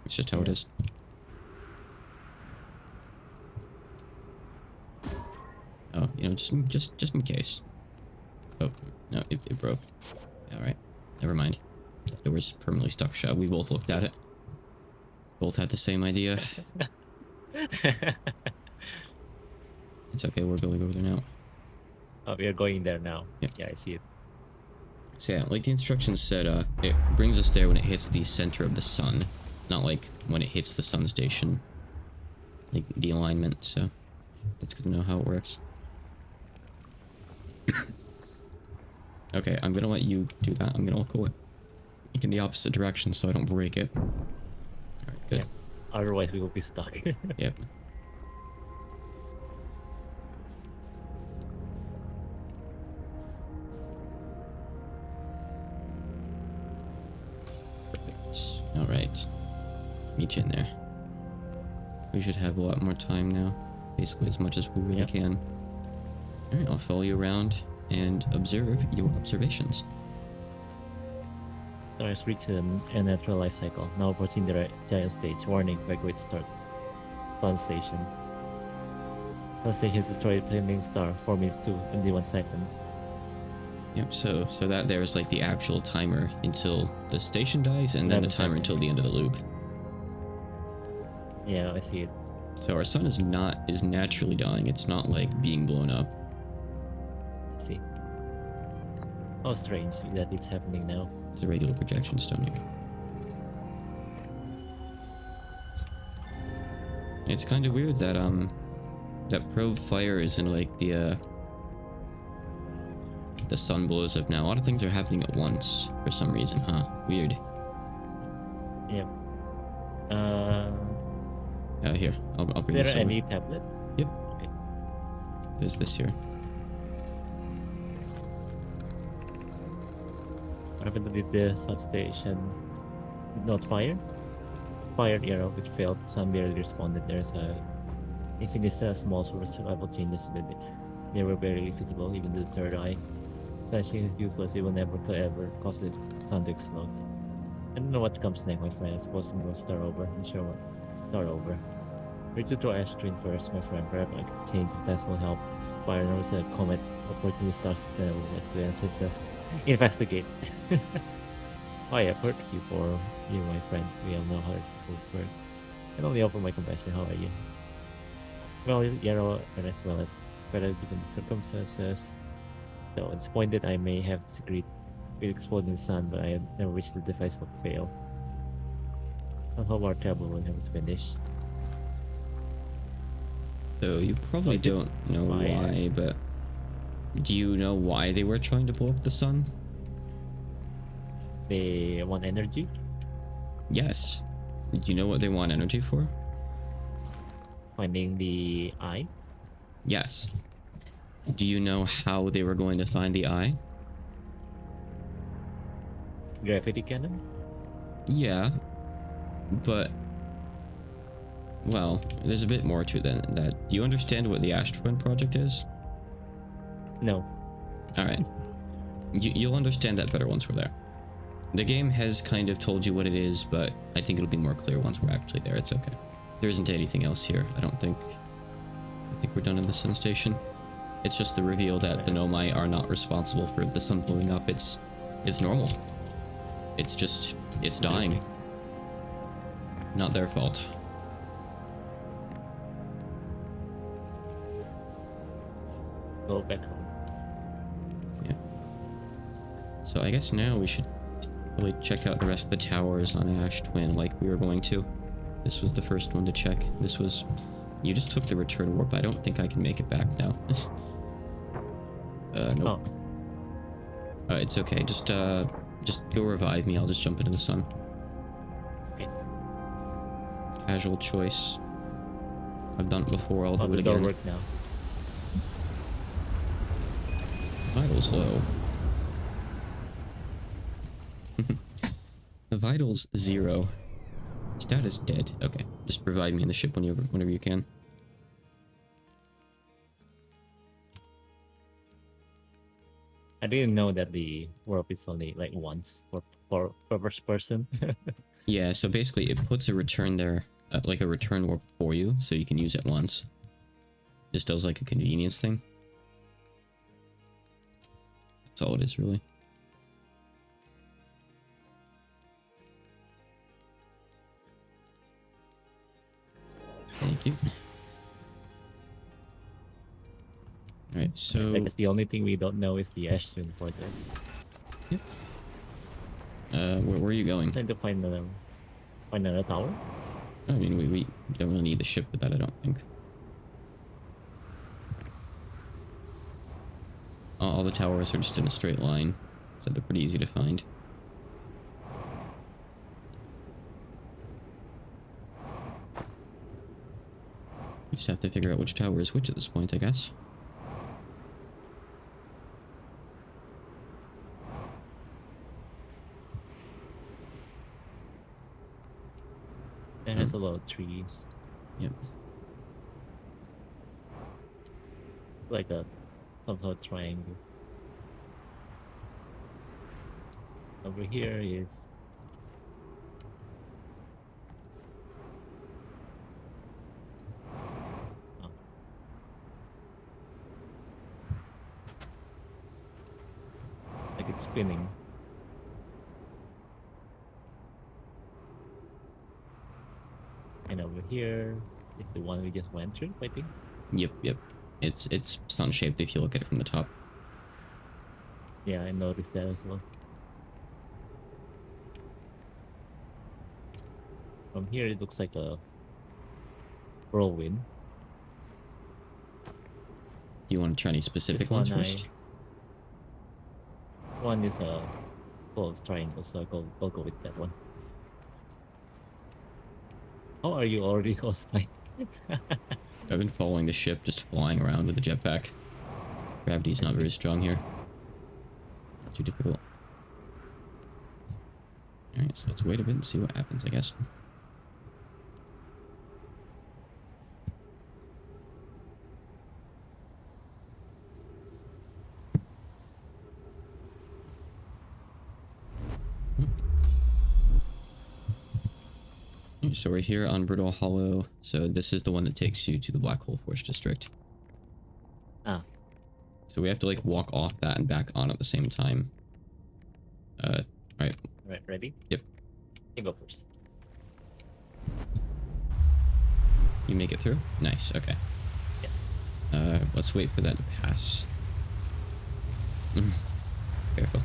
Speaker 1: It's just how it is. Oh, you know, just in case. Oh, no, it broke. Alright, never mind. The door's permanently stuck shut. We both looked at it. Both had the same idea. It's okay, we're going over there now.
Speaker 2: Oh, we are going there now.
Speaker 1: Yep.
Speaker 2: Yeah, I see it.
Speaker 1: So yeah, like the instructions said, it brings us there when it hits the center of the sun. Not like when it hits the sun station. Like the alignment, so that's good to know how it works. Okay, I'm gonna let you do that. I'm gonna go in the opposite direction so I don't break it. Alright, good.
Speaker 2: Yeah. Otherwise we will be stuck.
Speaker 1: Yep. Perfect. Alright. Meet you in there. We should have a lot more time now. Basically as much as we really can. Alright, I'll follow you around and observe your observations.
Speaker 2: Stars reach a natural life cycle, now approaching the giant stage. Warning, evacuate start. Sun station. Sun station is destroyed, flaming star, 4 minutes to 21 seconds.
Speaker 1: Yep, so that there is like the actual timer until the station dies, and then the timer until the end of the loop.
Speaker 2: Yeah, I see it.
Speaker 1: So our sun is naturally dying. It's not like being blown up.
Speaker 2: I see. How strange that it's happening now.
Speaker 1: It's a regular projection stone here. It's kind of weird that that probe fire is in like the sun blows up now. A lot of things are happening at once for some reason, huh? Weird.
Speaker 2: Yep.
Speaker 1: Here, I'll bring this
Speaker 2: Is there
Speaker 1: over.
Speaker 2: any tablet?
Speaker 1: Yep.
Speaker 2: Okay.
Speaker 1: There's this here.
Speaker 2: What happened with the sun station? Did not fire? Fired arrow which failed. Sun barely responded. There's a infinite small survival changes with it. They were barely visible, even to the third eye. Flashing is useless. It will never ever cause the sun to explode. I don't know what comes next, my friend. I suppose I'm gonna start over. I'm sure what. Start over. Ready to draw Astrid first, my friend. Perhaps I could change if that will help. Spire knows a comet opportunity starts to spend to investigate. Oh yeah, hurt you for you, my friend. We all know how it works. I only offer my compassion. How are you? Well, Yarrow and as well as better given the circumstances. Though it's pointed I may have disagreed with exploding sun, but I have never wished the device would fail. I hope our table will have finished.
Speaker 1: So you probably don't know why, but do you know why they were trying to blow up the sun?
Speaker 2: They want energy?
Speaker 1: Yes. Do you know what they want energy for?
Speaker 2: Finding the eye.
Speaker 1: Yes. Do you know how they were going to find the eye?
Speaker 2: Gravity cannon.
Speaker 1: Yeah, but well, there's a bit more to it than that. Do you understand what the Astron project is?
Speaker 2: No.
Speaker 1: All right, you'll understand that better once we're there. The game has kind of told you what it is, but I think it'll be more clear once we're actually there. It's okay. There isn't anything else here, I don't think. I think we're done in the sun station. It's just the reveal that the Nomai are not responsible for the sun blowing up. It's normal. It's just, it's dying. Not their fault.
Speaker 2: Go back home.
Speaker 1: Yeah. So I guess now we should probably check out the rest of the towers on Ash Twin like we were going to. This was the first one to check. This was... You just took the return warp. I don't think I can make it back now. Nope.
Speaker 2: Oh.
Speaker 1: It's okay. Just go revive me. I'll just jump into the sun.
Speaker 2: Okay.
Speaker 1: Casual choice. I've done it before. I'll do it
Speaker 2: The door
Speaker 1: again.
Speaker 2: work now.
Speaker 1: Vitals low. The vitals 0. Status dead. Okay, just revive me in the ship whenever you can.
Speaker 2: I didn't know that the warp is only like once for first person.
Speaker 1: Yeah, so basically it puts a return there, like a return warp for you, so you can use it once. Just does like a convenience thing. That's all it is, really. Thank you. Alright, so...
Speaker 2: I guess the only thing we don't know is the Ashton project.
Speaker 1: Yep. Where are you going?
Speaker 2: Trying to find another tower.
Speaker 1: I mean, we don't really need the ship with that, I don't think. All the towers are just in a straight line, so they're pretty easy to find. We just have to figure out which tower is which at this point, I guess.
Speaker 2: It has a lot of trees.
Speaker 1: Yep.
Speaker 2: Like some sort of triangle. Over here is like it's spinning. And over here is the one we just went through, I think.
Speaker 1: Yep. It's sun-shaped if you look at it from the top.
Speaker 2: Yeah, I noticed that as well. From here it looks like a whirlwind.
Speaker 1: Do you want to try any specific
Speaker 2: This
Speaker 1: ones
Speaker 2: one
Speaker 1: first?
Speaker 2: One is a close triangle, so I'll go with that one. How are you already outside?
Speaker 1: I've been following the ship, just flying around with the jetpack. Gravity's not very strong here. Not too difficult. Alright, so let's wait a bit and see what happens, I guess. So we're here on Brittle Hollow. So this is the one that takes you to the Black Hole Forge District.
Speaker 2: Ah.
Speaker 1: So we have to like walk off that and back on at the same time. Alright.
Speaker 2: Right, ready?
Speaker 1: Yep.
Speaker 2: You go first.
Speaker 1: You make it through? Nice, okay.
Speaker 2: Yeah.
Speaker 1: Let's wait for that to pass. Careful.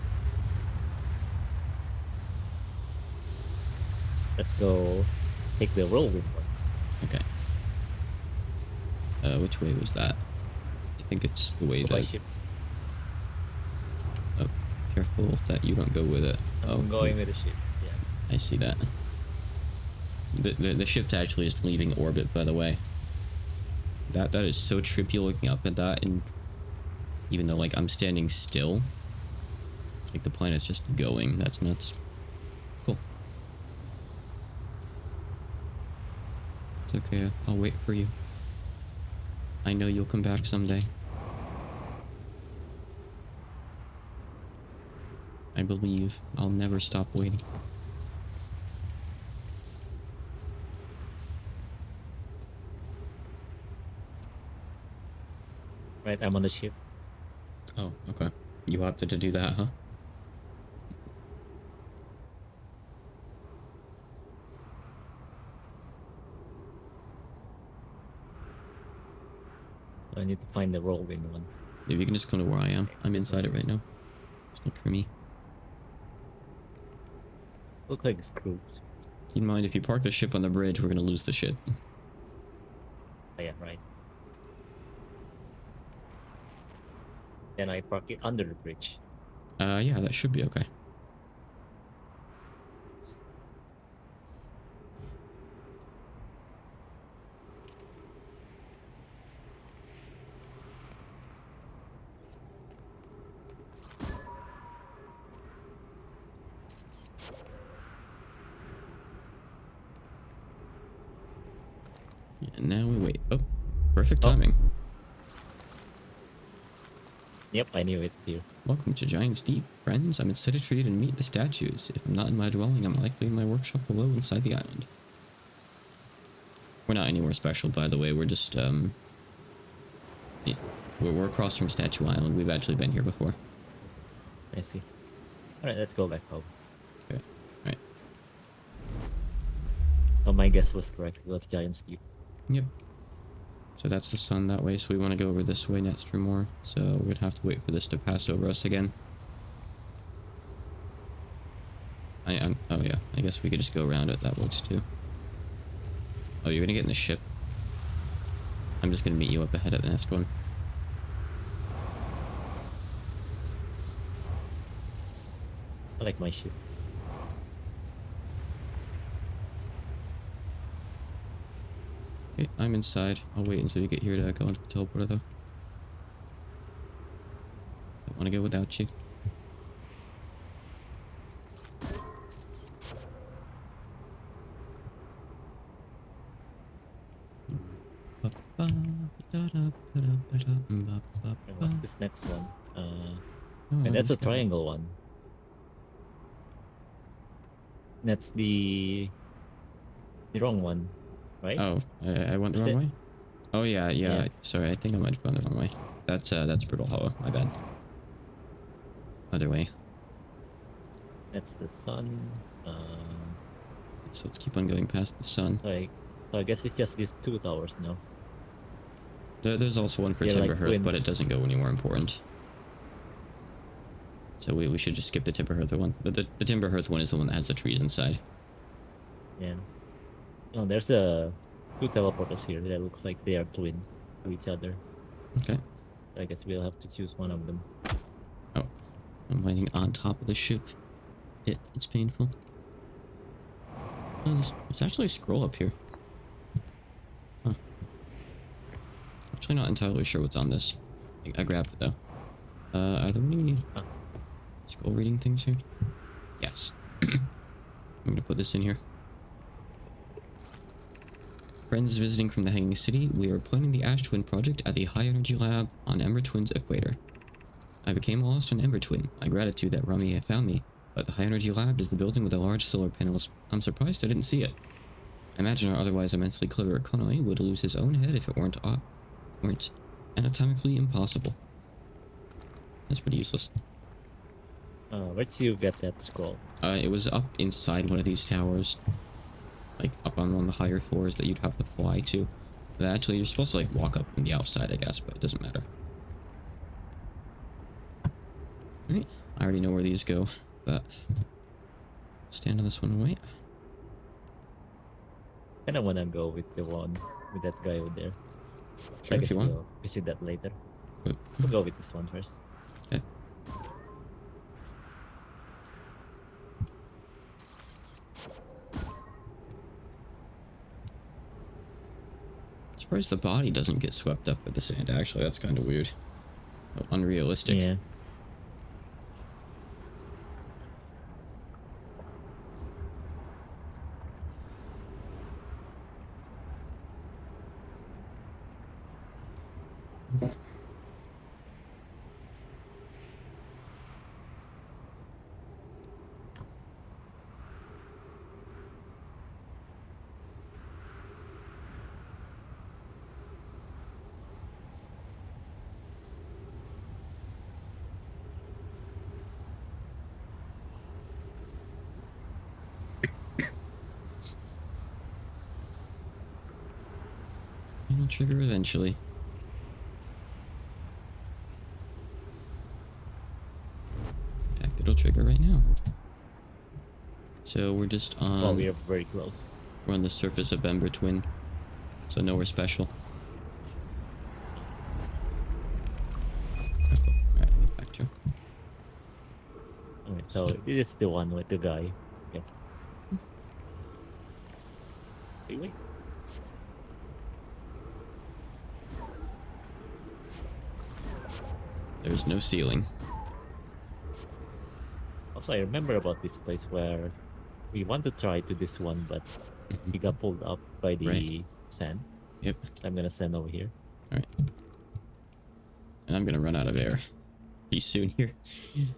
Speaker 2: Let's go take the whirlwind one.
Speaker 1: Okay. Which way was that? I think it's the way
Speaker 2: Go by
Speaker 1: that...
Speaker 2: ship.
Speaker 1: Oh, careful that you don't go with it.
Speaker 2: I'm going with the ship. Yeah.
Speaker 1: I see that. The ship's actually just leaving orbit, by the way. That is so trippy looking up at that, and even though like I'm standing still, like the planet's just going. That's nuts. Cool. It's okay. I'll wait for you. I know you'll come back someday. I believe I'll never stop waiting.
Speaker 2: Right, I'm on the ship.
Speaker 1: Oh, okay. You opted to do that, huh?
Speaker 2: I need to find the whirlwind one.
Speaker 1: Maybe you can just come to where I am. I'm
Speaker 2: Excellent.
Speaker 1: inside it right now. Just look for me.
Speaker 2: Look like screws.
Speaker 1: Keep in mind, if you park the ship on the bridge, we're gonna lose the ship.
Speaker 2: Oh, yeah, right. Then I park it under the bridge.
Speaker 1: Yeah, that should be okay. Yeah, now we wait. Oh, perfect timing.
Speaker 2: Yep, I knew it's here.
Speaker 1: Welcome to Giant's Deep, friends. I'm excited for you to meet the statues. If I'm not in my dwelling, I'm likely in my workshop below inside the island. We're not anywhere special, by the way. We're just, yeah, we're across from Statue Island. We've actually been here before.
Speaker 2: I see. Alright, let's go back home.
Speaker 1: Okay, alright.
Speaker 2: Oh, my guess was correct. It was Giant's Deep.
Speaker 1: Yep. So that's the sun that way, so we want to go over this way next for more. So we'd have to wait for this to pass over us again. Oh yeah, I guess we could just go around it. That works too. Oh, you're gonna get in the ship. I'm just gonna meet you up ahead at the next one.
Speaker 2: I like my ship.
Speaker 1: Okay, I'm inside. I'll wait until you get here to go into the teleporter though. Don't want to go without you.
Speaker 2: And what's this next one?
Speaker 1: Oh,
Speaker 2: And that's a
Speaker 1: this guy.
Speaker 2: triangle one. That's the wrong one, right?
Speaker 1: Oh, I went the
Speaker 2: Is
Speaker 1: wrong
Speaker 2: it?
Speaker 1: way? Oh yeah, yeah.
Speaker 2: Yeah.
Speaker 1: Sorry, I think I might have gone the wrong way. That's Brutal Hollow. My bad. Other way.
Speaker 2: That's the sun.
Speaker 1: So let's keep on going past the sun.
Speaker 2: Like, so I guess it's just these two towers now.
Speaker 1: There's also one for
Speaker 2: They're like
Speaker 1: Timberhearth, but
Speaker 2: twins.
Speaker 1: it doesn't go anywhere important. So we should just skip the Timberhearth one. But the Timberhearth one is the one that has the trees inside.
Speaker 2: Yeah. Oh, there's two teleporters here that looks like they are twins to each other.
Speaker 1: Okay.
Speaker 2: I guess we'll have to choose one of them.
Speaker 1: Oh, I'm landing on top of the ship. It's painful. Oh, there's actually a scroll up here. Huh. Actually not entirely sure what's on this. I grabbed it though. Are there any scroll reading things here? Yes. I'm gonna put this in here. Friends visiting from the Hanging City, we are planning the Ash Twin project at the High Energy Lab on Ember Twin's equator. I became lost on Ember Twin. My gratitude that Rami found me. But the High Energy Lab is the building with the large solar panels. I'm surprised I didn't see it. I imagine our otherwise immensely clever Konoi would lose his own head if it weren't anatomically impossible. That's pretty useless.
Speaker 2: Where'd you get that scroll?
Speaker 1: It was up inside one of these towers. Like, up on one of the higher floors that you'd have to fly to. But actually, you're supposed to, like, walk up from the outside, I guess, but it doesn't matter. Alright, I already know where these go, but... stand on this one and wait.
Speaker 2: Kinda wanna go with the one with that guy over there.
Speaker 1: Sure,
Speaker 2: I
Speaker 1: if
Speaker 2: guess
Speaker 1: you want.
Speaker 2: we'll visit that later.
Speaker 1: But,
Speaker 2: We'll go with this one first.
Speaker 1: okay. Surprised the body doesn't get swept up by the sand, actually. That's kind of weird. Unrealistic.
Speaker 2: Yeah.
Speaker 1: It'll trigger eventually. In fact, it'll trigger right now. So we're just on...
Speaker 2: Oh, we are very close.
Speaker 1: We're on the surface of Ember Twin. So nowhere special. Oh, cool. Alright, back to...
Speaker 2: Alright, so this is the one with the guy. Okay. Wait.
Speaker 1: There's no ceiling.
Speaker 2: Also, I remember about this place where we want to try to this one, but we got pulled up by the sand.
Speaker 1: Yep.
Speaker 2: So I'm gonna stand over here.
Speaker 1: Alright. And I'm gonna run out of air. Be soon here. We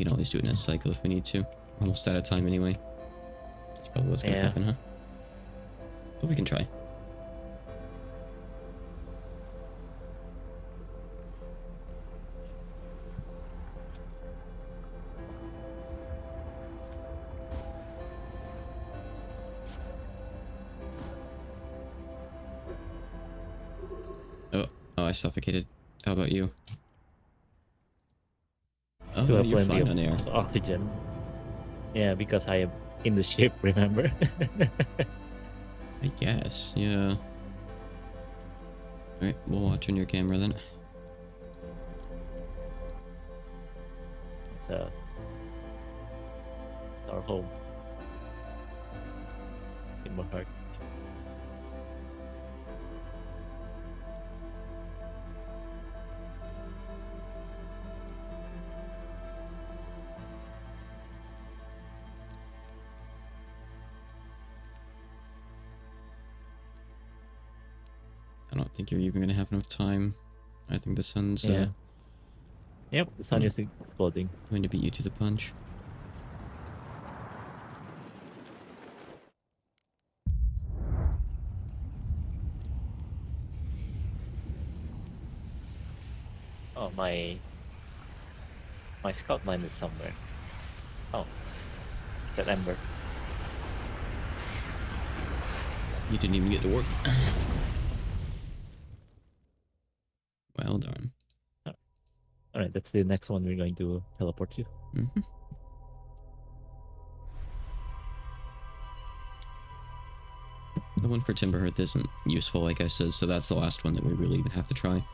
Speaker 1: can always do it in a cycle if we need to. Almost out of time anyway. That's probably what's gonna happen, huh? But we can try. Oh, I suffocated. How about you?
Speaker 2: Still
Speaker 1: Oh,
Speaker 2: have
Speaker 1: you're
Speaker 2: plenty
Speaker 1: fine on air.
Speaker 2: of oxygen. Yeah, because I am in the ship, remember?
Speaker 1: I guess, yeah. Alright, we'll watch on your camera then.
Speaker 2: It's our home. In my heart.
Speaker 1: I don't think you're even gonna have enough time. I think the sun's
Speaker 2: Yep, the sun is exploding.
Speaker 1: going to beat you to the punch.
Speaker 2: Oh, my scout landed somewhere. Oh, that ember.
Speaker 1: You didn't even get to work. Well done.
Speaker 2: Alright, that's the next one we're going to teleport to.
Speaker 1: Mm-hmm. The one for Timberhearth isn't useful, like I said, so that's the last one that we really even have to try.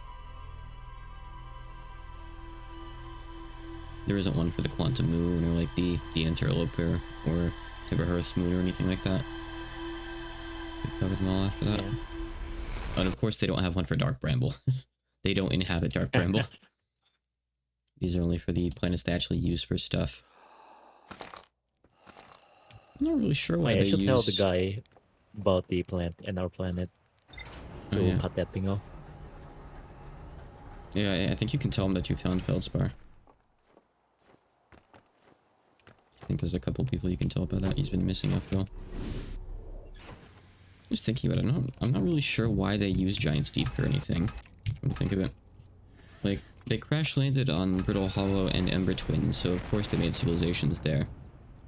Speaker 1: There isn't one for the Quantum Moon or like the Interloper or Timberhearth's Moon or anything like that. We've covered them all after that.
Speaker 2: Yeah.
Speaker 1: And of course they don't have one for Dark Bramble. They don't inhabit Dark Bramble. These are only for the planets they actually use for stuff. I'm not really sure why
Speaker 2: I
Speaker 1: they
Speaker 2: should
Speaker 1: use...
Speaker 2: tell the guy about the plant and our planet to
Speaker 1: Oh, yeah.
Speaker 2: cut that thing off.
Speaker 1: Yeah, I think you can tell him that you found Feldspar. I think there's a couple people you can tell about that. He's been missing after all. Just thinking about it, I'm not really sure why they use Giant's Deep for anything. Come to think of it. Like, they crash landed on Brittle Hollow and Ember Twin, so of course they made civilizations there,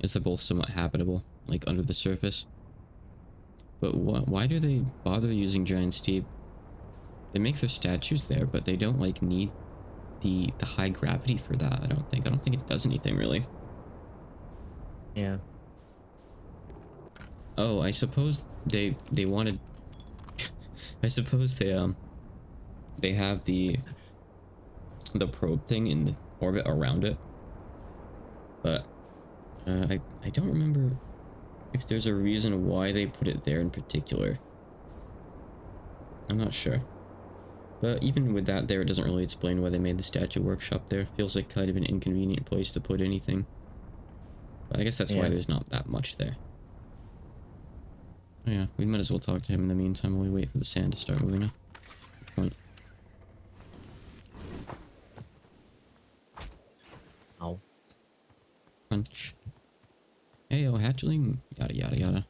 Speaker 1: as they're both somewhat habitable, like under the surface. But why do they bother using Giant's Deep? They make their statues there, but they don't like need the high gravity for that. I don't think it does anything really.
Speaker 2: Yeah.
Speaker 1: Oh, I suppose they wanted. I suppose they have the probe thing in the orbit around it, but I don't remember if there's a reason why they put it there in particular. I'm not sure. But even with that there, it doesn't really explain why they made the statue workshop there. Feels like kind of an inconvenient place to put anything. But I guess that's why there's not that much there. Oh yeah, we might as well talk to him in the meantime while we wait for the sand to start moving up. Point.
Speaker 2: Ow.
Speaker 1: Punch. Hey, oh, hatchling. Yada, yada, yada.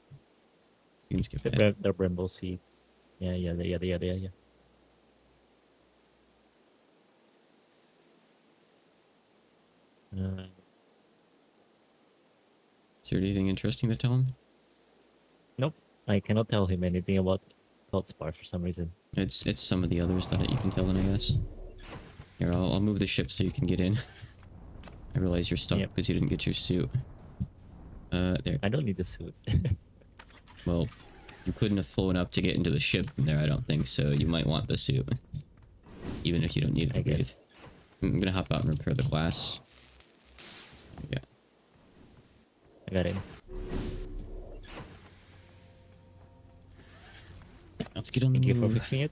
Speaker 1: You can skip that.
Speaker 2: The bramble seed. Yeah, yada, yada, yada, yada.
Speaker 1: Is there anything interesting to tell him?
Speaker 2: Nope. I cannot tell him anything about Feldspar for some reason.
Speaker 1: It's some of the others that you can tell in, I guess. Here, I'll move the ship so you can get in. I realize you're stuck because you didn't get your suit. There.
Speaker 2: I don't need the suit.
Speaker 1: Well, you couldn't have flown up to get into the ship from there, I don't think, so you might want the suit. Even if you don't need it to breathe. I'm gonna hop out and repair the glass. Yeah.
Speaker 2: I got it.
Speaker 1: Let's get on the move.
Speaker 2: Thank you for fixing it.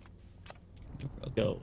Speaker 1: No problem.
Speaker 2: Go.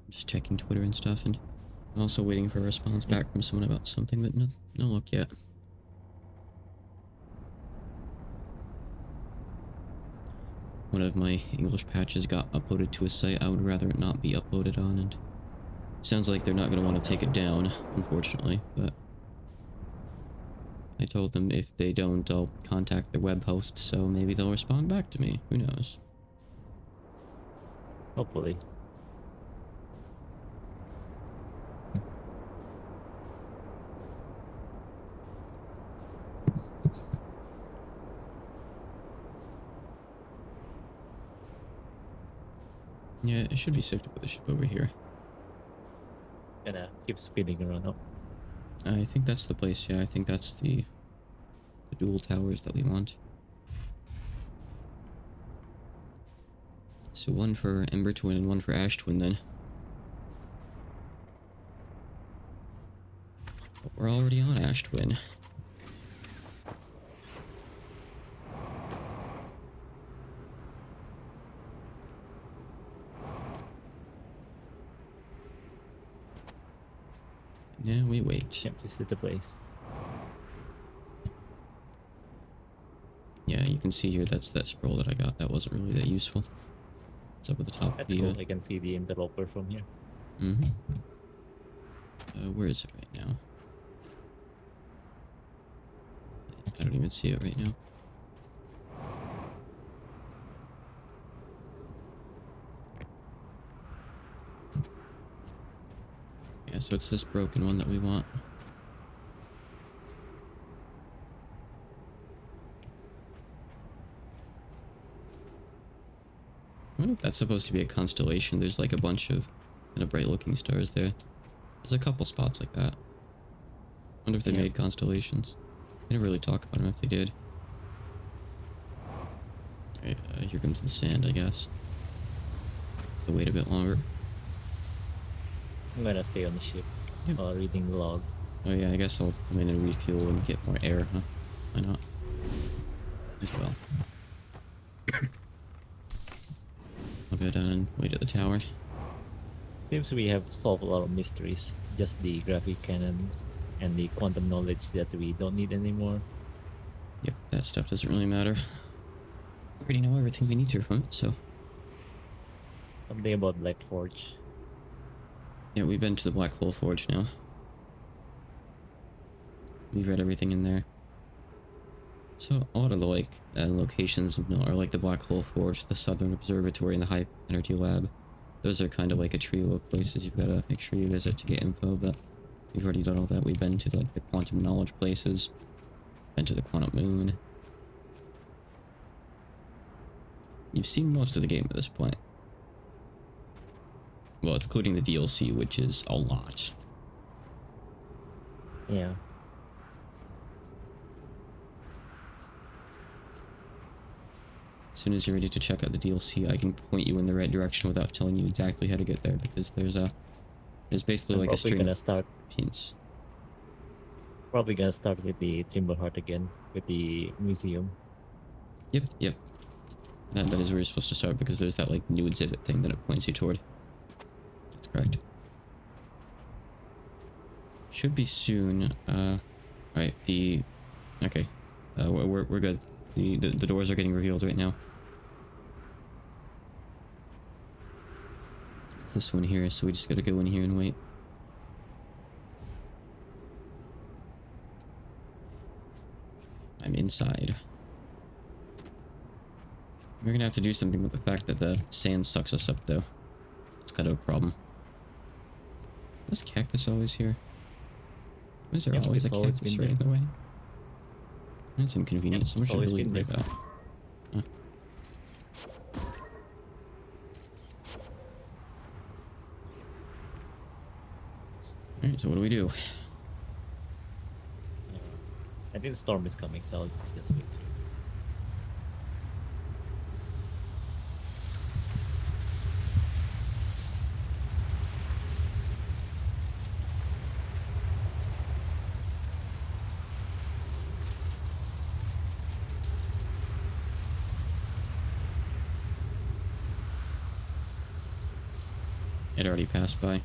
Speaker 1: Just checking Twitter and stuff, and I'm also waiting for a response back from someone about something, but no luck yet. One of my English patches got uploaded to a site I would rather it not be uploaded on, and it sounds like they're not going to want to take it down, unfortunately, but I told them if they don't, I'll contact their web host, so maybe they'll respond back to me. Who knows?
Speaker 2: Hopefully.
Speaker 1: Yeah, it should be safe to put the ship over here.
Speaker 2: Gonna keep spinning around up.
Speaker 1: I think that's the place, yeah. I think that's the dual towers that we want. So one for Ember Twin and one for Ash Twin then. But we're already on Ash Twin. Yeah, we wait.
Speaker 2: Yep, this is the place.
Speaker 1: Yeah, you can see here that's that scroll that I got. That wasn't really that useful. It's up at the top.
Speaker 2: That's cool. I can see the interloper from here.
Speaker 1: Mm-hmm. Where is it right now? I don't even see it right now. Yeah, so it's this broken one that we want. I wonder if that's supposed to be a constellation. There's like a bunch of kind of bright looking stars there. There's a couple spots like that. I wonder if they made constellations. They didn't really talk about them if they did. Alright, here comes the sand, I guess. I'll wait a bit longer.
Speaker 2: I'm gonna stay on the ship while reading the log.
Speaker 1: Oh yeah, I guess I'll come in and refuel and get more air, huh? Why not? As well. I'll go down and wait at the tower.
Speaker 2: Seems we have solved a lot of mysteries. Just the graphic cannons and the quantum knowledge that we don't need anymore.
Speaker 1: Yep, that stuff doesn't really matter. We already know everything we need to from it, so...
Speaker 2: Something about Black Forge.
Speaker 1: Yeah, we've been to the Black Hole Forge now. We've read everything in there. So, a lot of the, like, locations are like the Black Hole Forge, the Southern Observatory, and the High Energy Lab. those are kind of like a trio of places you've got to make sure you visit to get info, but we've already done all that. We've been to like the quantum knowledge places, been to the quantum moon. You've seen most of the game at this point. Well, it's including the DLC, which is a lot.
Speaker 2: Yeah.
Speaker 1: As soon as you're ready to check out the DLC, I can point you in the right direction without telling you exactly how to get there, because there's basically
Speaker 2: I'm
Speaker 1: like a
Speaker 2: probably
Speaker 1: string
Speaker 2: gonna
Speaker 1: of
Speaker 2: start.
Speaker 1: pins.
Speaker 2: Probably gonna start with the Timberheart again, with the museum.
Speaker 1: Yep. That is where you're supposed to start, because there's that like new exhibit thing that it points you toward. That's correct. Should be soon. Right. Okay. We're good. The doors are getting revealed right now. This one here, so we just gotta go in here and wait. I'm inside. We're gonna have to do something with the fact that the sand sucks us up, though. It's kind of a problem. Is cactus always here? Is there always a cactus right in the way? That's inconvenient.
Speaker 2: Yep,
Speaker 1: Someone should
Speaker 2: always
Speaker 1: really
Speaker 2: been
Speaker 1: break
Speaker 2: there.
Speaker 1: that. Huh. Alright, so what do we do?
Speaker 2: I think the storm is coming, so let's just wait.
Speaker 1: It already passed by.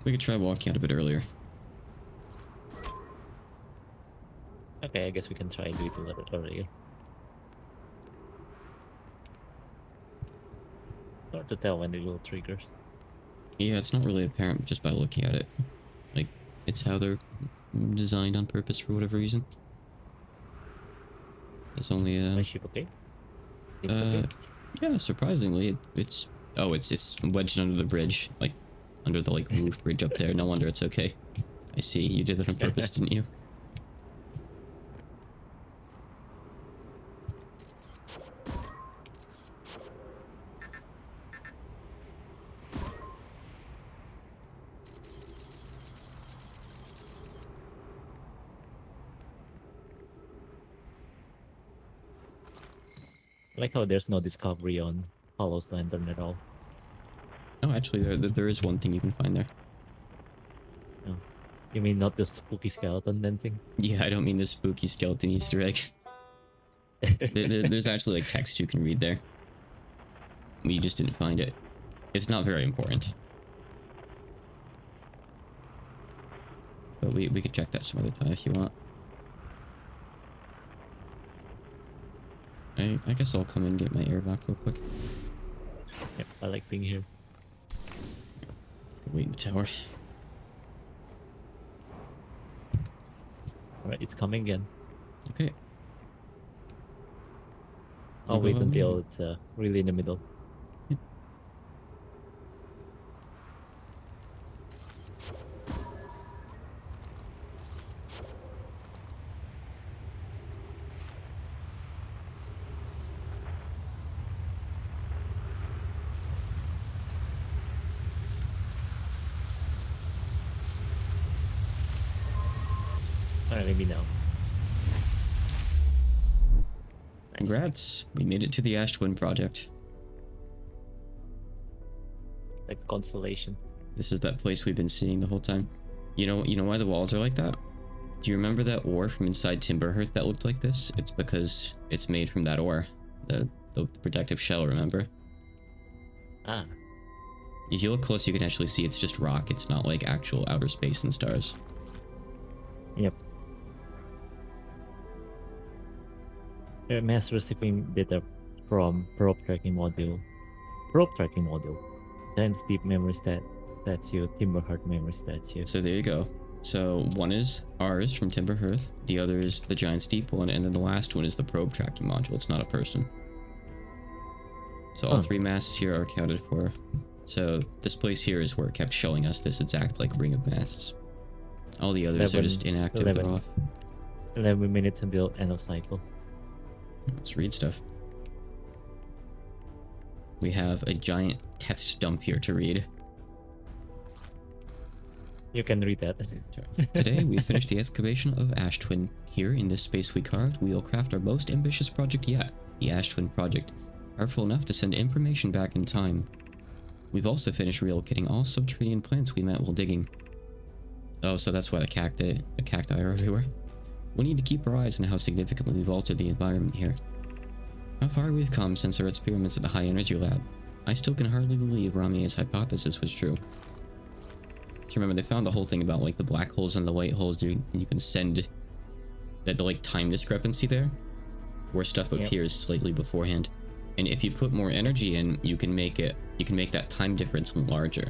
Speaker 1: We could try walking out a bit earlier.
Speaker 2: Okay, I guess we can try and do it a little earlier. Hard to tell when it will triggers.
Speaker 1: Yeah, it's not really apparent just by looking at it. Like, it's how they're designed on purpose for whatever reason. There's only
Speaker 2: My ship okay? It's okay.
Speaker 1: yeah, surprisingly, it's wedged under the bridge, like under the like roof bridge up there. No wonder it's okay. I see, you did it on purpose, didn't you?
Speaker 2: I like how there's no discovery on Hollow's Lantern at all.
Speaker 1: Oh, actually, there is one thing you can find there.
Speaker 2: No. You mean not the spooky skeleton dancing?
Speaker 1: Yeah, I don't mean the spooky skeleton Easter egg. There's actually like text you can read there. We just didn't find it. It's not very important. But we could check that some other time if you want. I guess I'll come and get my air back real quick.
Speaker 2: Yep, I like being here.
Speaker 1: Wait in the tower.
Speaker 2: Alright, it's coming again.
Speaker 1: Okay.
Speaker 2: I'll
Speaker 1: You
Speaker 2: wait
Speaker 1: go
Speaker 2: until
Speaker 1: ahead.
Speaker 2: it's really in the middle. Alright, maybe now. Nice.
Speaker 1: Congrats. We made it to the Ash Twin project.
Speaker 2: Like a constellation.
Speaker 1: This is that place we've been seeing the whole time. You know why the walls are like that? Do you remember that ore from inside Timberheart that looked like this? It's because it's made from that ore. The protective shell, remember?
Speaker 2: Ah,
Speaker 1: If you look close, you can actually see it's just rock. It's not like actual outer space and stars.
Speaker 2: yep. Mass receiving data from probe tracking module. Probe tracking module. Giant's deep memory statue, Timberheart memory statue.
Speaker 1: So there you go. So one is ours from Timber Hearth, the other is the Giant's Deep one, and then the last one is the probe tracking module. It's not a person. So all 3 masts here are accounted for. So this place here is where it kept showing us this exact like ring of masts. All the others are just inactive. They're off.
Speaker 2: 11 minutes until end of cycle.
Speaker 1: Let's read stuff. We have a giant text dump here to read.
Speaker 2: You can read that.
Speaker 1: Today, we finished the excavation of Ash Twin. Here, in this space we carved, we'll craft our most ambitious project yet, the Ash Twin Project, powerful enough to send information back in time. We've also finished relocating all subterranean plants we met while digging. Oh, so that's why the cacti are everywhere. We need to keep our eyes on how significantly we've altered the environment here. How far we've come since our experiments at the High Energy Lab. I still can hardly believe Ramia's hypothesis was true. So remember, they found the whole thing about like the black holes and the white holes, you can send that the like time discrepancy there, where stuff appears slightly beforehand. And if you put more energy in, you can make that time difference larger.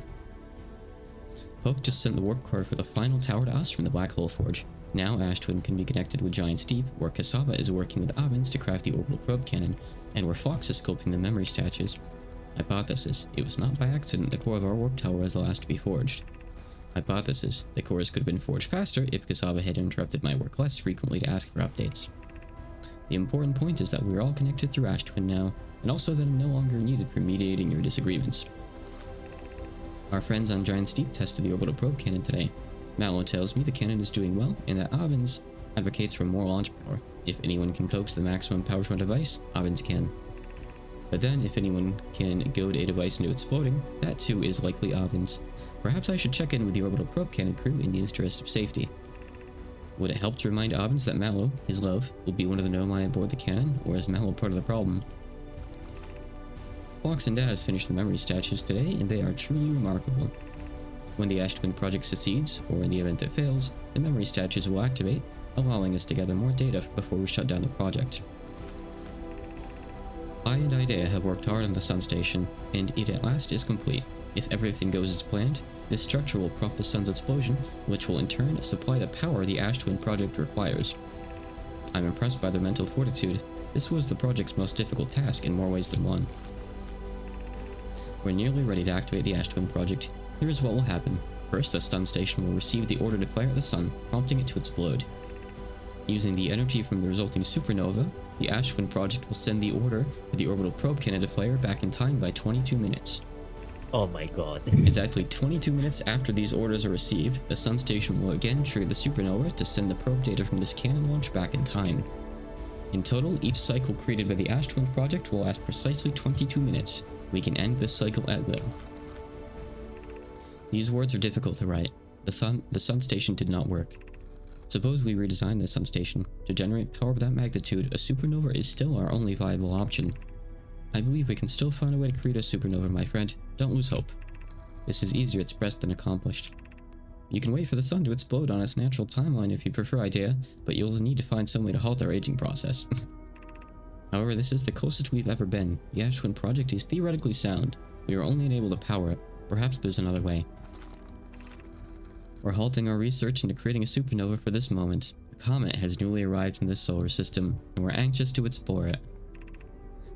Speaker 1: Poke just sent the warp core for the final tower to us from the Black Hole Forge. Now Ash Twin can be connected with Giant's Deep, where Cassava is working with Avens to craft the orbital probe cannon, and where Fox is sculpting the memory statues. Hypothesis: it was not by accident the core of our warp tower was the last to be forged. Hypothesis: the cores could have been forged faster if Cassava had interrupted my work less frequently to ask for updates. The important point is that we're all connected through Ash Twin now, and also that I'm no longer needed for mediating your disagreements. Our friends on Giant's Deep tested the orbital probe cannon today. Mallow tells me the cannon is doing well, and that Avens advocates for more launch power. If anyone can coax the maximum power from a device, Avens can. But then, if anyone can goad a device into exploding, that too is likely Avens. Perhaps I should check in with the orbital probe cannon crew in the interest of safety. Would it help to remind Avens that Mallow, his love, will be one of the Nomai aboard the cannon, or is Mallow part of the problem? Fox and Daz finished the memory statues today, and they are truly remarkable. When the Ash Twin project succeeds, or in the event it fails, the memory statues will activate, allowing us to gather more data before we shut down the project. I and Idea have worked hard on the sun station, and it at last is complete. If everything goes as planned, this structure will prompt the sun's explosion, which will in turn supply the power the Ash Twin project requires. I'm impressed by their mental fortitude. This was the project's most difficult task in more ways than one. We're nearly ready to activate the Ash Twin project. Here is what will happen. First, the sun station will receive the order to fire at the sun, prompting it to explode. Using the energy from the resulting supernova, the Ash Twin project will send the order for the orbital probe cannon to fire back in time by 22 minutes.
Speaker 2: Oh my god.
Speaker 1: Exactly 22 minutes after these orders are received, the sun station will again trigger the supernova to send the probe data from this cannon launch back in time. In total, each cycle created by the Ash Twin project will last precisely 22 minutes. We can end this cycle at will. These words are difficult to write. The sun station did not work. Suppose we redesign the sun station. To generate power of that magnitude, a supernova is still our only viable option. I believe we can still find a way to create a supernova, my friend. Don't lose hope. This is easier expressed than accomplished. You can wait for the sun to explode on its natural timeline if you prefer, Idea, but you'll need to find some way to halt our aging process. However, this is the closest we've ever been. The Ash Twin project is theoretically sound. We are only unable to power it. Perhaps there's another way. We're halting our research into creating a supernova for this moment. A comet has newly arrived in this solar system, and we're anxious to explore it.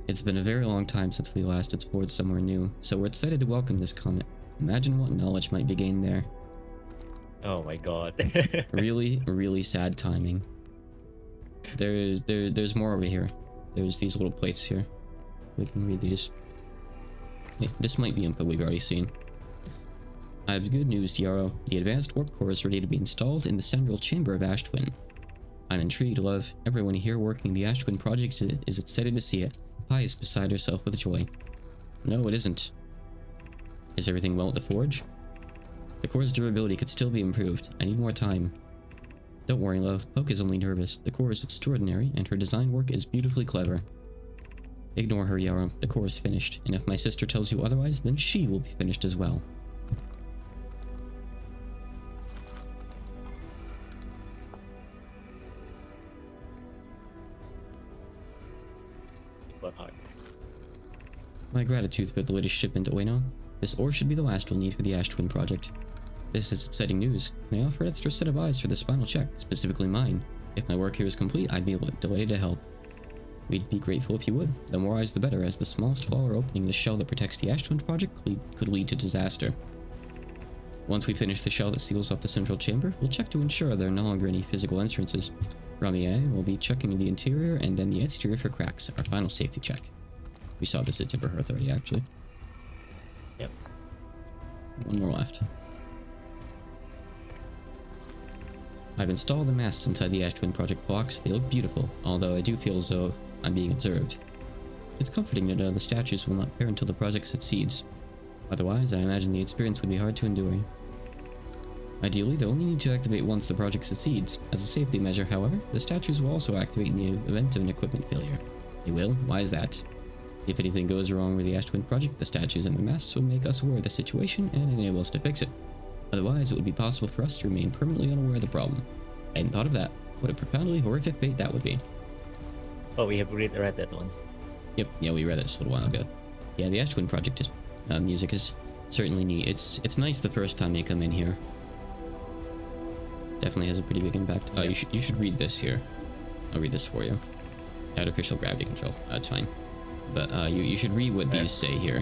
Speaker 1: It's been a very long time since we last explored somewhere new, so we're excited to welcome this comet. Imagine what knowledge might be gained there.
Speaker 2: Oh my god.
Speaker 1: Really, really sad timing. There's more over here. There's these little plates here. We can read these. Wait, this might be input we've already seen. I have good news, Yarrow. The advanced warp core is ready to be installed in the central chamber of Ash Twin. I'm intrigued, love. Everyone here working the Ash Twin project is excited to see it. Pi is beside herself with joy. No, it isn't. Is everything well at the forge? The core's durability could still be improved. I need more time. Don't worry, love. Poke is only nervous. The core is extraordinary, and her design work is beautifully clever. Ignore her, Yarrow. The core is finished, and if my sister tells you otherwise, then she will be finished as well. My gratitude for the latest shipment, Ueno. This ore should be the last we'll need for the Ash Twin project. this is exciting news. Can I offer an extra set of eyes for this final check, specifically mine? If my work here is complete, I'd be delighted to help. We'd be grateful if you would. The more eyes the better, as the smallest flaw or opening in the shell that protects the Ash Twin project could lead to disaster. Once we finish the shell that seals off the central chamber, we'll check to ensure there are no longer any physical entrances. Ramier will be checking the interior and then the exterior for cracks, our final safety check. We saw this at Timberhearth already, actually.
Speaker 2: Yep.
Speaker 1: One more left. I've installed the masts inside the Ash Twin project blocks. They look beautiful, although I do feel as though I'm being observed. It's comforting to know the statues will not pair until the project succeeds. Otherwise, I imagine the experience would be hard to endure. Ideally, they'll only need to activate once the project succeeds. As a safety measure, however, the statues will also activate in the event of an equipment failure. They will? Why is that? If anything goes wrong with the Ash Twin project, the statues and the masts will make us aware of the situation and enable us to fix it. Otherwise, it would be possible for us to remain permanently unaware of the problem. I hadn't thought of that. What a profoundly horrific fate that would be.
Speaker 2: Oh, we have read that one.
Speaker 1: Yep, yeah, we read it just a little while ago. Yeah, the Ash Twin project is music is certainly neat. It's nice the first time you come in here. Definitely has a pretty big impact.
Speaker 2: Yep.
Speaker 1: You should read this here. I'll read this for you. Artificial gravity control. That's fine. But you should read what these say here.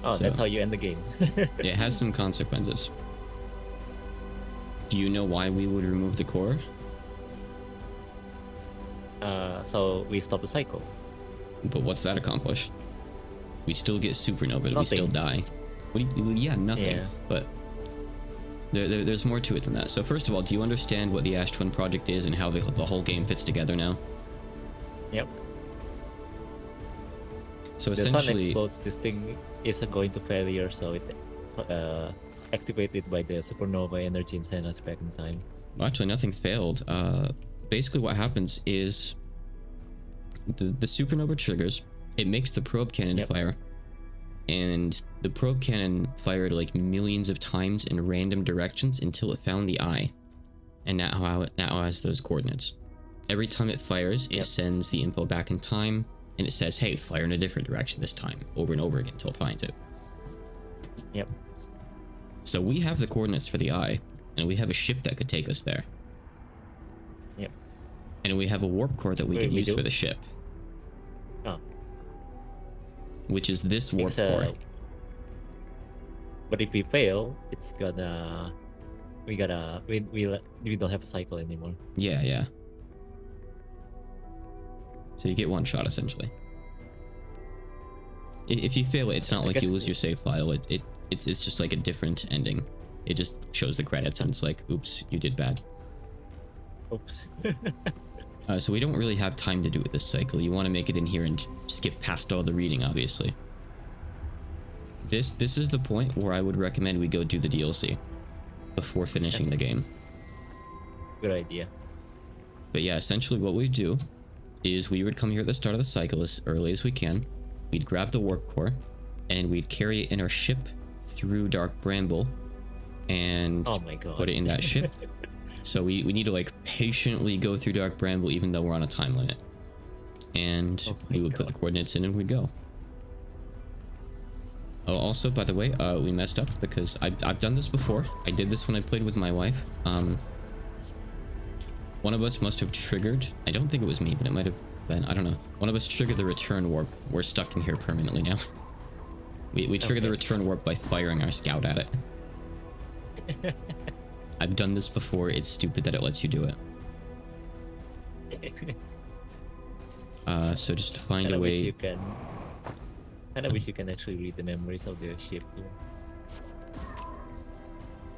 Speaker 2: Oh, so, that's how you end the game.
Speaker 1: It has some consequences. Do you know why we would remove the core?
Speaker 2: So we stop the cycle.
Speaker 1: But what's that accomplish? We still get supernova,
Speaker 2: Nothing.
Speaker 1: we still die. Yeah, nothing.
Speaker 2: Yeah.
Speaker 1: But there's more to it than that. So first of all, do you understand what the Ash Twin project is and how the whole game fits together now?
Speaker 2: Yep.
Speaker 1: So
Speaker 2: The sun
Speaker 1: essentially,
Speaker 2: explodes, this thing is going to failure, so it activated by the supernova energy and send us back in time.
Speaker 1: well, actually nothing failed. Basically what happens is the supernova triggers, it makes the probe cannon fire, and the probe cannon fired like millions of times in random directions until it found the eye, and now it has those coordinates. Every time it fires, it sends the info back in time, and it says, hey, fire in a different direction this time, over and over again until it finds it.
Speaker 2: Yep.
Speaker 1: So we have the coordinates for the eye, and we have a ship that could take us there.
Speaker 2: Yep.
Speaker 1: And we have a warp core that we could use for the ship.
Speaker 2: Oh.
Speaker 1: Which is this warp core.
Speaker 2: But if we fail, it's gonna... We don't have a cycle anymore.
Speaker 1: Yeah. So you get one shot, essentially. If you fail it, it's not like you lose your save file. It's just like a different ending. It just shows the credits and it's like, oops, you did bad.
Speaker 2: Oops.
Speaker 1: So we don't really have time to do it this cycle. You want to make it in here and skip past all the reading, obviously. This is the point where I would recommend we go do the DLC before finishing the game.
Speaker 2: Good idea.
Speaker 1: But yeah, essentially what we do is we would come here at the start of the cycle as early as we can. We'd grab the warp core and we'd carry it in our ship through Dark Bramble and put it in that ship. So we need to like patiently go through Dark Bramble even though we're on a time limit. And we would put the coordinates in and we'd go. Oh, also, by the way, we messed up because I've done this before. I did this when I played with my wife. One of us must have triggered. I don't think it was me, but it might have been. I don't know. One of us triggered the return warp. We're stuck in here permanently now. We triggered the return warp by firing our scout at it. I've done this before. It's stupid that it lets you do it. So just to find a way.
Speaker 2: I wish you can actually read the memories of the ship here.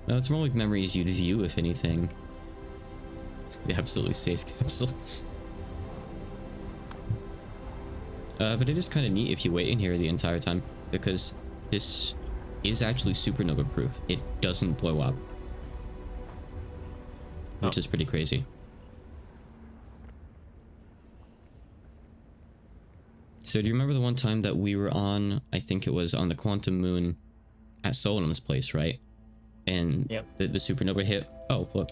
Speaker 1: No, it's more like memories you'd view, if anything. The absolutely safe capsule. But it is kind of neat if you wait in here the entire time, because this is actually supernova proof. It doesn't blow up. Which is pretty crazy. So do you remember the one time that we were on, I think it was on the Quantum Moon at Solemn's place, right? And the supernova hit. Oh, look.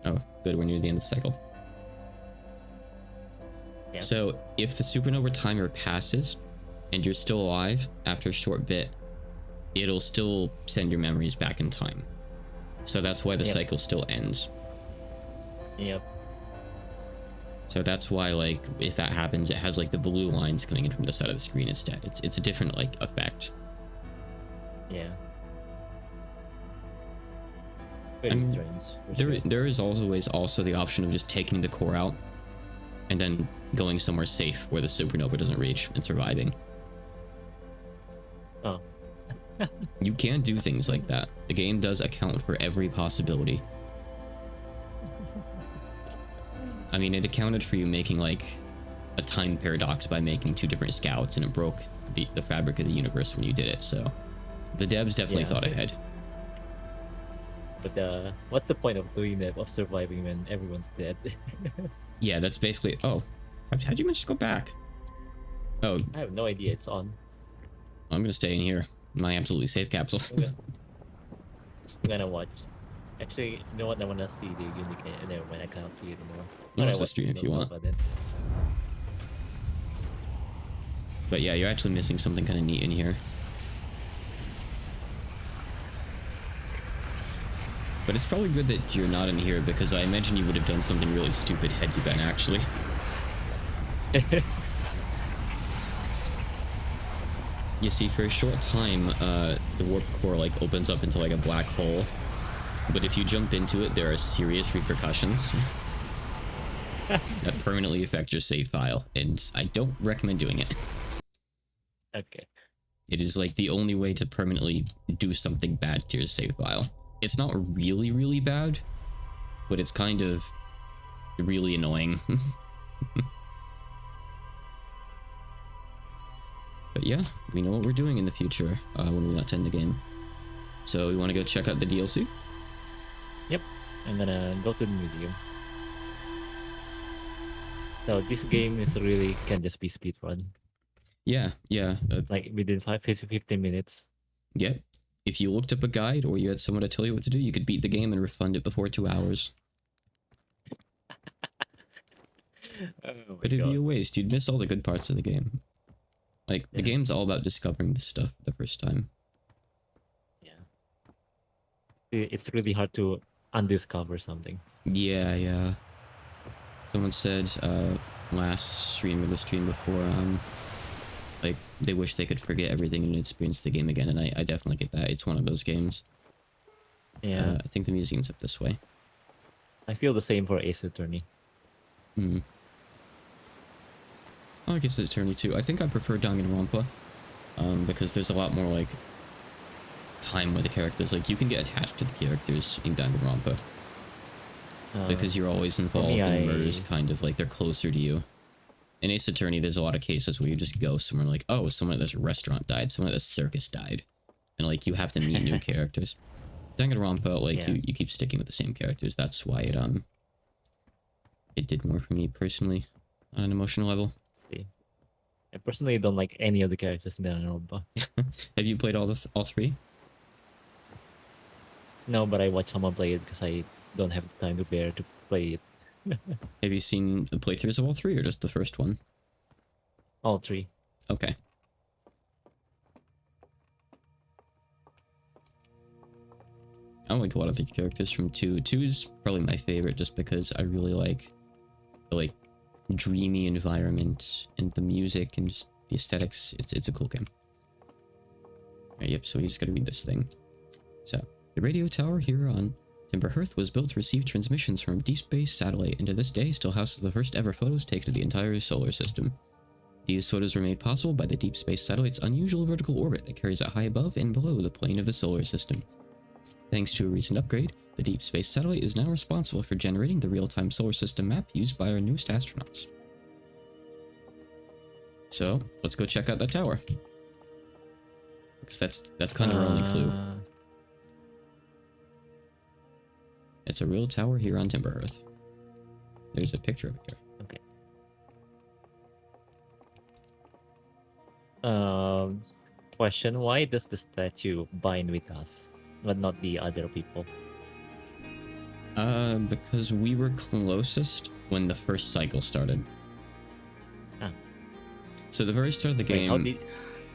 Speaker 1: Oh, good, we're near the end of the cycle.
Speaker 2: Yeah.
Speaker 1: So if the supernova timer passes and you're still alive after a short bit, it'll still send your memories back in time. So that's why the
Speaker 2: Yep.
Speaker 1: cycle still ends.
Speaker 2: Yep.
Speaker 1: So that's why, like, if that happens, it has like the blue lines coming in from the side of the screen instead. It's a different like effect.
Speaker 2: Yeah.
Speaker 1: I
Speaker 2: Very
Speaker 1: mean,
Speaker 2: strange. For sure.
Speaker 1: there is always also the option of just taking the core out and then going somewhere safe where the supernova doesn't reach and surviving.
Speaker 2: Oh.
Speaker 1: You can do things like that. The game does account for every possibility. I mean, it accounted for you making like a time paradox by making two different scouts, and it broke the fabric of the universe when you did it. So the devs definitely thought ahead.
Speaker 2: But what's the point of doing that, of surviving when everyone's dead?
Speaker 1: Yeah, that's basically. Oh, how'd you manage to go back? Oh,
Speaker 2: I have no idea. It's on.
Speaker 1: I'm gonna stay in here. My absolutely safe capsule.
Speaker 2: I'm gonna watch. Actually, you know what? I wanna see the unique. Never mind. I cannot see it anymore.
Speaker 1: You
Speaker 2: But I
Speaker 1: watch the
Speaker 2: watch
Speaker 1: stream if you want.
Speaker 2: Then.
Speaker 1: But yeah, you're actually missing something kind of neat in here. But it's probably good that you're not in here, because I imagine you would have done something really stupid had you been, actually. You see, for a short time, the warp core like opens up into like a black hole. But if you jump into it, there are serious repercussions that permanently affect your save file, and I don't recommend doing it.
Speaker 2: Okay.
Speaker 1: It is like the only way to permanently do something bad to your save file. It's not really, really bad, but it's kind of really annoying. But yeah, we know what we're doing in the future when we want to end the game. So we want to go check out the DLC?
Speaker 2: Yep. I'm gonna go to the museum. So this game is really can just be speedrun.
Speaker 1: Yeah, yeah.
Speaker 2: Like within 15 minutes.
Speaker 1: Yeah. If you looked up a guide or you had someone to tell you what to do, you could beat the game and refund it before 2 hours.
Speaker 2: Oh
Speaker 1: But it'd be a waste. You'd miss all the good parts of the game. Like, the game's all about discovering this stuff the first time.
Speaker 2: Yeah. It's really hard to undiscover something.
Speaker 1: Yeah, yeah. Someone said last stream or the stream before, like, they wish they could forget everything and experience the game again, and I definitely get that. It's one of those games.
Speaker 2: Yeah.
Speaker 1: I think the museum's up this way.
Speaker 2: I feel the same for Ace Attorney.
Speaker 1: Hmm. Oh, I guess it's Attorney too. I think I prefer Danganronpa, because there's a lot more, like, time with the characters. Like, you can get attached to the characters in Danganronpa. Because you're always involved in the murders, kind of, like, they're closer to you. In Ace Attorney, there's a lot of cases where you just go somewhere like, oh, someone at this restaurant died, someone at this circus died. And, like, you have to meet new characters. Danganronpa, like, you keep sticking with the same characters. That's why it did more for me, personally, on an emotional level.
Speaker 2: I personally don't like any of the characters in Danganronpa.
Speaker 1: Have you played all three?
Speaker 2: No, but I watch someone play it because I don't have the time to bear to play it.
Speaker 1: Have you seen the playthroughs of all three, or just the first one?
Speaker 2: All three.
Speaker 1: Okay. I don't like a lot of the characters from 2. 2 is probably my favorite, just because I really like the, like, dreamy environment and the music and just the aesthetics. It's a cool game. Alright, yep, so we just gotta read this thing. So, the radio tower here on Timberhearth was built to receive transmissions from a deep space satellite, and to this day still houses the first ever photos taken of the entire solar system. These photos were made possible by the deep space satellite's unusual vertical orbit that carries it high above and below the plane of the solar system. Thanks to a recent upgrade, the deep space satellite is now responsible for generating the real-time solar system map used by our newest astronauts. So, let's go check out that tower. Because that's kind of our only clue. It's a real tower here on Timberhearth. There's a picture of it here.
Speaker 2: Okay. Question: why does the statue bind with us, but not the other people?
Speaker 1: Because we were closest when the first cycle started. So the very start of the
Speaker 2: Wait, how
Speaker 1: game,
Speaker 2: did?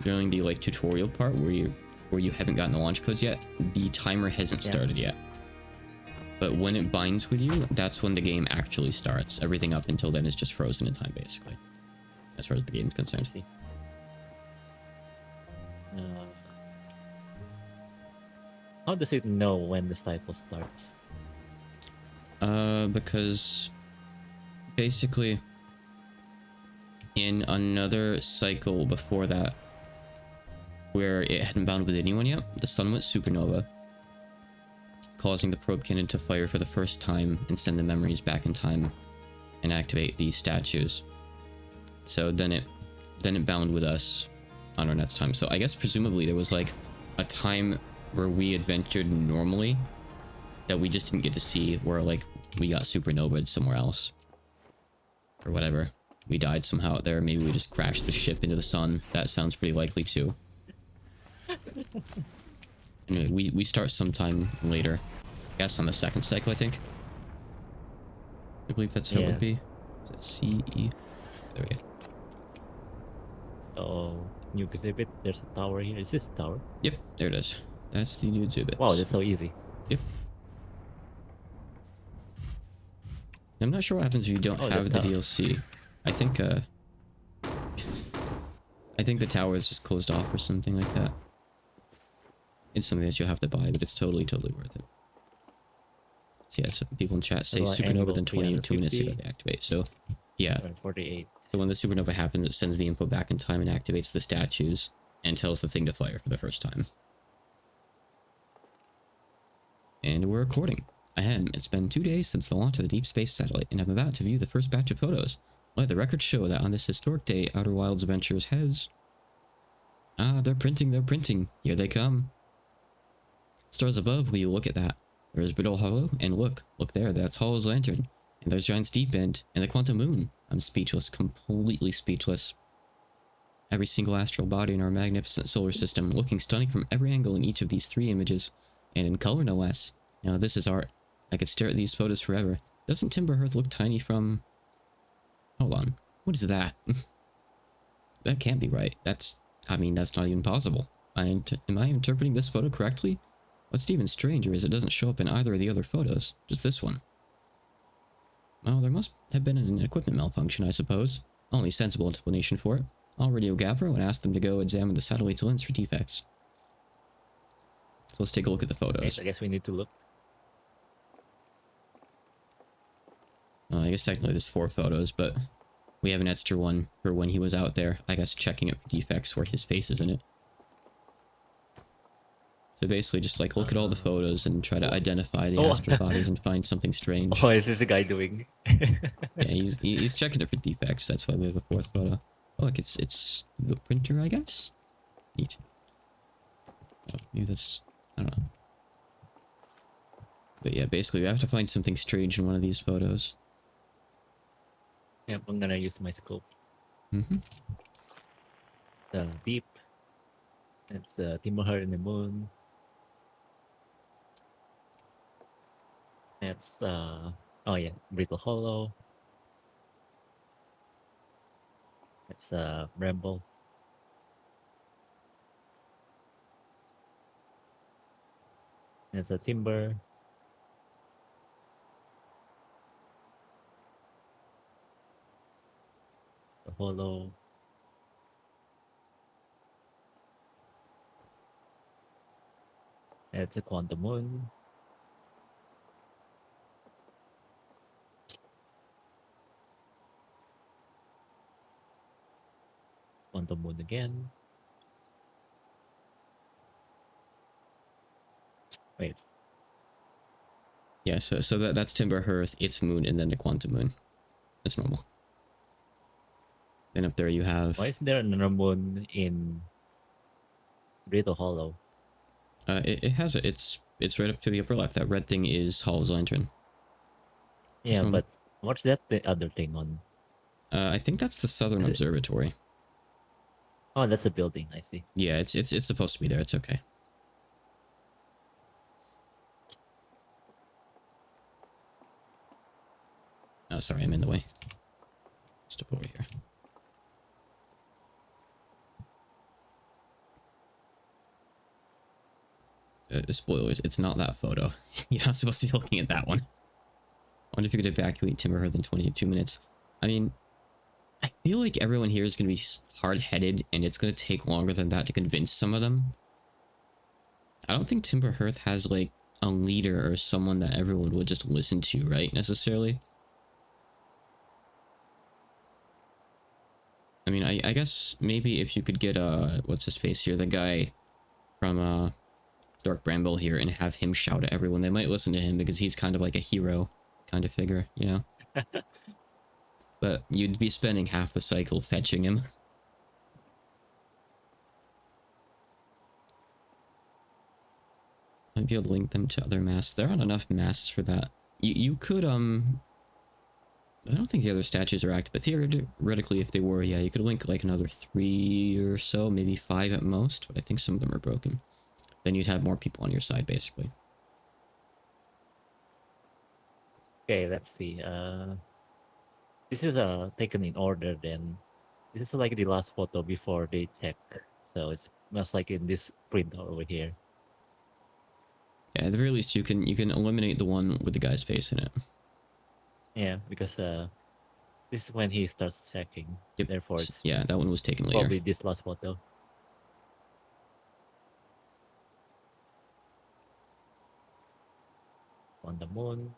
Speaker 1: during the like tutorial part where you haven't gotten the launch codes yet, the timer hasn't
Speaker 2: Yeah.
Speaker 1: started yet. But when it binds with you, that's when the game actually starts. Everything up until then is just frozen in time, basically, as far as the game's
Speaker 2: I
Speaker 1: concerned.
Speaker 2: see. How does it know when the cycle starts?
Speaker 1: Because basically in another cycle before that, where it hadn't bound with anyone yet, the sun went supernova, causing the probe cannon to fire for the first time and send the memories back in time and activate these statues. So then it bound with us on our next time. So I guess presumably there was like a time where we adventured normally that we just didn't get to see, where like we got supernovaed somewhere else or whatever. We died somehow out there. Maybe we just crashed the ship into the sun. That sounds pretty likely too. Anyway, we start sometime later. I guess on the second cycle, I think. I believe that's how it would be. Is it C-E? There we go.
Speaker 2: Oh, new exhibit. There's a tower here. Is this a tower?
Speaker 1: Yep, there it is. That's the new exhibit.
Speaker 2: Wow, that's so easy.
Speaker 1: Yep. I'm not sure what happens if you don't have the DLC. I think the tower is just closed off or something like that. It's something that you'll have to buy, but it's totally worth it. So yeah, some people in chat say supernova then 22 minutes ago they activate. So yeah.
Speaker 2: 48.
Speaker 1: So when the supernova happens, it sends the info back in time and activates the statues and tells the thing to fire for the first time. And we're recording. Ahem, it's been 2 days since the launch of the Deep Space Satellite, and I'm about to view the first batch of photos. Let the records show that on this historic day, Outer Wilds Adventures has... Ah, they're printing. Here they come. Stars above, will you look at that? There's Brittle Hollow, and look there, that's Hollow's lantern. And there's Giant's Deep End, and the Quantum Moon. I'm speechless, completely speechless. Every single astral body in our magnificent solar system, looking stunning from every angle in each of these 3 images, and in color no less. Now this is art. I could stare at these photos forever. Doesn't Timber-Earth look tiny from... Hold on. What is that? That can't be right. That's not even possible. Am I interpreting this photo correctly? What's even stranger is it doesn't show up in either of the other photos. Just this one. Well, there must have been an equipment malfunction, I suppose. Only sensible explanation for it. I'll radio Gavro and ask them to go examine the satellite's lens for defects. So let's take a look at the photos.
Speaker 2: Yes, I guess we need to look.
Speaker 1: I guess technically there's 4 photos, but we have an extra one for when he was out there, I guess checking it for defects where his face is in it. So basically just like look at all the photos and try to identify the astral bodies and find something strange.
Speaker 2: Oh, is this a guy doing?
Speaker 1: Yeah, he's checking it for defects. That's why we have a 4th photo. Oh, look, it's the printer, I guess? Neat. Oh, maybe that's... I don't know. But yeah, basically we have to find something strange in one of these photos.
Speaker 2: Yep, I'm gonna use my scope.
Speaker 1: Mm-hmm.
Speaker 2: The deep. It's Timber in the moon. That's oh yeah, Brittle Hollow. It's Bramble. It's a Timber. The Hollow. It's a Quantum Moon. Quantum Moon again. Wait.
Speaker 1: Yeah, so that's Timber-Earth, its moon, and then the Quantum Moon. That's normal. Then up there you have...
Speaker 2: Why is there another moon in Brittle Hollow?
Speaker 1: It has it. It's right up to the upper left. That red thing is Hollow's lantern.
Speaker 2: Yeah, but what's that the other thing on?
Speaker 1: I think that's the Southern Observatory.
Speaker 2: Oh, that's a building. I see.
Speaker 1: Yeah, it's supposed to be there. It's okay. Oh, sorry, I'm in the way. Step over here. spoilers, it's not that photo. You're not supposed to be looking at that one. I wonder if you could evacuate Timberhearth in 22 minutes. I mean, I feel like everyone here is going to be hard-headed, and it's going to take longer than that to convince some of them. I don't think Timberhearth has, like, a leader or someone that everyone would just listen to, right, necessarily? I mean, I guess maybe if you could get, what's his face here, the guy from, Dark Bramble here, and have him shout at everyone, they might listen to him because he's kind of like a hero kind of figure, you know? But you'd be spending half the cycle fetching him. Might be able to link them to other masks. There aren't enough masks for that. You could, I don't think the other statues are active, but theoretically, if they were, yeah, you could link like another 3 or so, maybe 5 at most, but I think some of them are broken. Then you'd have more people on your side, basically.
Speaker 2: Okay, let's see. This is taken in order then. This is like the last photo before they check. So it's most like in this print over here.
Speaker 1: Yeah, at the very least, you can eliminate the one with the guy's face in it.
Speaker 2: Yeah, because this is when he starts checking.
Speaker 1: Yep.
Speaker 2: Therefore, it's
Speaker 1: Yeah, that one was taken later.
Speaker 2: probably this last photo. On the moon.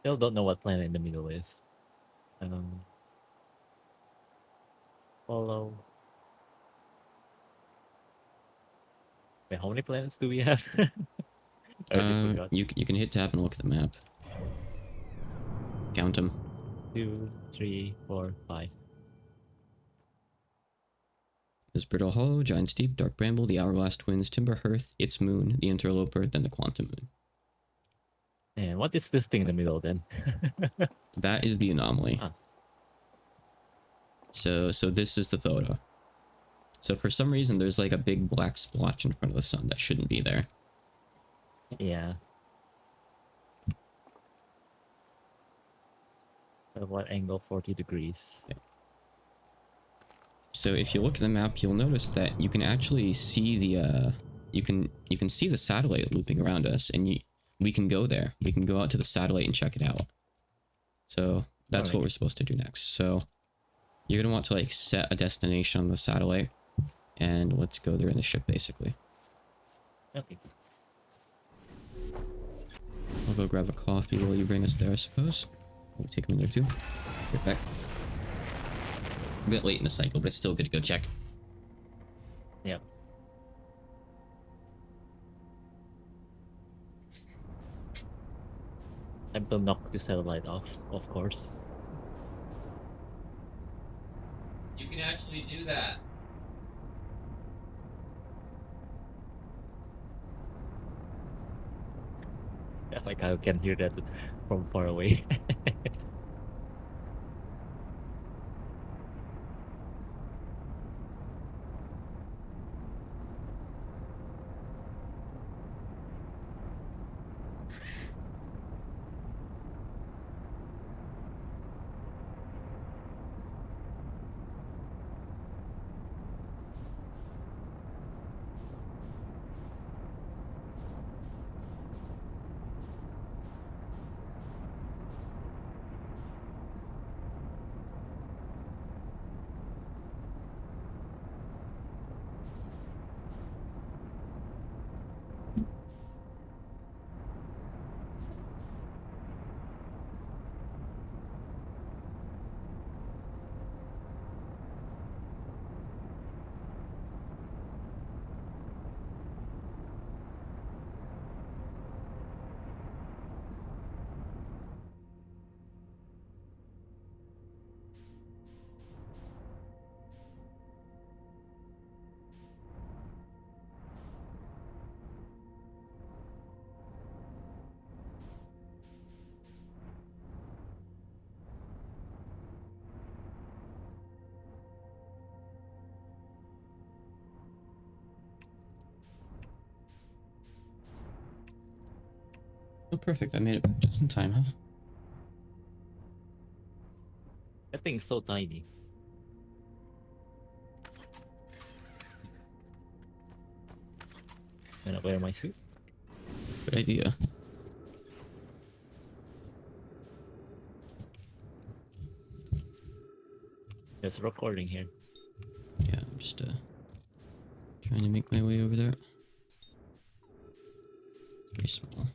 Speaker 2: Still don't know what planet in the middle is. Follow. Wait, how many planets do we have? I already forgot.
Speaker 1: You can hit tab and look at the map. Count them.
Speaker 2: 2, 3, 4, 5.
Speaker 1: There's Brittle Hollow, Giant Steep, Dark Bramble, the Hourglass Twins, Timberhearth, Its Moon, the Interloper, then the Quantum Moon.
Speaker 2: And what is this thing in the middle then?
Speaker 1: That is the anomaly.
Speaker 2: Ah.
Speaker 1: So this is the photo. So for some reason, there's like a big black splotch in front of the sun that shouldn't be there.
Speaker 2: Yeah. At what angle? 40 degrees.
Speaker 1: Okay. So if you look at the map, you'll notice that you can actually see the you can see the satellite looping around us, and we can go there. We can go out to the satellite and check it out. So that's what we're supposed to do next. So you're gonna want to like set a destination on the satellite, and let's go there in the ship basically.
Speaker 2: Okay.
Speaker 1: I'll go grab a coffee while you bring us there, I suppose. We'll take a minute or two. Get back. A bit late in the cycle, but it's still good to go check.
Speaker 2: Yep. Time to knock the satellite off, of course.
Speaker 1: You can actually do that.
Speaker 2: Yeah, like I can hear that from far away.
Speaker 1: Oh, perfect. I made it back just in time, huh?
Speaker 2: That thing's so tiny. I'm gonna wear my suit.
Speaker 1: Good idea.
Speaker 2: There's a recording here.
Speaker 1: Yeah, I'm just trying to make my way over there. Very small.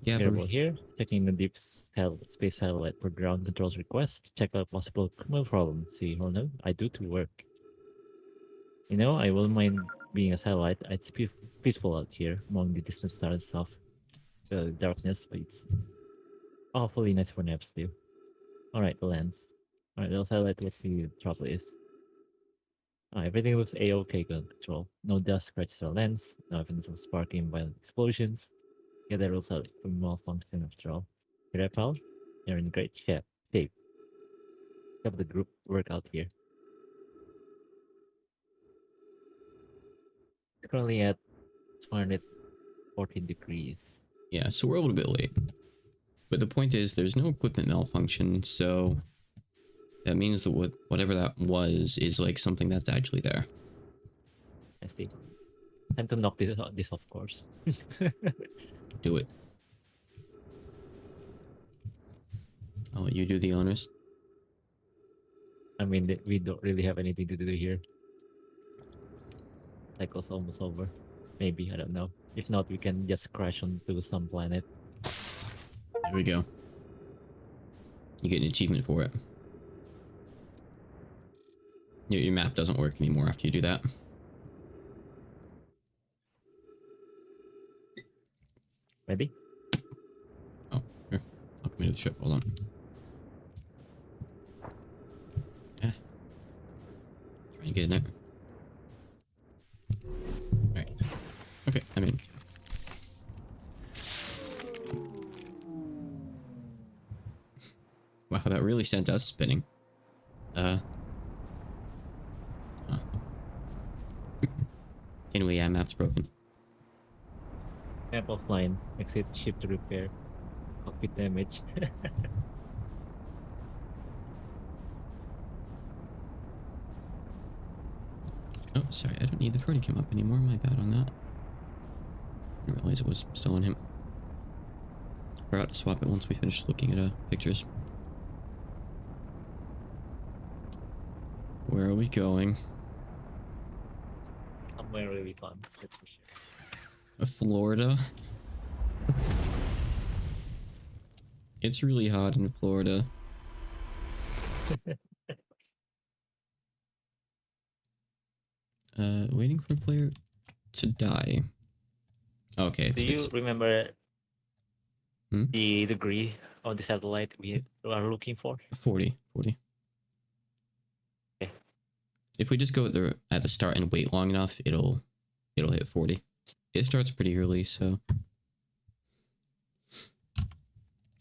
Speaker 1: Yeah,
Speaker 2: Available here. Checking the space satellite for ground controls request. Check out possible criminal problems. See, hold on. I do to work. You know, I wouldn't mind being a satellite. It's peaceful out here among the distant stars and stuff. The darkness, but it's awfully nice for naps too. Alright, the lens. Alright, the satellite, let's see what trouble is. Everything looks a-okay, good control. No dust scratches the lens, no evidence of sparking violent explosions. Yeah, that rules out for malfunction after all. Hear that, pal? You're in great shape. Have the group work out here. Currently at 240 degrees.
Speaker 1: Yeah, so we're a little bit late. But the point is, there's no equipment malfunction, so that means that whatever that was is like something that's actually there.
Speaker 2: I see. Time to knock this off course.
Speaker 1: Do it. I'll let you do the honors.
Speaker 2: I mean, we don't really have anything to do here. Cycle's almost over. Maybe, I don't know. If not, we can just crash onto some planet.
Speaker 1: There we go. You get an achievement for it. Your map doesn't work anymore after you do that.
Speaker 2: Ready?
Speaker 1: Oh, here. I'll come into the ship. Hold on. Yeah. Try and get in there. Alright. Okay, I'm in. Wow, that really sent us spinning. Huh. Anyway, yeah, map's broken.
Speaker 2: Map offline. Exit ship to repair. Cockpit damage.
Speaker 1: Oh, sorry, I don't need the Ferdy cam up anymore. My bad on that. I didn't realize it was still on him. Forgot to swap it once we finished looking at pictures. Where are we going?
Speaker 2: Somewhere really fun, that's for sure.
Speaker 1: Florida? It's really hot in Florida. Waiting for a player to die. Okay,
Speaker 2: Do you remember
Speaker 1: Hmm?
Speaker 2: the degree of the satellite we are looking for?
Speaker 1: 40.
Speaker 2: Okay.
Speaker 1: If we just go at the start and wait long enough, it'll hit 40. It starts pretty early, so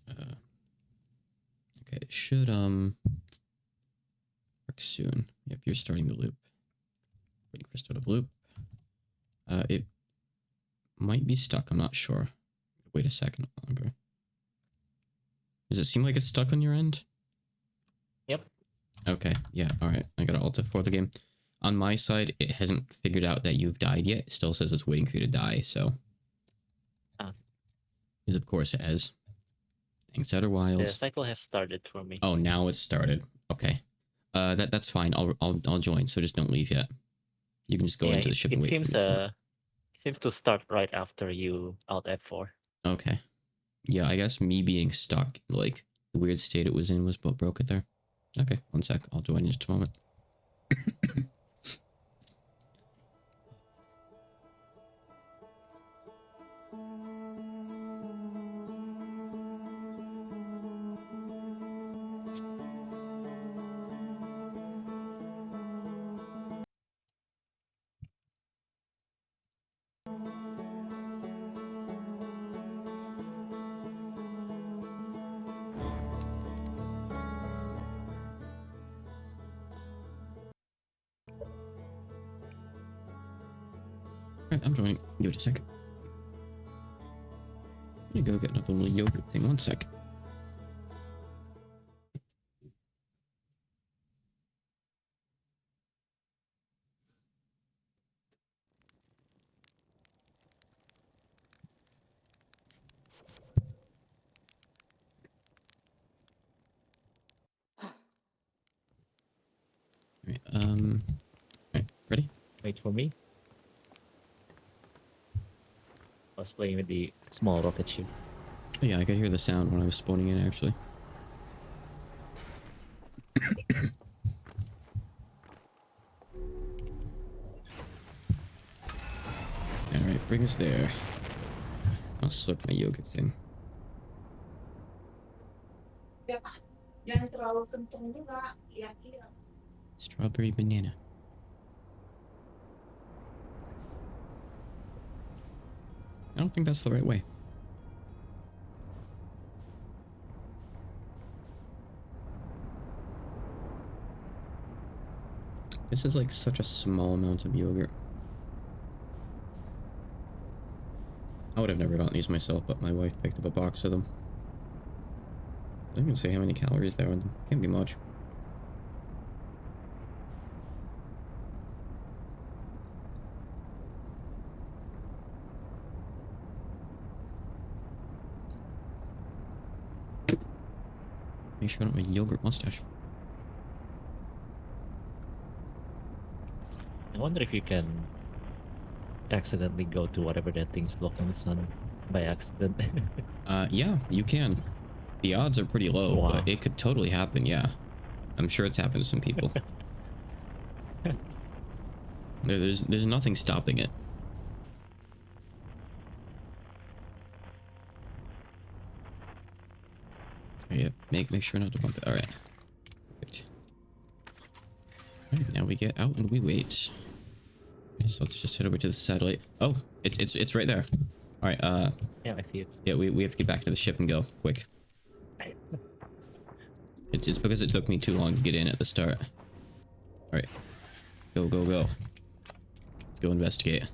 Speaker 1: okay, it should work soon. Yep, you're starting the loop. Waiting for start of loop. It might be stuck, I'm not sure. Wait a second longer. Does it seem like it's stuck on your end?
Speaker 2: Yep.
Speaker 1: Okay, yeah, alright. I got Alt F4 the game. On my side, it hasn't figured out that you've died yet. It still says it's waiting for you to die, so. Because of course it has. Thanks, Outer Wilds.
Speaker 2: The cycle has started for me.
Speaker 1: Oh, now it's started. Okay. That's fine. I'll join, so just don't leave yet. You can just go into the ship and wait.
Speaker 2: It seems to start right after you Alt F4.
Speaker 1: Okay. Yeah, I guess me being stuck, like, the weird state it was in was what broke it there. Okay, one sec. I'll join in just a moment. Alright, I'm joining. Give it a second. I'm gonna go get another little yogurt thing. One sec.
Speaker 2: Wait for me. I was playing with the small rocket ship.
Speaker 1: Yeah, I could hear the sound when I was spawning in, actually. Alright, bring us there. I'll slip my yogurt thing. Strawberry banana. I don't think that's the right way. This is like such a small amount of yogurt. I would have never gotten these myself, but my wife picked up a box of them. I can say how many calories there are in them. Can't be much. Make sure I don't have a yogurt mustache.
Speaker 2: I wonder if you can accidentally go to whatever that thing's blocking the sun by accident.
Speaker 1: Yeah, you can. The odds are pretty low,
Speaker 2: Wow.
Speaker 1: but it could totally happen, yeah. I'm sure it's happened to some people. There's nothing stopping it. Yeah, make sure not to bump it. Alright. Alright, now we get out and we wait. So let's just head over to the satellite. Oh, it's right there. Alright,
Speaker 2: Yeah, I see it.
Speaker 1: yeah, we have to get back to the ship and go quick. It's because it took me too long to get in at the start. Alright. Go, go, go. Let's go investigate.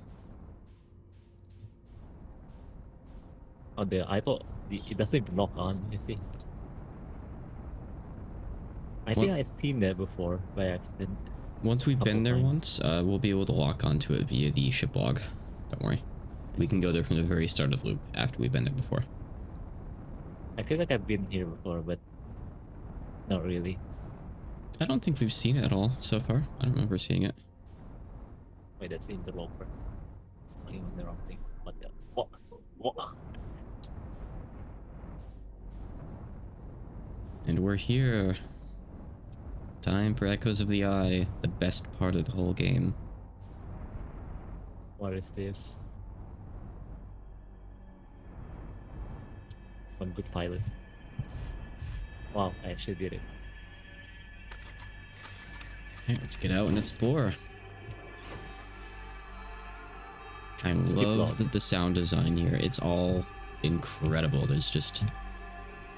Speaker 2: Oh, I thought it doesn't even lock on, you see. I think I've seen that before by accident.
Speaker 1: Once we've been there
Speaker 2: times.
Speaker 1: once, we'll be able to lock onto it via the ship log. Don't worry. We can go there from the very start of the loop after we've been there before.
Speaker 2: I feel like I've been here before, but not really.
Speaker 1: I don't think we've seen it at all so far. I don't remember seeing it.
Speaker 2: Wait, that's the interloper. Looking on the wrong thing. What the? What? What?
Speaker 1: And we're here. Time for Echoes of the Eye, the best part of the whole game.
Speaker 2: What is this? One good pilot. Wow, I actually did it.
Speaker 1: Alright, let's get out and explore. I love the sound design here. It's all incredible. There's just...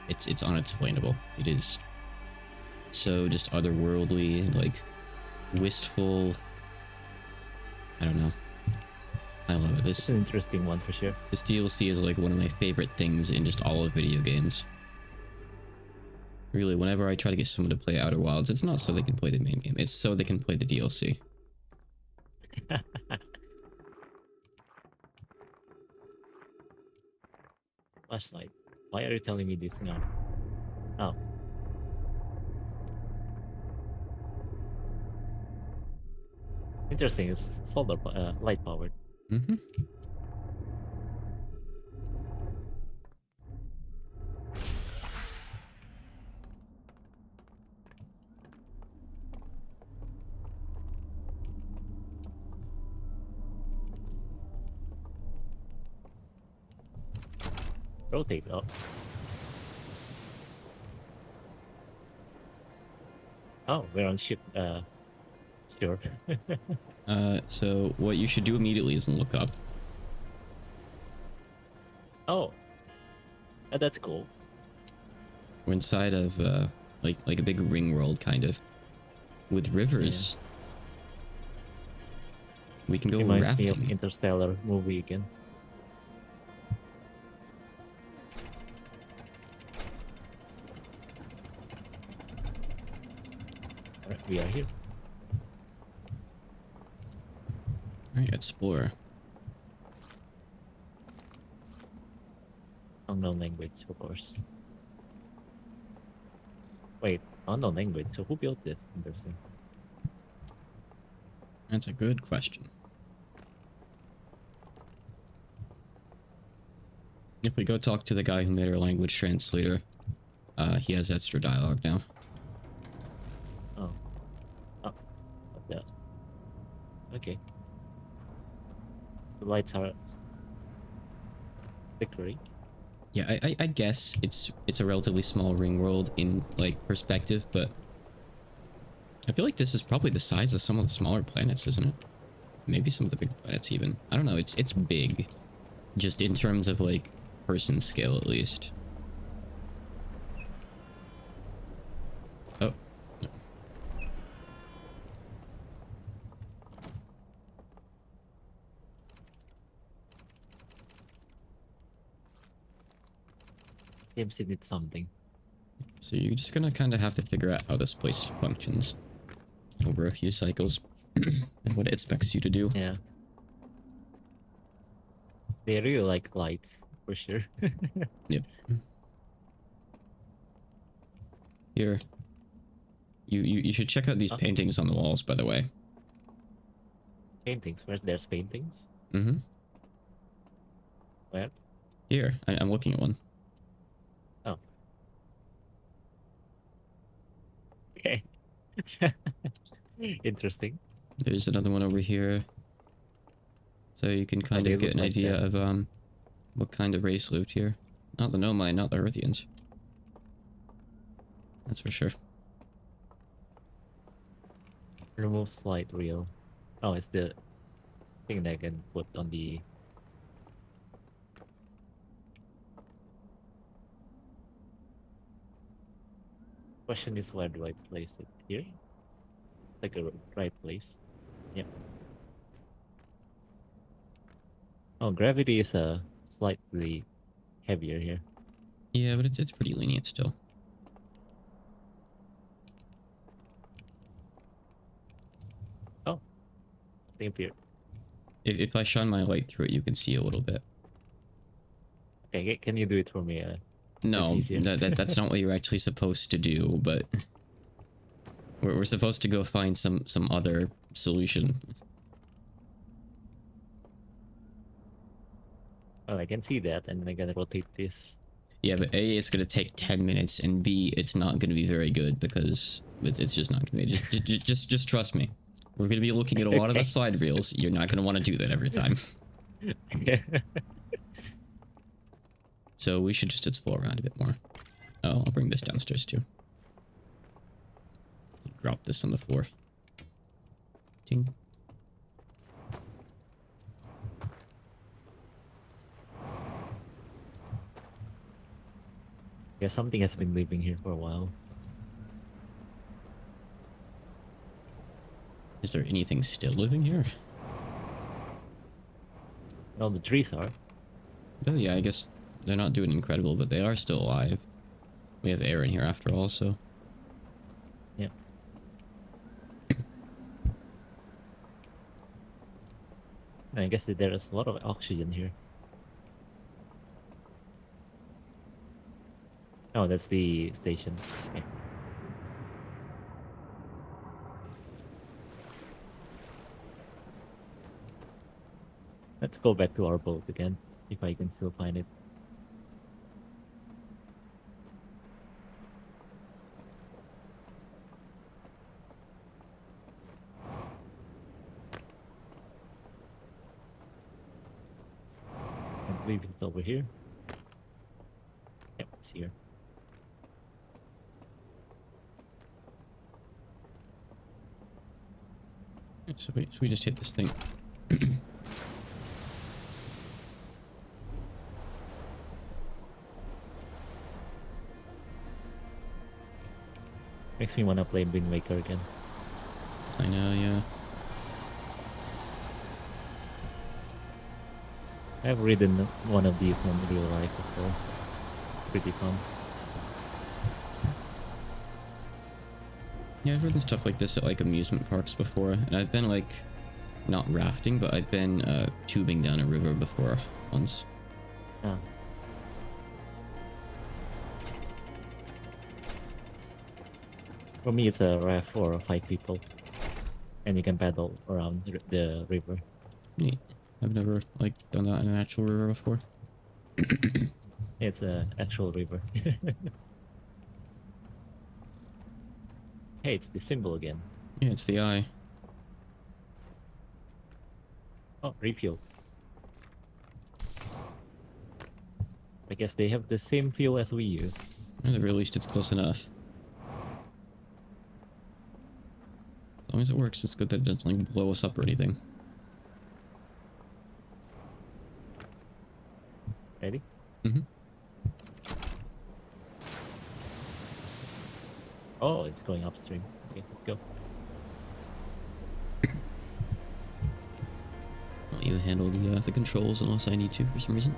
Speaker 1: It's unexplainable. It is so just otherworldly, like wistful. I don't know. I love it.
Speaker 2: It's an interesting one for sure.
Speaker 1: This DLC is like one of my favorite things in just all of video games. Really, whenever I try to get someone to play Outer Wilds, it's not so they can play the main game. It's so they can play the DLC.
Speaker 2: Flashlight. Why are you telling me this now? Oh. Interesting. It's solar light powered.
Speaker 1: Mm-hmm.
Speaker 2: Rotate up. Oh, we're on ship. Sure.
Speaker 1: So what you should do immediately is look up.
Speaker 2: Oh. That's cool.
Speaker 1: We're inside of like a big ring world kind of, with rivers. Yeah. We can go
Speaker 2: Reminds
Speaker 1: rafting.
Speaker 2: me of Interstellar movie again. Alright, we are here.
Speaker 1: Alright, explore.
Speaker 2: Unknown language, of course. Wait, unknown language. So who built this? Interesting.
Speaker 1: That's a good question. If we go talk to the guy who made our language translator, he has extra dialogue now.
Speaker 2: Oh. Oh. What the? Okay. The lights are flickering.
Speaker 1: Yeah, I guess it's a relatively small ring world in like perspective, but I feel like this is probably the size of some of the smaller planets, isn't it? Maybe some of the bigger planets even. I don't know. It's big, just in terms of like person scale at least. Oh,
Speaker 2: Seems it needs something.
Speaker 1: so you're just gonna kind of have to figure out how this place functions over a few cycles and what it expects you to do.
Speaker 2: Yeah. They really like lights, for sure.
Speaker 1: Yep. Here, you should check out these
Speaker 2: Oh,
Speaker 1: paintings on the walls, by the way.
Speaker 2: paintings. Where's there's paintings?
Speaker 1: Mm-hmm.
Speaker 2: Where?
Speaker 1: Here, I'm looking at one.
Speaker 2: Oh. Okay. Interesting.
Speaker 1: There's another one over here. So you can
Speaker 2: Oh,
Speaker 1: kind
Speaker 2: they
Speaker 1: of get
Speaker 2: look
Speaker 1: an
Speaker 2: like
Speaker 1: idea
Speaker 2: that.
Speaker 1: of what kind of race lived here. Not the Nomai, not the Earthians. That's for sure.
Speaker 2: Remove slide reel. Oh, it's the thing that I can put on the. Question is, where do I place it? Here? Like a right place. Yep. Oh, gravity is slightly heavier here.
Speaker 1: Yeah, but it's pretty lenient still.
Speaker 2: Oh, something appeared.
Speaker 1: If I shine my light through it, you can see a little bit.
Speaker 2: Okay, can you do it for me? It's
Speaker 1: No,
Speaker 2: easier.
Speaker 1: that's not what you're actually supposed to do, but we're supposed to go find some other solution.
Speaker 2: Oh, I can see that, and then I gotta rotate this.
Speaker 1: Yeah, but A, it's gonna take 10 minutes, and B, it's not gonna be very good because it's just not gonna be. Just trust me. We're gonna be looking at a lot of the
Speaker 2: Okay.
Speaker 1: slide reels. You're not gonna want to do that every time. So we should just explore around a bit more. Oh, I'll bring this downstairs too. Drop this on the floor. Ting.
Speaker 2: Yeah, something has been living here for a while.
Speaker 1: Is there anything still living here?
Speaker 2: Well, the trees are.
Speaker 1: Oh yeah, I guess they're not doing incredible, but they are still alive. We have air in here after all, so.
Speaker 2: Yeah. I guess that there is a lot of oxygen here. Oh, that's the station. Okay. Let's go back to our boat again, if I can still find it. I believe it's over here. Yep, it's here.
Speaker 1: So we just hit this thing.
Speaker 2: Makes me want to play Wind Waker again.
Speaker 1: I know, yeah.
Speaker 2: I've ridden one of these in real life before. Pretty fun.
Speaker 1: Yeah, I've ridden stuff like this at like amusement parks before, and I've been like, not rafting, but I've been tubing down a river before once.
Speaker 2: Ah. For me, it's a raft for 5 people. and you can paddle around the river.
Speaker 1: Neat. I've never like done that in an actual river before.
Speaker 2: It's a actual river. Hey, it's the symbol again.
Speaker 1: Yeah, it's the eye.
Speaker 2: Oh, refuel. I guess they have the same fuel as we use.
Speaker 1: At the very least, it's close enough. As long as it works, it's good that it doesn't like blow us up or anything.
Speaker 2: Ready?
Speaker 1: Mm-hmm.
Speaker 2: Oh, it's going upstream. Okay, let's go.
Speaker 1: I'll you handle the controls unless I need to for some reason.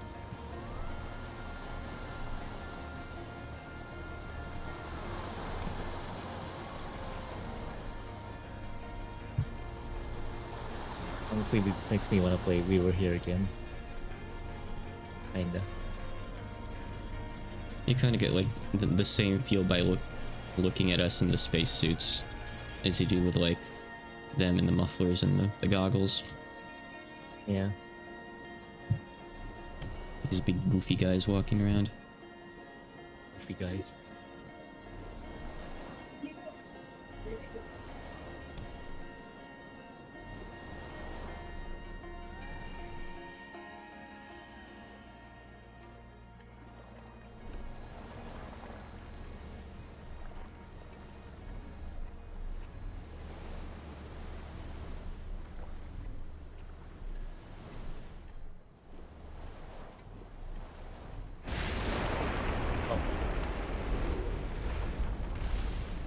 Speaker 2: Honestly, this makes me want to play We Were Here again. Kinda.
Speaker 1: You kind of get like the same feel by looking at us in the spacesuits as you do with like them in the mufflers and the goggles.
Speaker 2: Yeah.
Speaker 1: These big goofy guys walking around.
Speaker 2: If you guys.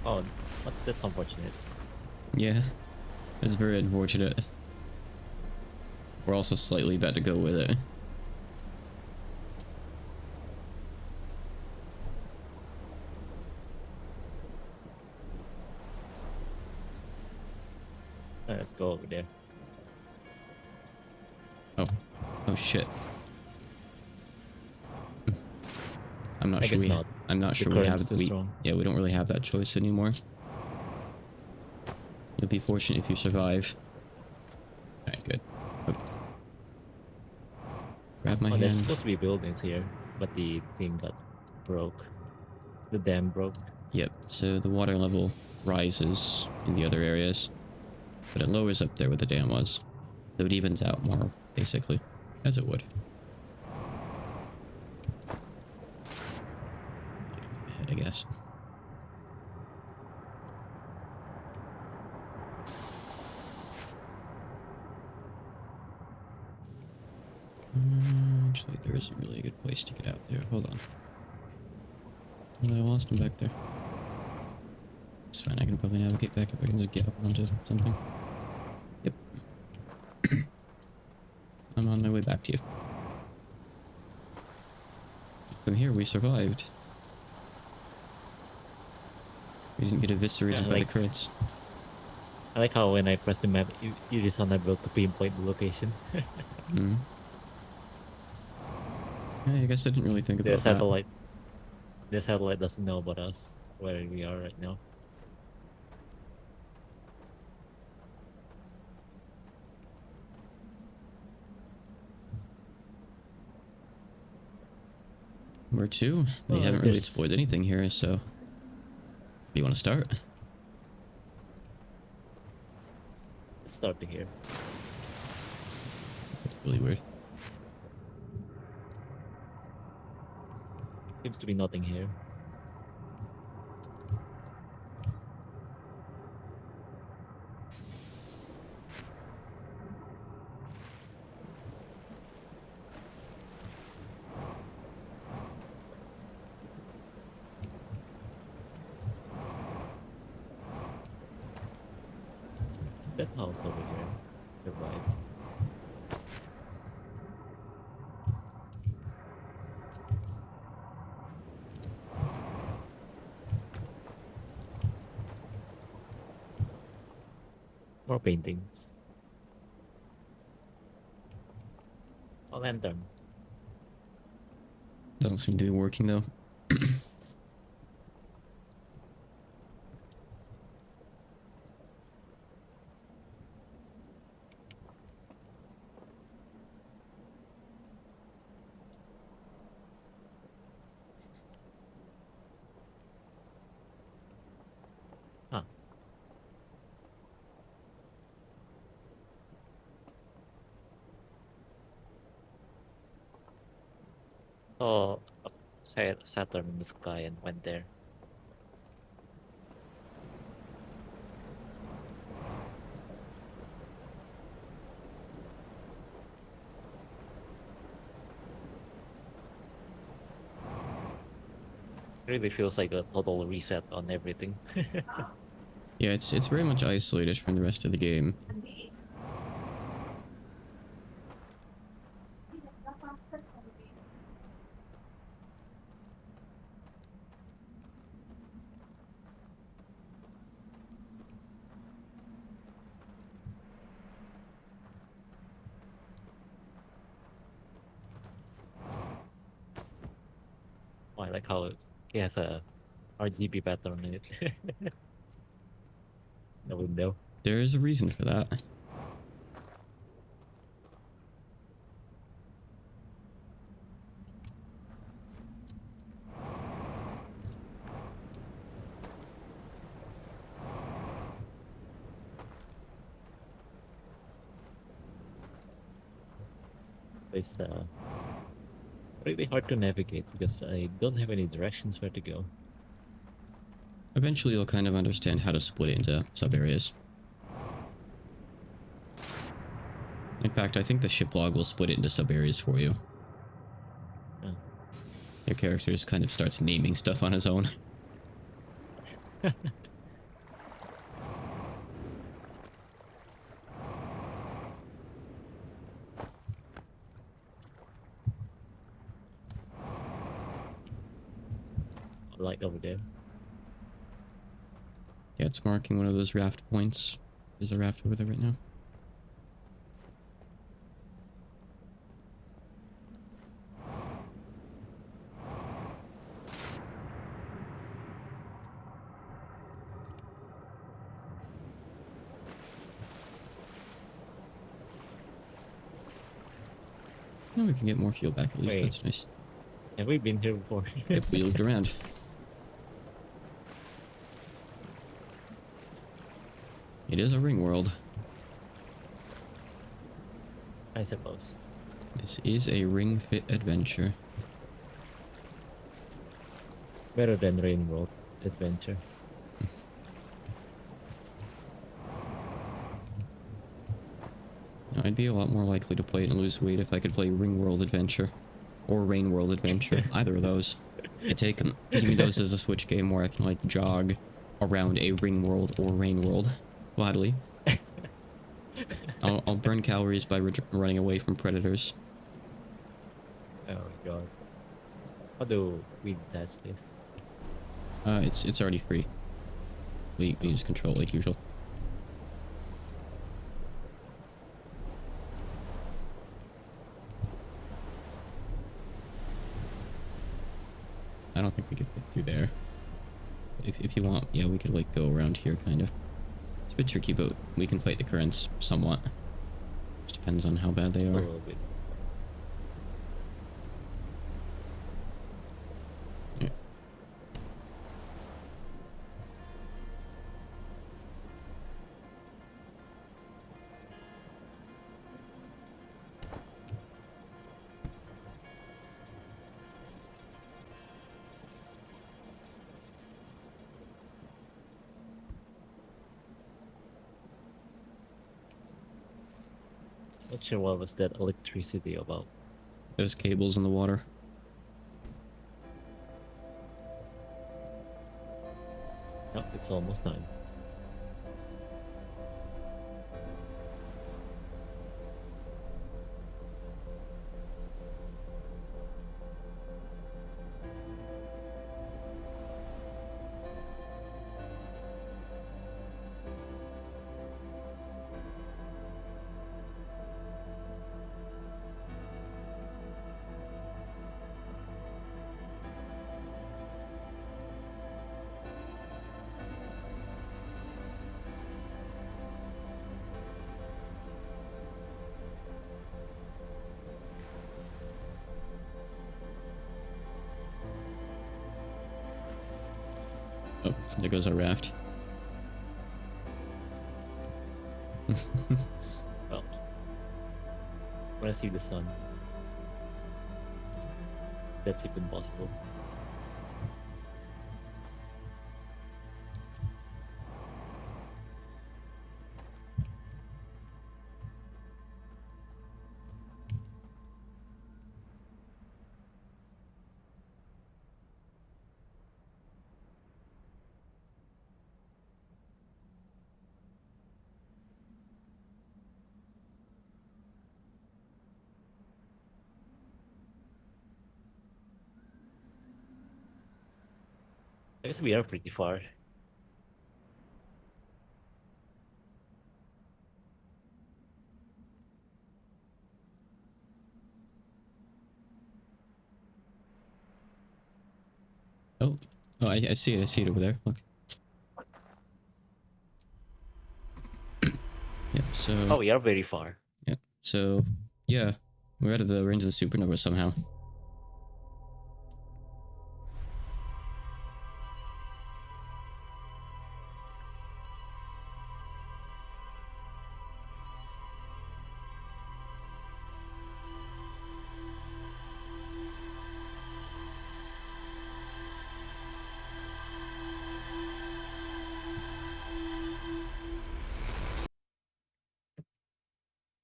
Speaker 2: Oh, that's unfortunate.
Speaker 1: Yeah, it's very unfortunate. We're also slightly about to go with it.
Speaker 2: Let's go over there.
Speaker 1: Oh shit. I'm not
Speaker 2: I
Speaker 1: sure
Speaker 2: guess
Speaker 1: we.
Speaker 2: not.
Speaker 1: I'm not
Speaker 2: The
Speaker 1: sure we
Speaker 2: current's
Speaker 1: have.
Speaker 2: too strong.
Speaker 1: Yeah, we don't really have that choice anymore. You'll be fortunate if you survive. Alright, good. Oh. Grab my
Speaker 2: Oh, there's
Speaker 1: hand.
Speaker 2: supposed to be buildings here, but the thing got broke. The dam broke.
Speaker 1: Yep, so the water level rises in the other areas, but it lowers up there where the dam was. So it evens out more, basically, as it would. Get ahead, I guess. Actually, there isn't really a good place to get out there. Hold on. Well, I lost him back there. It's fine, I can probably navigate back if I can just get up onto something. Yep. I'm on my way back to you. From here, we survived. We didn't get eviscerated by the crits.
Speaker 2: I like how when I press the map, you just unable to pinpoint the location.
Speaker 1: Mm. Yeah, I guess I didn't really think
Speaker 2: The
Speaker 1: about that.
Speaker 2: satellite. The satellite doesn't know about us, where we are right now.
Speaker 1: Where to? They haven't really explored anything here, so... Do you want to start?
Speaker 2: Let's start to here.
Speaker 1: That's really weird.
Speaker 2: Seems to be nothing here. That house over here survived. More paintings. A lantern.
Speaker 1: Doesn't seem to be working, though.
Speaker 2: saw a Saturn in the sky and went there. Really feels like a total reset on everything.
Speaker 1: Yeah, it's very much isolated from the rest of the game.
Speaker 2: I like how it has a RGB pattern in it. The window.
Speaker 1: There is a reason for that.
Speaker 2: It's really hard to navigate because I don't have any directions where to go.
Speaker 1: Eventually, you'll kind of understand how to split it into sub-areas. In fact, I think the ship log will split it into sub-areas for you.
Speaker 2: Oh.
Speaker 1: Your character just kind of starts naming stuff on his own.
Speaker 2: Light over there.
Speaker 1: Yeah, it's marking one of those raft points. There's a raft over there right now. Oh, we can get more fuel back at least.
Speaker 2: Wait.
Speaker 1: That's nice.
Speaker 2: Have we been here before?
Speaker 1: Yep, we looked around. It is a ring world.
Speaker 2: I suppose.
Speaker 1: This is a ring fit adventure.
Speaker 2: Better than Rain World Adventure.
Speaker 1: I'd be a lot more likely to play it and lose weight if I could play Ring World Adventure. Or Rain World Adventure. Either of those. I take them. Give me those as a Switch game where I can like jog around a Ring World or Rain World. Gladly. I'll burn calories by running away from predators.
Speaker 2: Oh my god. How do we detach this?
Speaker 1: It's already free. We just control it like usual. I don't think we could fit through there. If you want, yeah, we could like go around here kind of. It's a bit tricky, but we can fight the currents somewhat. Just depends on how bad they
Speaker 2: A
Speaker 1: are.
Speaker 2: little bit.
Speaker 1: Yeah.
Speaker 2: Not sure what was that electricity about.
Speaker 1: There's cables in the water.
Speaker 2: Oh, it's almost time.
Speaker 1: Oh, there goes our raft.
Speaker 2: Well, when I see the sun. That's even possible. I guess we are pretty far.
Speaker 1: Oh, oh, I see it. I see it over there. Look. Yep. So.
Speaker 2: Oh, we are very far.
Speaker 1: Yep. So, yeah, we're out of the range of the supernova somehow.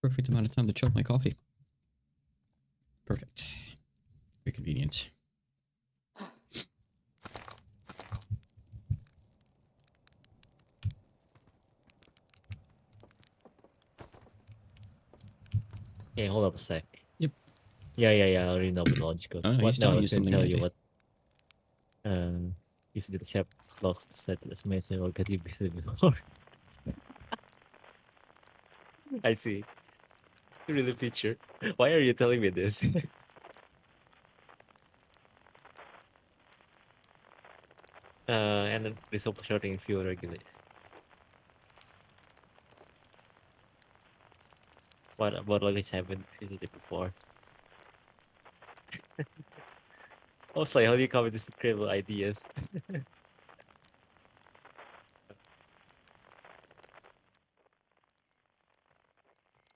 Speaker 1: Perfect amount of time to choke my coffee. Perfect. Very convenient.
Speaker 2: Okay, hold up a sec.
Speaker 1: Yep.
Speaker 2: Yeah. I already know the launch codes.
Speaker 1: Oh, no, he's
Speaker 2: What? No, I
Speaker 1: telling you
Speaker 2: was gonna
Speaker 1: something
Speaker 2: tell you
Speaker 1: handy.
Speaker 2: what. Is the chef lost set as mentioned or got you busy before? I see. Really picture. Why are you telling me this? And then result shorting in fuel regulate. What luggage haven't visited before? Also, how do you come with these incredible ideas?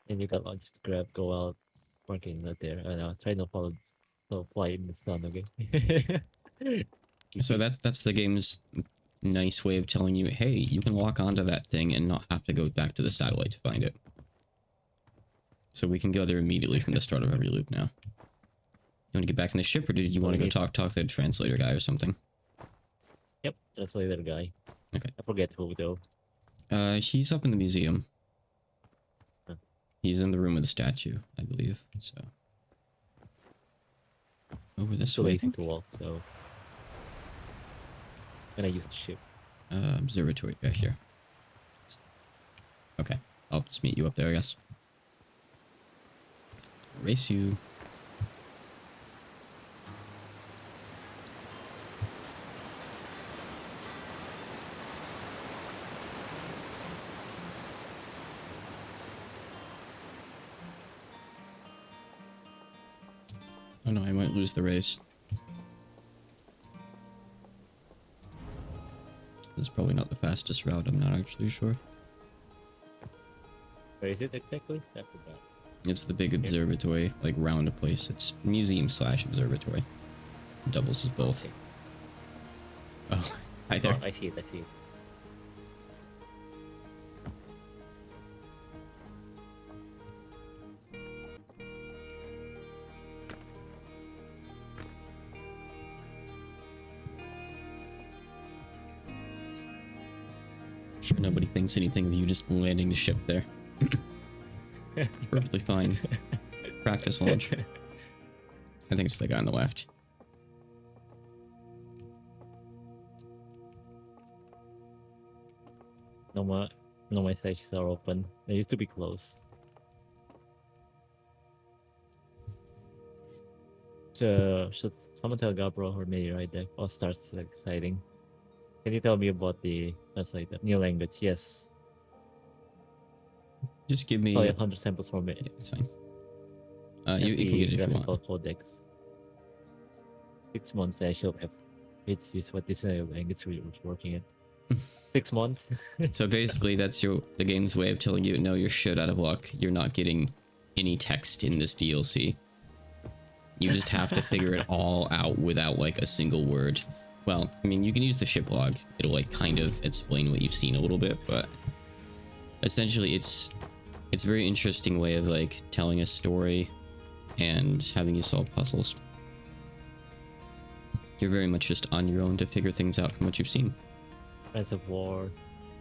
Speaker 2: And you got lunch to grab, go out, working out there. I know. Try no follow, no fly in the sun. Okay.
Speaker 1: So that's the game's nice way of telling you, hey, you can walk onto that thing and not have to go back to the satellite to find it. So we can go there immediately from the start of every loop now. You want to get back in the ship, or did you want to go talk to the translator guy or something?
Speaker 2: Yep, translator guy.
Speaker 1: Okay.
Speaker 2: I forget who though.
Speaker 1: He's up in the museum.
Speaker 2: Huh.
Speaker 1: He's in the room with the statue, I believe. So over this
Speaker 2: Too
Speaker 1: way, I
Speaker 2: lazy
Speaker 1: think.
Speaker 2: to walk, so and I use the ship.
Speaker 1: Observatory back here. Okay, I'll just meet you up there, I guess. Race you. Oh no, I might lose the race. This is probably not the fastest route, I'm not actually sure.
Speaker 2: Where is it exactly? I forgot.
Speaker 1: It's the big observatory, like round a place. It's museum / observatory. Doubles as both.
Speaker 2: Okay.
Speaker 1: Oh, hi there.
Speaker 2: Oh, I see it.
Speaker 1: Sure, nobody thinks anything of you just landing the ship there. Perfectly fine. Practice launch. I think it's the guy on the left.
Speaker 2: No my sections are open. They used to be closed. Should someone tell Gabriel or me right there? All starts exciting. Can you tell me about the translator? New language, yes.
Speaker 1: Just give me...
Speaker 2: Probably 100 samples for me.
Speaker 1: Yeah, it's fine.
Speaker 2: And
Speaker 1: You can
Speaker 2: the
Speaker 1: get it if you want.
Speaker 2: graphical codex. 6 months I should have, which is what this language we're working at. 6 months.
Speaker 1: So basically, that's the game's way of telling you, no, you're shit out of luck. You're not getting any text in this DLC. You just have to figure it all out without like a single word. Well, I mean, you can use the ship log. It'll like kind of explain what you've seen a little bit, but essentially it's a very interesting way of like telling a story and having you solve puzzles. You're very much just on your own to figure things out from what you've seen.
Speaker 2: Reservoir,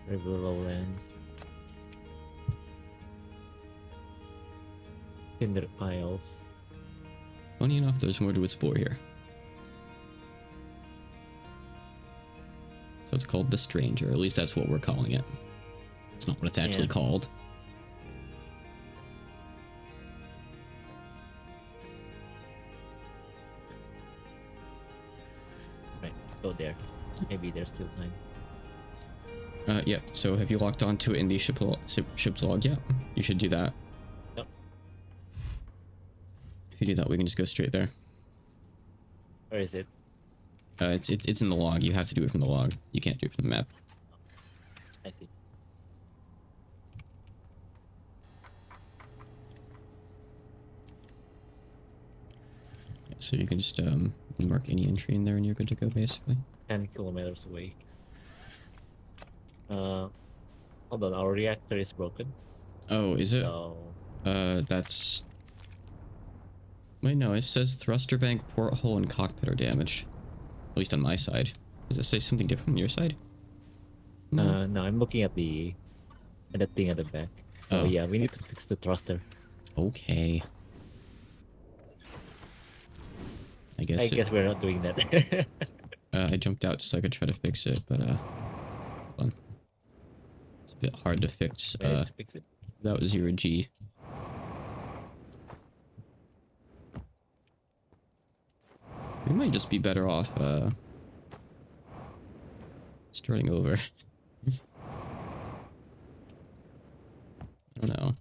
Speaker 2: River Lowlands, Cinder Isles.
Speaker 1: Funny enough, there's more to explore here. So it's called The Stranger, at least that's what we're calling it. It's not what it's actually called.
Speaker 2: Right, let's go there. Maybe there's still time.
Speaker 1: Yeah, so have you locked onto it in the ship's log yet? You should do that.
Speaker 2: Yep.
Speaker 1: If you do that, we can just go straight there.
Speaker 2: Where is it?
Speaker 1: It's in the log. You have to do it from the log. You can't do it from the map.
Speaker 2: I see.
Speaker 1: So you can just mark any entry in there and you're good to go, basically.
Speaker 2: 10 kilometers away. Hold on, our reactor is broken.
Speaker 1: Oh, is it?
Speaker 2: So...
Speaker 1: That's... Wait, no, it says thruster bank, porthole, and cockpit are damaged. At least on my side. Does it say something different on your side? No.
Speaker 2: no, I'm looking at the thing at the back. So yeah, we need to fix the thruster.
Speaker 1: Okay. I guess
Speaker 2: we're not doing that.
Speaker 1: I jumped out so I could try to fix it, but fun. It's a bit hard to fix.
Speaker 2: Fix it.
Speaker 1: Without 0G. We might just be better off starting over. I don't know.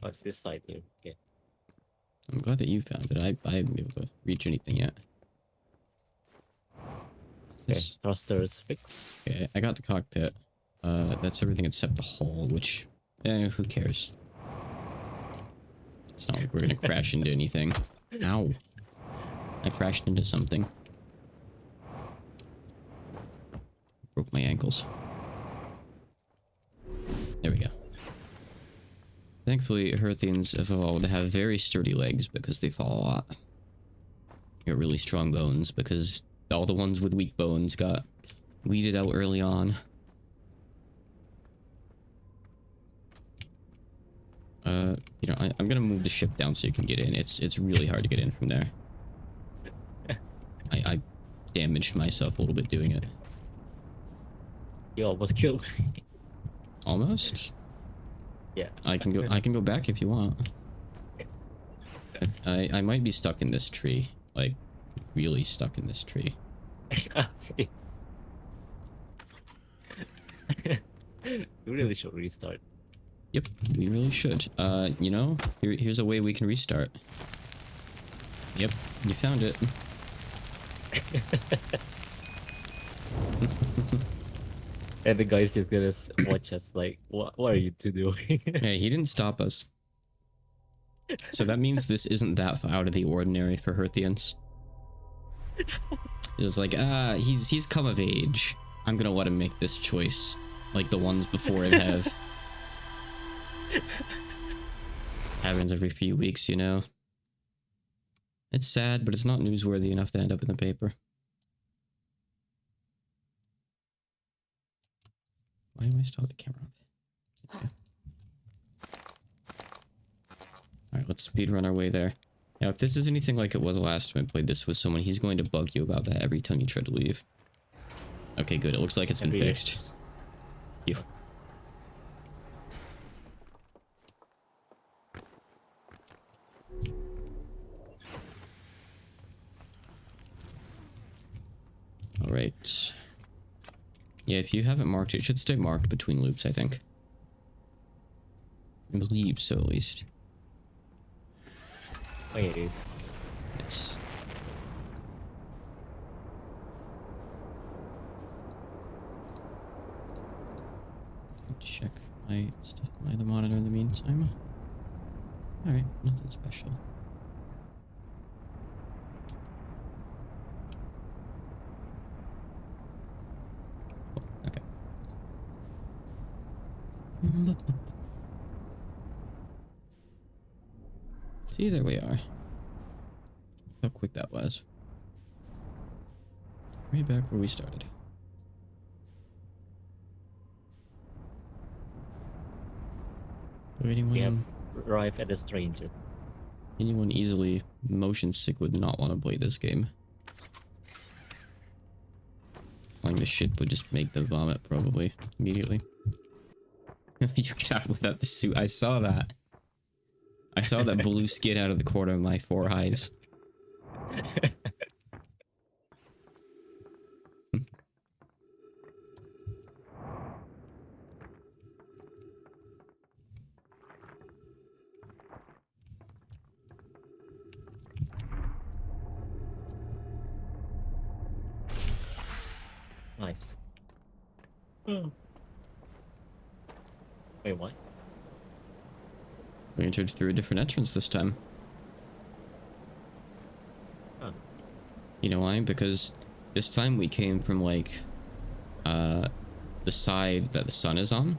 Speaker 2: What's this side here? Okay.
Speaker 1: I'm glad that you found it. I haven't been able to reach anything yet.
Speaker 2: Okay, thruster is fixed.
Speaker 1: Okay, I got the cockpit. That's everything except the hull, which, who cares? It's not like we're gonna crash into anything. Ow. I crashed into something. Broke my ankles. There we go. Thankfully, Herthians have evolved to have very sturdy legs because they fall a lot. You got really strong bones because all the ones with weak bones got weeded out early on. You know, I'm gonna move the ship down so you can get in. It's really hard to get in from there. I damaged myself a little bit doing it.
Speaker 2: You almost killed me.
Speaker 1: Almost?
Speaker 2: Yeah.
Speaker 1: I can go back if you want. I might be stuck in this tree. Like, really stuck in this tree.
Speaker 2: I can't see. You really should restart.
Speaker 1: Yep, we really should. You know, here's a way we can restart. Yep, you found it.
Speaker 2: And the guy's just gonna watch us like, what are you two doing?
Speaker 1: Hey, he didn't stop us. So that means this isn't that out of the ordinary for Herthians. It was like, he's come of age. I'm gonna let him make this choice. Like the ones before him have. Happens every few weeks, you know. It's sad, but it's not newsworthy enough to end up in the paper. Why do I still have the camera up? Okay. Alright, let's speedrun our way there. Now, if this is anything like it was last time I played this with someone, he's going to bug you about that every time you try to leave. Okay, good. It looks like it's been fixed. You. Alright. Yeah, if you haven't marked it, should stay marked between loops, I think. I believe so, at least.
Speaker 2: Oh, yeah, it is.
Speaker 1: Yes. Check my stuff on my other monitor in the meantime. Alright, nothing special. Oh, okay. See, there we are. How quick that was. Right back where we started.
Speaker 2: We have
Speaker 1: Anyone,
Speaker 2: arrived at a stranger.
Speaker 1: anyone easily motion sick would not want to play this game. Flying the ship would just make them vomit, probably, immediately. You get out without the suit. I saw that. I saw that blue skid out of the corner of my 4 eyes.
Speaker 2: Nice. Wait, what?
Speaker 1: We entered through a different entrance this time.
Speaker 2: Oh.
Speaker 1: You know why? Because this time we came from, like, the side that the sun is on.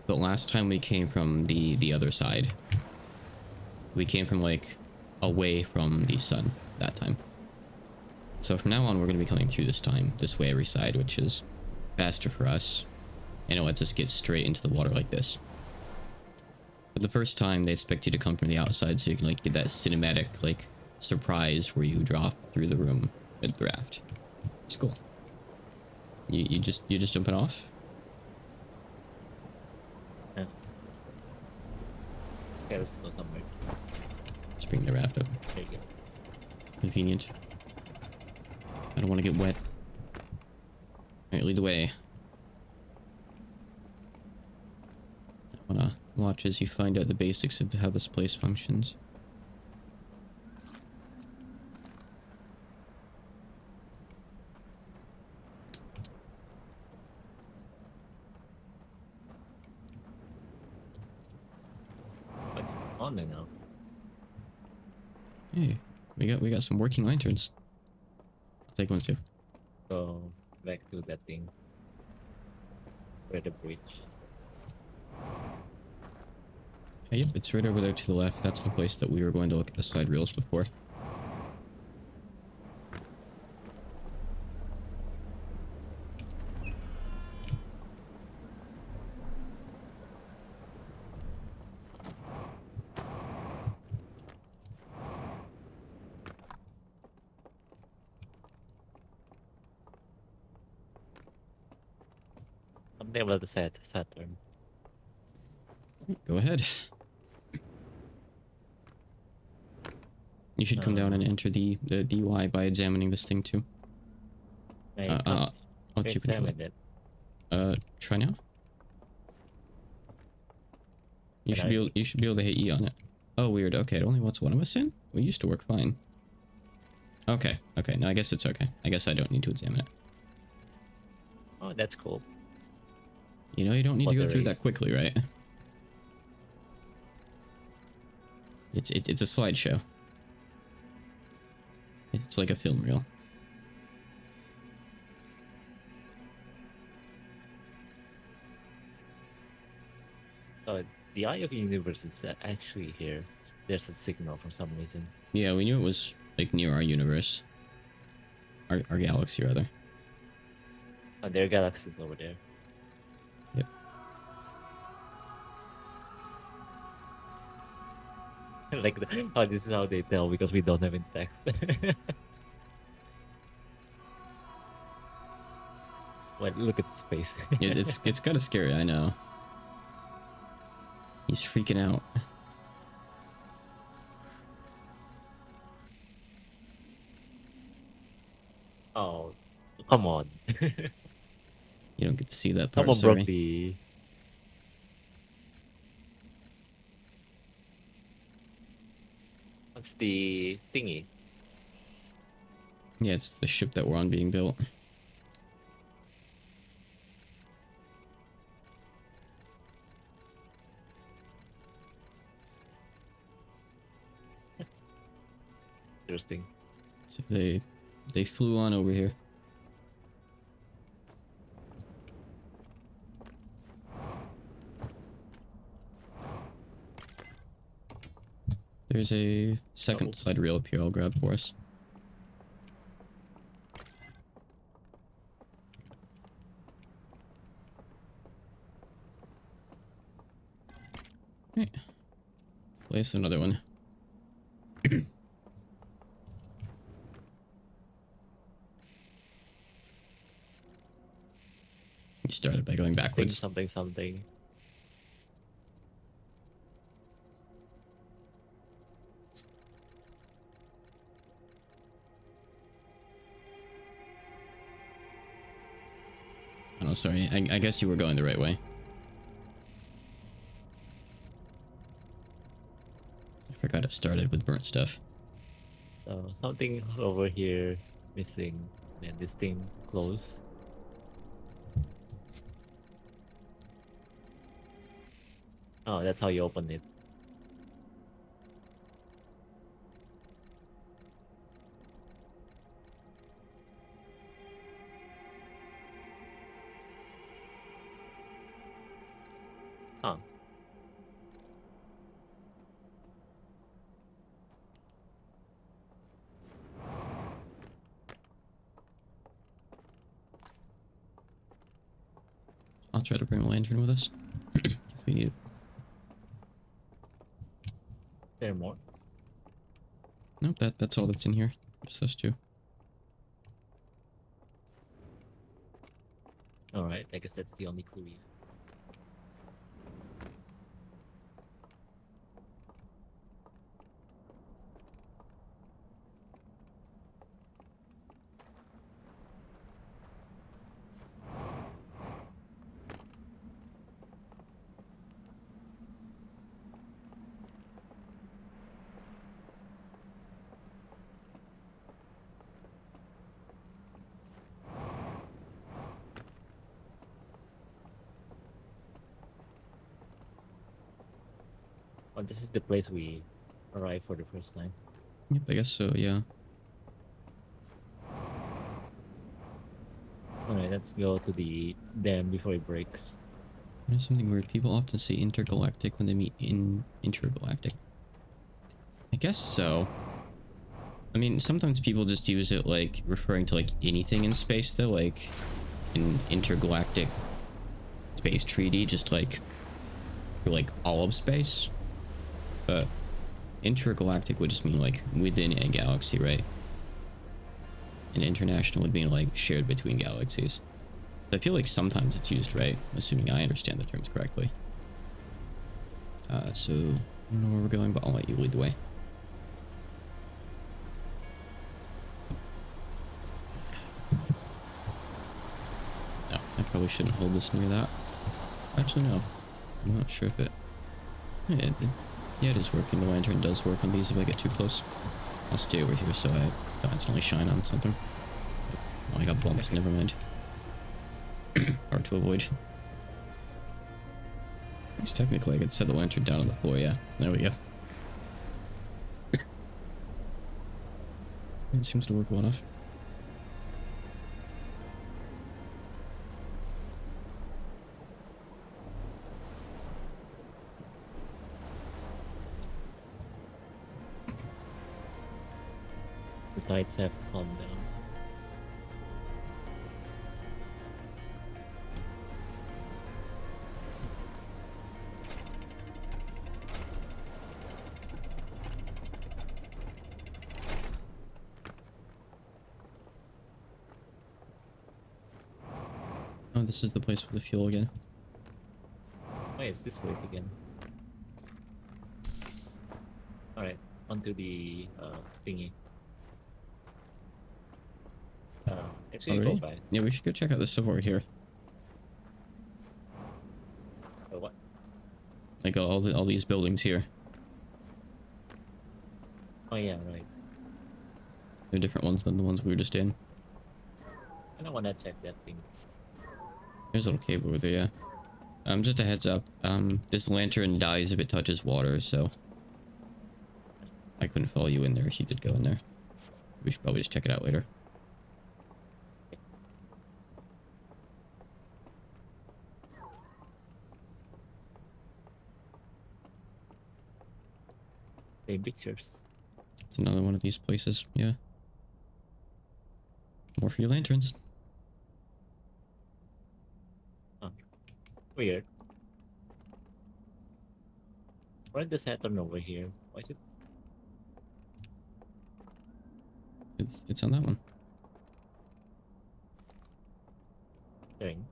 Speaker 1: But last time we came from the other side. We came from, like, away from the sun that time. So from now on, we're going to be coming through this way every side, which is faster for us. And it lets us get straight into the water like this. But the first time, they expect you to come from the outside so you can, like, get that cinematic, like, surprise where you drop through the room with the raft. It's cool. You just jumping off?
Speaker 2: Yeah. Okay, let's go somewhere.
Speaker 1: Just bring the raft up.
Speaker 2: There you go.
Speaker 1: Convenient. I don't want to get wet. Alright, lead the way. I want to watch as you find out the basics of how this place functions.
Speaker 2: What's on there now?
Speaker 1: Hey, we got some working lanterns. I'll take one too.
Speaker 2: Go back to that thing. Where the bridge.
Speaker 1: Yep, it's right over there to the left. That's the place that we were going to look at the side rails before.
Speaker 2: Something about the Saturn.
Speaker 1: Go ahead. You should come down and enter the UI by examining this thing too.
Speaker 2: I
Speaker 1: Once you control
Speaker 2: examine
Speaker 1: it.
Speaker 2: it.
Speaker 1: Try now. You
Speaker 2: Can
Speaker 1: should be able to hit E on it. Oh, weird. Okay, it only wants one of us in? We used to work fine. Okay, okay. No, I guess it's okay. I guess I don't need to examine it.
Speaker 2: Oh, that's cool.
Speaker 1: You know, you don't need to go through that quickly, right? It's a slideshow. It's like a film reel.
Speaker 2: The Eye of the Universe is actually here. There's a signal for some reason.
Speaker 1: Yeah, we knew it was like near our universe. Our galaxy, rather.
Speaker 2: Oh, there are galaxies over there.
Speaker 1: Yep.
Speaker 2: Like, oh, this is how they tell because we don't have any text. Well, look at the space.
Speaker 1: It's kind of scary, I know. He's freaking out.
Speaker 2: Oh, come on.
Speaker 1: You don't get to see that part,
Speaker 2: Someone broke
Speaker 1: sorry.
Speaker 2: the... What's the thingy?
Speaker 1: Yeah, it's the ship that we're on being built.
Speaker 2: Interesting.
Speaker 1: So they flew on over here. There's a second slide reel up here I'll grab for us. Right. Place another one. You started by going backwards.
Speaker 2: Something.
Speaker 1: Oh, no, sorry. I guess you were going the right way. I forgot it started with burnt stuff.
Speaker 2: So something over here missing, and this thing closed. Oh, that's how you open it. Huh.
Speaker 1: I'll try to bring a lantern with us. If we need it.
Speaker 2: There are more.
Speaker 1: Nope, that's all that's in here. Just those two.
Speaker 2: Alright, I guess that's the only clue yet. Oh, this is the place we arrived for the first time.
Speaker 1: Yep, I guess so, yeah.
Speaker 2: Alright, let's go to the dam before it breaks.
Speaker 1: There's something weird. People often say intergalactic when they mean intergalactic. I guess so. I mean, sometimes people just use it like referring to like anything in space though, like in intergalactic space treaty, just like for like all of space. But intergalactic would just mean like within a galaxy, right? And international would mean like shared between galaxies. I feel like sometimes it's used right, assuming I understand the terms correctly. So I don't know where we're going, but I'll let you lead the way. No, I probably shouldn't hold this near that. Actually, no. I'm not sure if it... Yeah, it is working. The lantern does work on these if I get too close. I'll stay over here so I constantly shine on something. Oh, I got bumps, never mind. Hard to avoid. Because technically I could set the lantern down on the floor, yeah. There we go. It seems to work well enough.
Speaker 2: The tides have calmed down.
Speaker 1: Oh, this is the place for the fuel again.
Speaker 2: Oh, it's this place again. Alright, onto the thingy. Actually,
Speaker 1: Already?
Speaker 2: go by.
Speaker 1: Yeah, we should go check out this stuff over here.
Speaker 2: Oh, what?
Speaker 1: Like all these buildings here.
Speaker 2: Oh, yeah, right.
Speaker 1: They're different ones than the ones we were just in.
Speaker 2: I don't want to check that thing.
Speaker 1: There's a little cave over there, yeah. Just a heads up, this lantern dies if it touches water, so I couldn't follow you in there if you did go in there. We should probably just check it out later.
Speaker 2: Same pictures.
Speaker 1: It's another one of these places. Yeah. More for your lanterns.
Speaker 2: Oh, weird. Why is the Saturn over here? Why is it
Speaker 1: It's on that one.
Speaker 2: strange?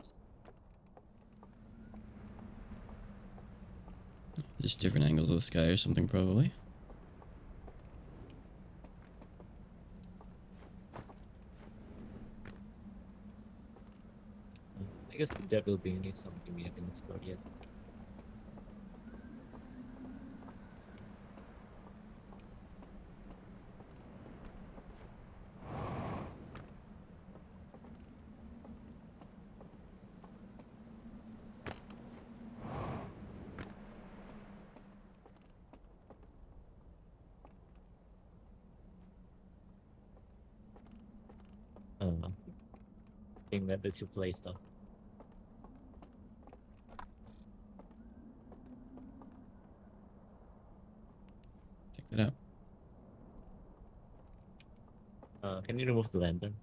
Speaker 1: Just different angles of the sky or something, probably.
Speaker 2: I guess the devil being is something we haven't explored yet. Thing that is your play stuff.
Speaker 1: Check that out.
Speaker 2: Can you remove the lantern?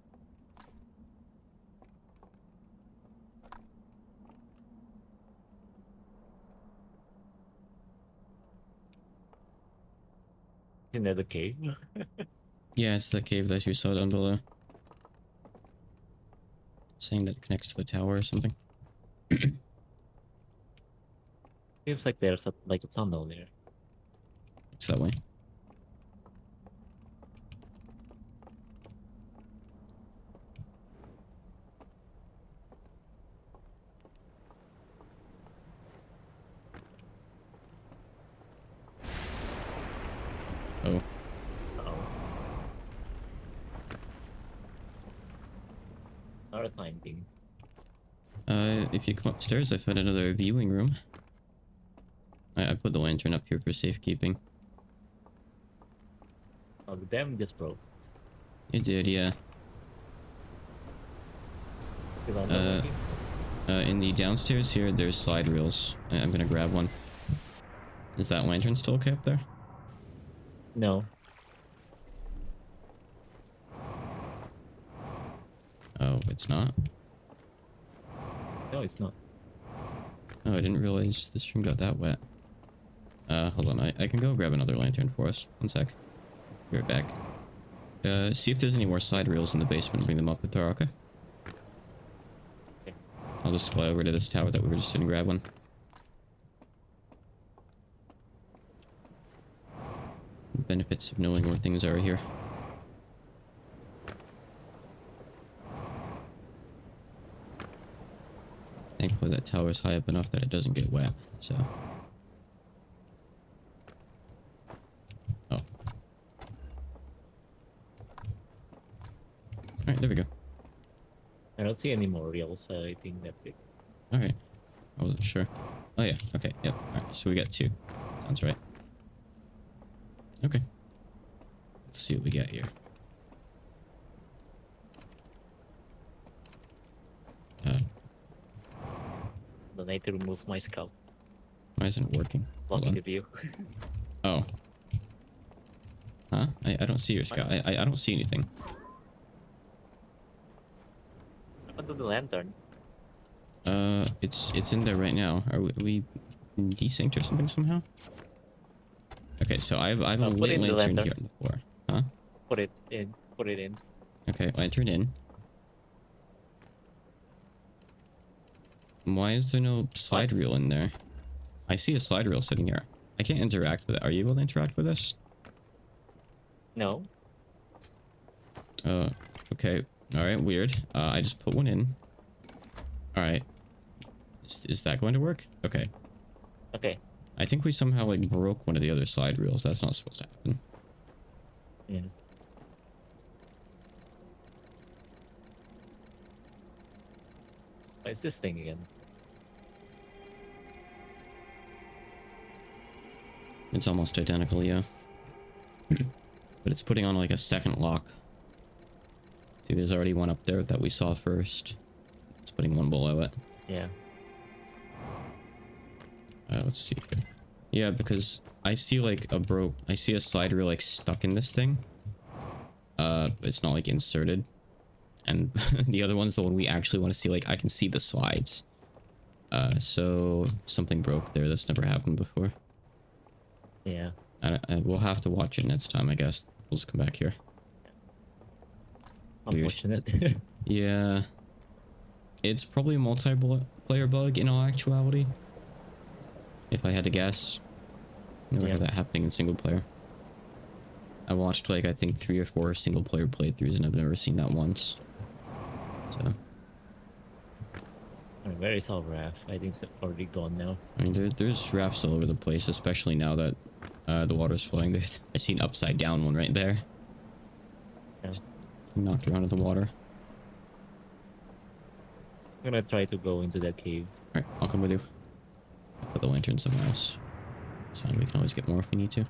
Speaker 2: In the cave?
Speaker 1: Yeah, it's the cave that you saw down below. Saying that it connects to the tower or something.
Speaker 2: Seems like there's like a tunnel there.
Speaker 1: It's that way. Oh.
Speaker 2: Uh-oh. Not a time thing.
Speaker 1: If you come upstairs, I found another viewing room. I put the lantern up here for safekeeping.
Speaker 2: Oh, the dam just broke.
Speaker 1: It did, yeah.
Speaker 2: Still on the working?
Speaker 1: In the downstairs here, there's slide reels. I'm gonna grab one. Is that lantern still okay up there?
Speaker 2: No.
Speaker 1: Oh, it's not?
Speaker 2: No, it's not.
Speaker 1: Oh, I didn't realize this room got that wet. Hold on, I can go grab another lantern for us. One sec. Be right back. See if there's any more slide reels in the basement and bring them up with her, okay?
Speaker 2: Okay.
Speaker 1: I'll just fly over to this tower that we were just in and grab one. Benefits of knowing where things are here. Thankfully that tower is high up enough that it doesn't get wet, so... Oh. Alright, there we go.
Speaker 2: I don't see any more reels, so I think that's it.
Speaker 1: Alright. I wasn't sure. Oh yeah, okay, yep. Alright, so we got 2. Sounds right. Okay. Let's see what we got here.
Speaker 2: But I need to remove my scout,
Speaker 1: Why isn't it working? Hold
Speaker 2: blocking
Speaker 1: on.
Speaker 2: the view.
Speaker 1: Oh. Huh? I don't see your scout. I don't see anything.
Speaker 2: What to the lantern?
Speaker 1: It's in there right now. Are we desynced or something somehow? Okay, so I have a
Speaker 2: put
Speaker 1: lit
Speaker 2: in the
Speaker 1: lantern
Speaker 2: lantern.
Speaker 1: here on the floor. Huh?
Speaker 2: Put it in. Put it in.
Speaker 1: Okay, lantern in. Why is there no slide reel in there? I see a slide reel sitting here. I can't interact with it. Are you able to interact with this?
Speaker 2: No.
Speaker 1: Okay. Alright, weird. I just put one in. Alright. Is that going to work? Okay.
Speaker 2: Okay.
Speaker 1: I think we somehow, like, broke one of the other slide reels. That's not supposed to happen.
Speaker 2: Yeah. What is this thing again?
Speaker 1: It's almost identical, yeah. But it's putting on, like, a second lock. See, there's already one up there that we saw first. It's putting one below it.
Speaker 2: Yeah.
Speaker 1: Let's see here. Yeah, because I see like I see a slider like stuck in this thing. It's not like inserted. And the other one's the one we actually want to see. Like, I can see the slides. So something broke there. That's never happened before.
Speaker 2: Yeah.
Speaker 1: We'll have to watch it next time, I guess. We'll just come back here. Weird.
Speaker 2: Unfortunate.
Speaker 1: Yeah. It's probably a multiplayer bug in all actuality. If I had to guess. Never heard that happening in single player. I watched like, I think 3 or 4 single player playthroughs and I've never seen that once. So.
Speaker 2: Where is our raft? I think it's already gone now.
Speaker 1: I mean, there's rafts all over the place, especially now that the water's flowing. I see an upside down one right there.
Speaker 2: Yeah.
Speaker 1: Just knocked her onto the water.
Speaker 2: I'm gonna try to go into that cave.
Speaker 1: Alright, I'll come with you. Put the lantern somewhere else. It's fine, we can always get more if we need to.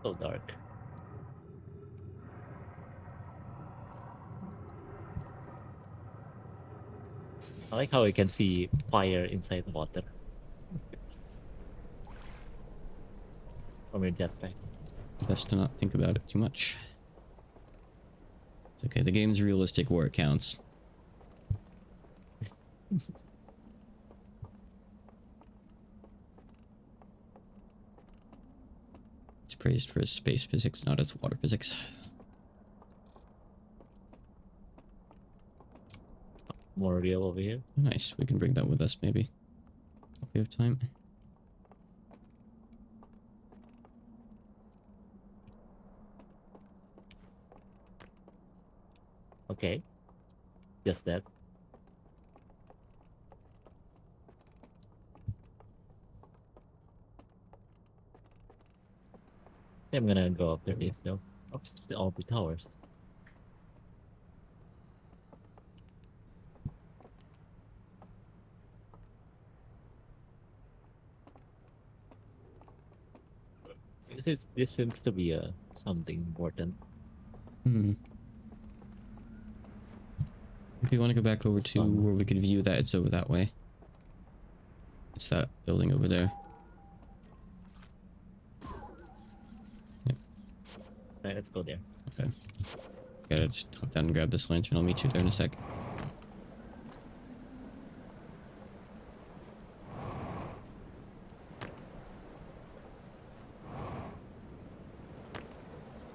Speaker 2: So dark. I like how we can see fire inside water. From your jetpack.
Speaker 1: Best to not think about it too much. It's okay, the game's realistic where it counts. It's praised for its space physics, not its water physics.
Speaker 2: More real over here.
Speaker 1: Nice, we can bring that with us maybe. If we have time.
Speaker 2: Okay. Just that. I'm gonna go after this though. Up to all the towers. This seems to be something important.
Speaker 1: Hmm. If you want to go back over to where we could view that, it's over that way. It's that building over there. Yep.
Speaker 2: Alright, let's go there.
Speaker 1: Okay. Gotta just hop down and grab this lantern. I'll meet you there in a sec.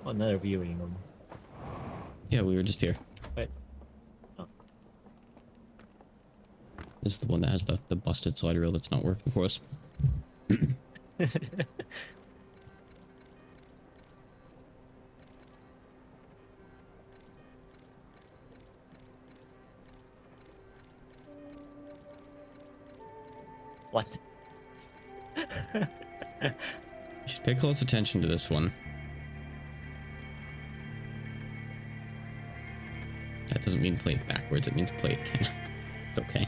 Speaker 2: Oh, another viewing room.
Speaker 1: Yeah, we were just here.
Speaker 2: Right. Oh.
Speaker 1: This is the one that has the busted slider reel that's not working for us.
Speaker 2: What?
Speaker 1: You should pay close attention to this one. That doesn't mean play it backwards, it means play it again. Okay.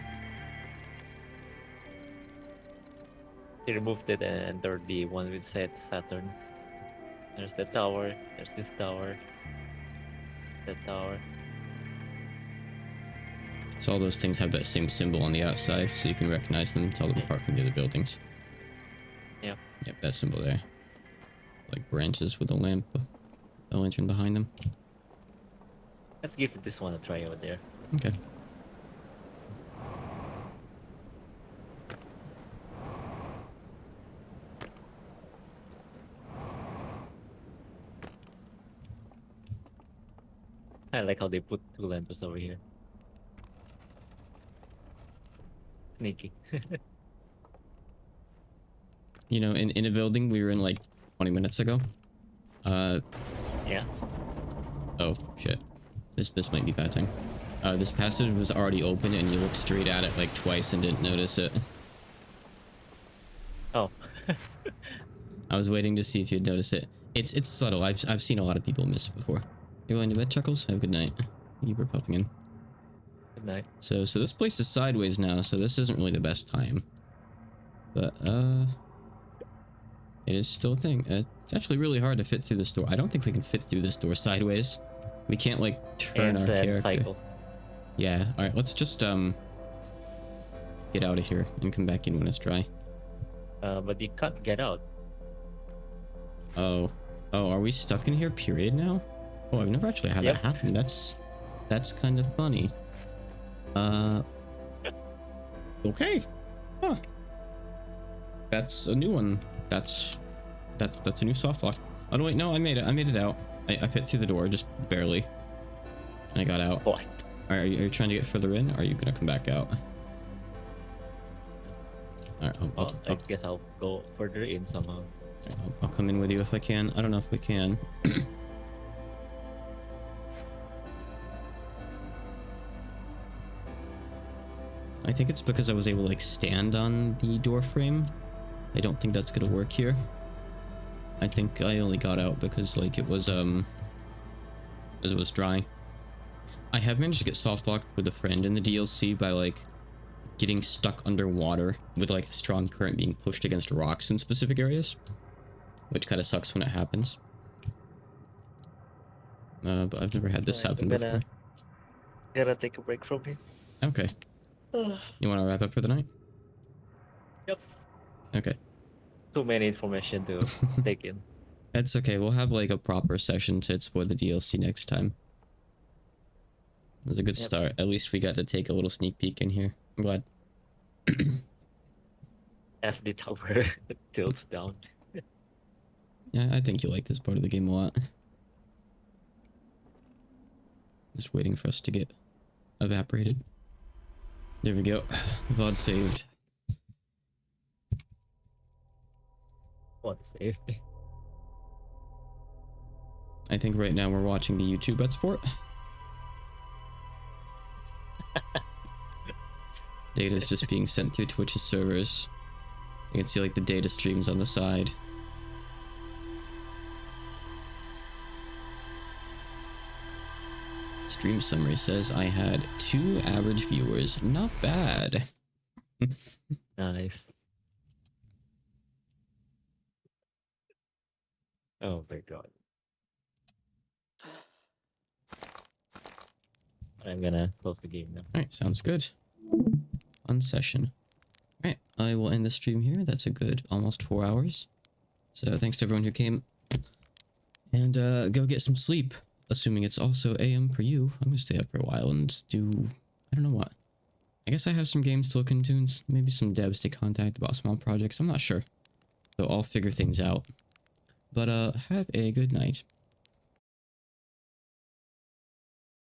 Speaker 2: They removed it and entered the one with Saturn. There's the tower. There's this tower. That tower.
Speaker 1: So all those things have that same symbol on the outside, so you can recognize them and tell them apart from the other buildings.
Speaker 2: Yeah.
Speaker 1: Yep, that symbol there. Like branches with a lamp, a lantern behind them.
Speaker 2: Let's give this one a try over there.
Speaker 1: Okay.
Speaker 2: I like how they put 2 lanterns over here. Sneaky.
Speaker 1: You know, in a building we were in like 20 minutes ago.
Speaker 2: Yeah.
Speaker 1: Oh shit. This might be bad time. This passage was already open and you looked straight at it like twice and didn't notice it.
Speaker 2: Oh.
Speaker 1: I was waiting to see if you'd notice it. It's subtle. I've seen a lot of people miss it before. You're going to bed, Chuckles? Have a good night. You were popping in.
Speaker 2: Good night.
Speaker 1: So this place is sideways now, so this isn't really the best time. But It is still a thing. It's actually really hard to fit through this door. I don't think we can fit through this door sideways. We can't like turn
Speaker 2: And
Speaker 1: our
Speaker 2: then
Speaker 1: character.
Speaker 2: cycle.
Speaker 1: Yeah. All right. Let's just get out of here and come back in when it's dry.
Speaker 2: But you can't get out.
Speaker 1: Oh. Oh, are we stuck in here? Period. Now. Oh, I've never actually had
Speaker 2: Yep.
Speaker 1: that happen. That's kind of funny. Okay. Huh. That's a new one. That's a new soft lock. Oh no, wait, no, I made it out. I fit through the door, just barely. I got out.
Speaker 2: What?
Speaker 1: Alright, are you trying to get further in, or are you gonna come back out? Alright,
Speaker 2: I guess I'll go further in somehow.
Speaker 1: I'll come in with you if I can. I don't know if we can. I think it's because I was able to like stand on the door frame. I don't think that's gonna work here. I think I only got out because like it was dry. I have managed to get soft locked with a friend in the DLC by like getting stuck underwater with like a strong current being pushed against rocks in specific areas, which kind of sucks when it happens. But I've never had this happen before.
Speaker 3: Gotta take a break from him.
Speaker 1: Okay. You want to wrap up for the night?
Speaker 2: Yep.
Speaker 1: Okay.
Speaker 2: Too many information to take in.
Speaker 1: It's okay. We'll have like a proper session to explore the DLC next time. It was a good start. At least we got to take a little sneak peek in here. I'm glad.
Speaker 2: As the tower tilts down.
Speaker 1: Yeah, I think you like this part of the game a lot. Just waiting for us to get evaporated. There we go. VOD saved.
Speaker 2: What save?
Speaker 1: I think right now we're watching the YouTube export. Data is just being sent through Twitch's servers. You can see like the data streams on the side. Stream summary says I had 2 average viewers. Not bad.
Speaker 2: Nice. Oh my god. I'm gonna close the game now.
Speaker 1: Alright, sounds good. On session. Alright, I will end the stream here. That's a good almost 4 hours. So thanks to everyone who came. And go get some sleep. Assuming it's also AM for you. I'm gonna stay up for a while and do... I don't know what. I guess I have some games to look into and maybe some devs to contact about small projects. I'm not sure. So I'll figure things out. But have a good night.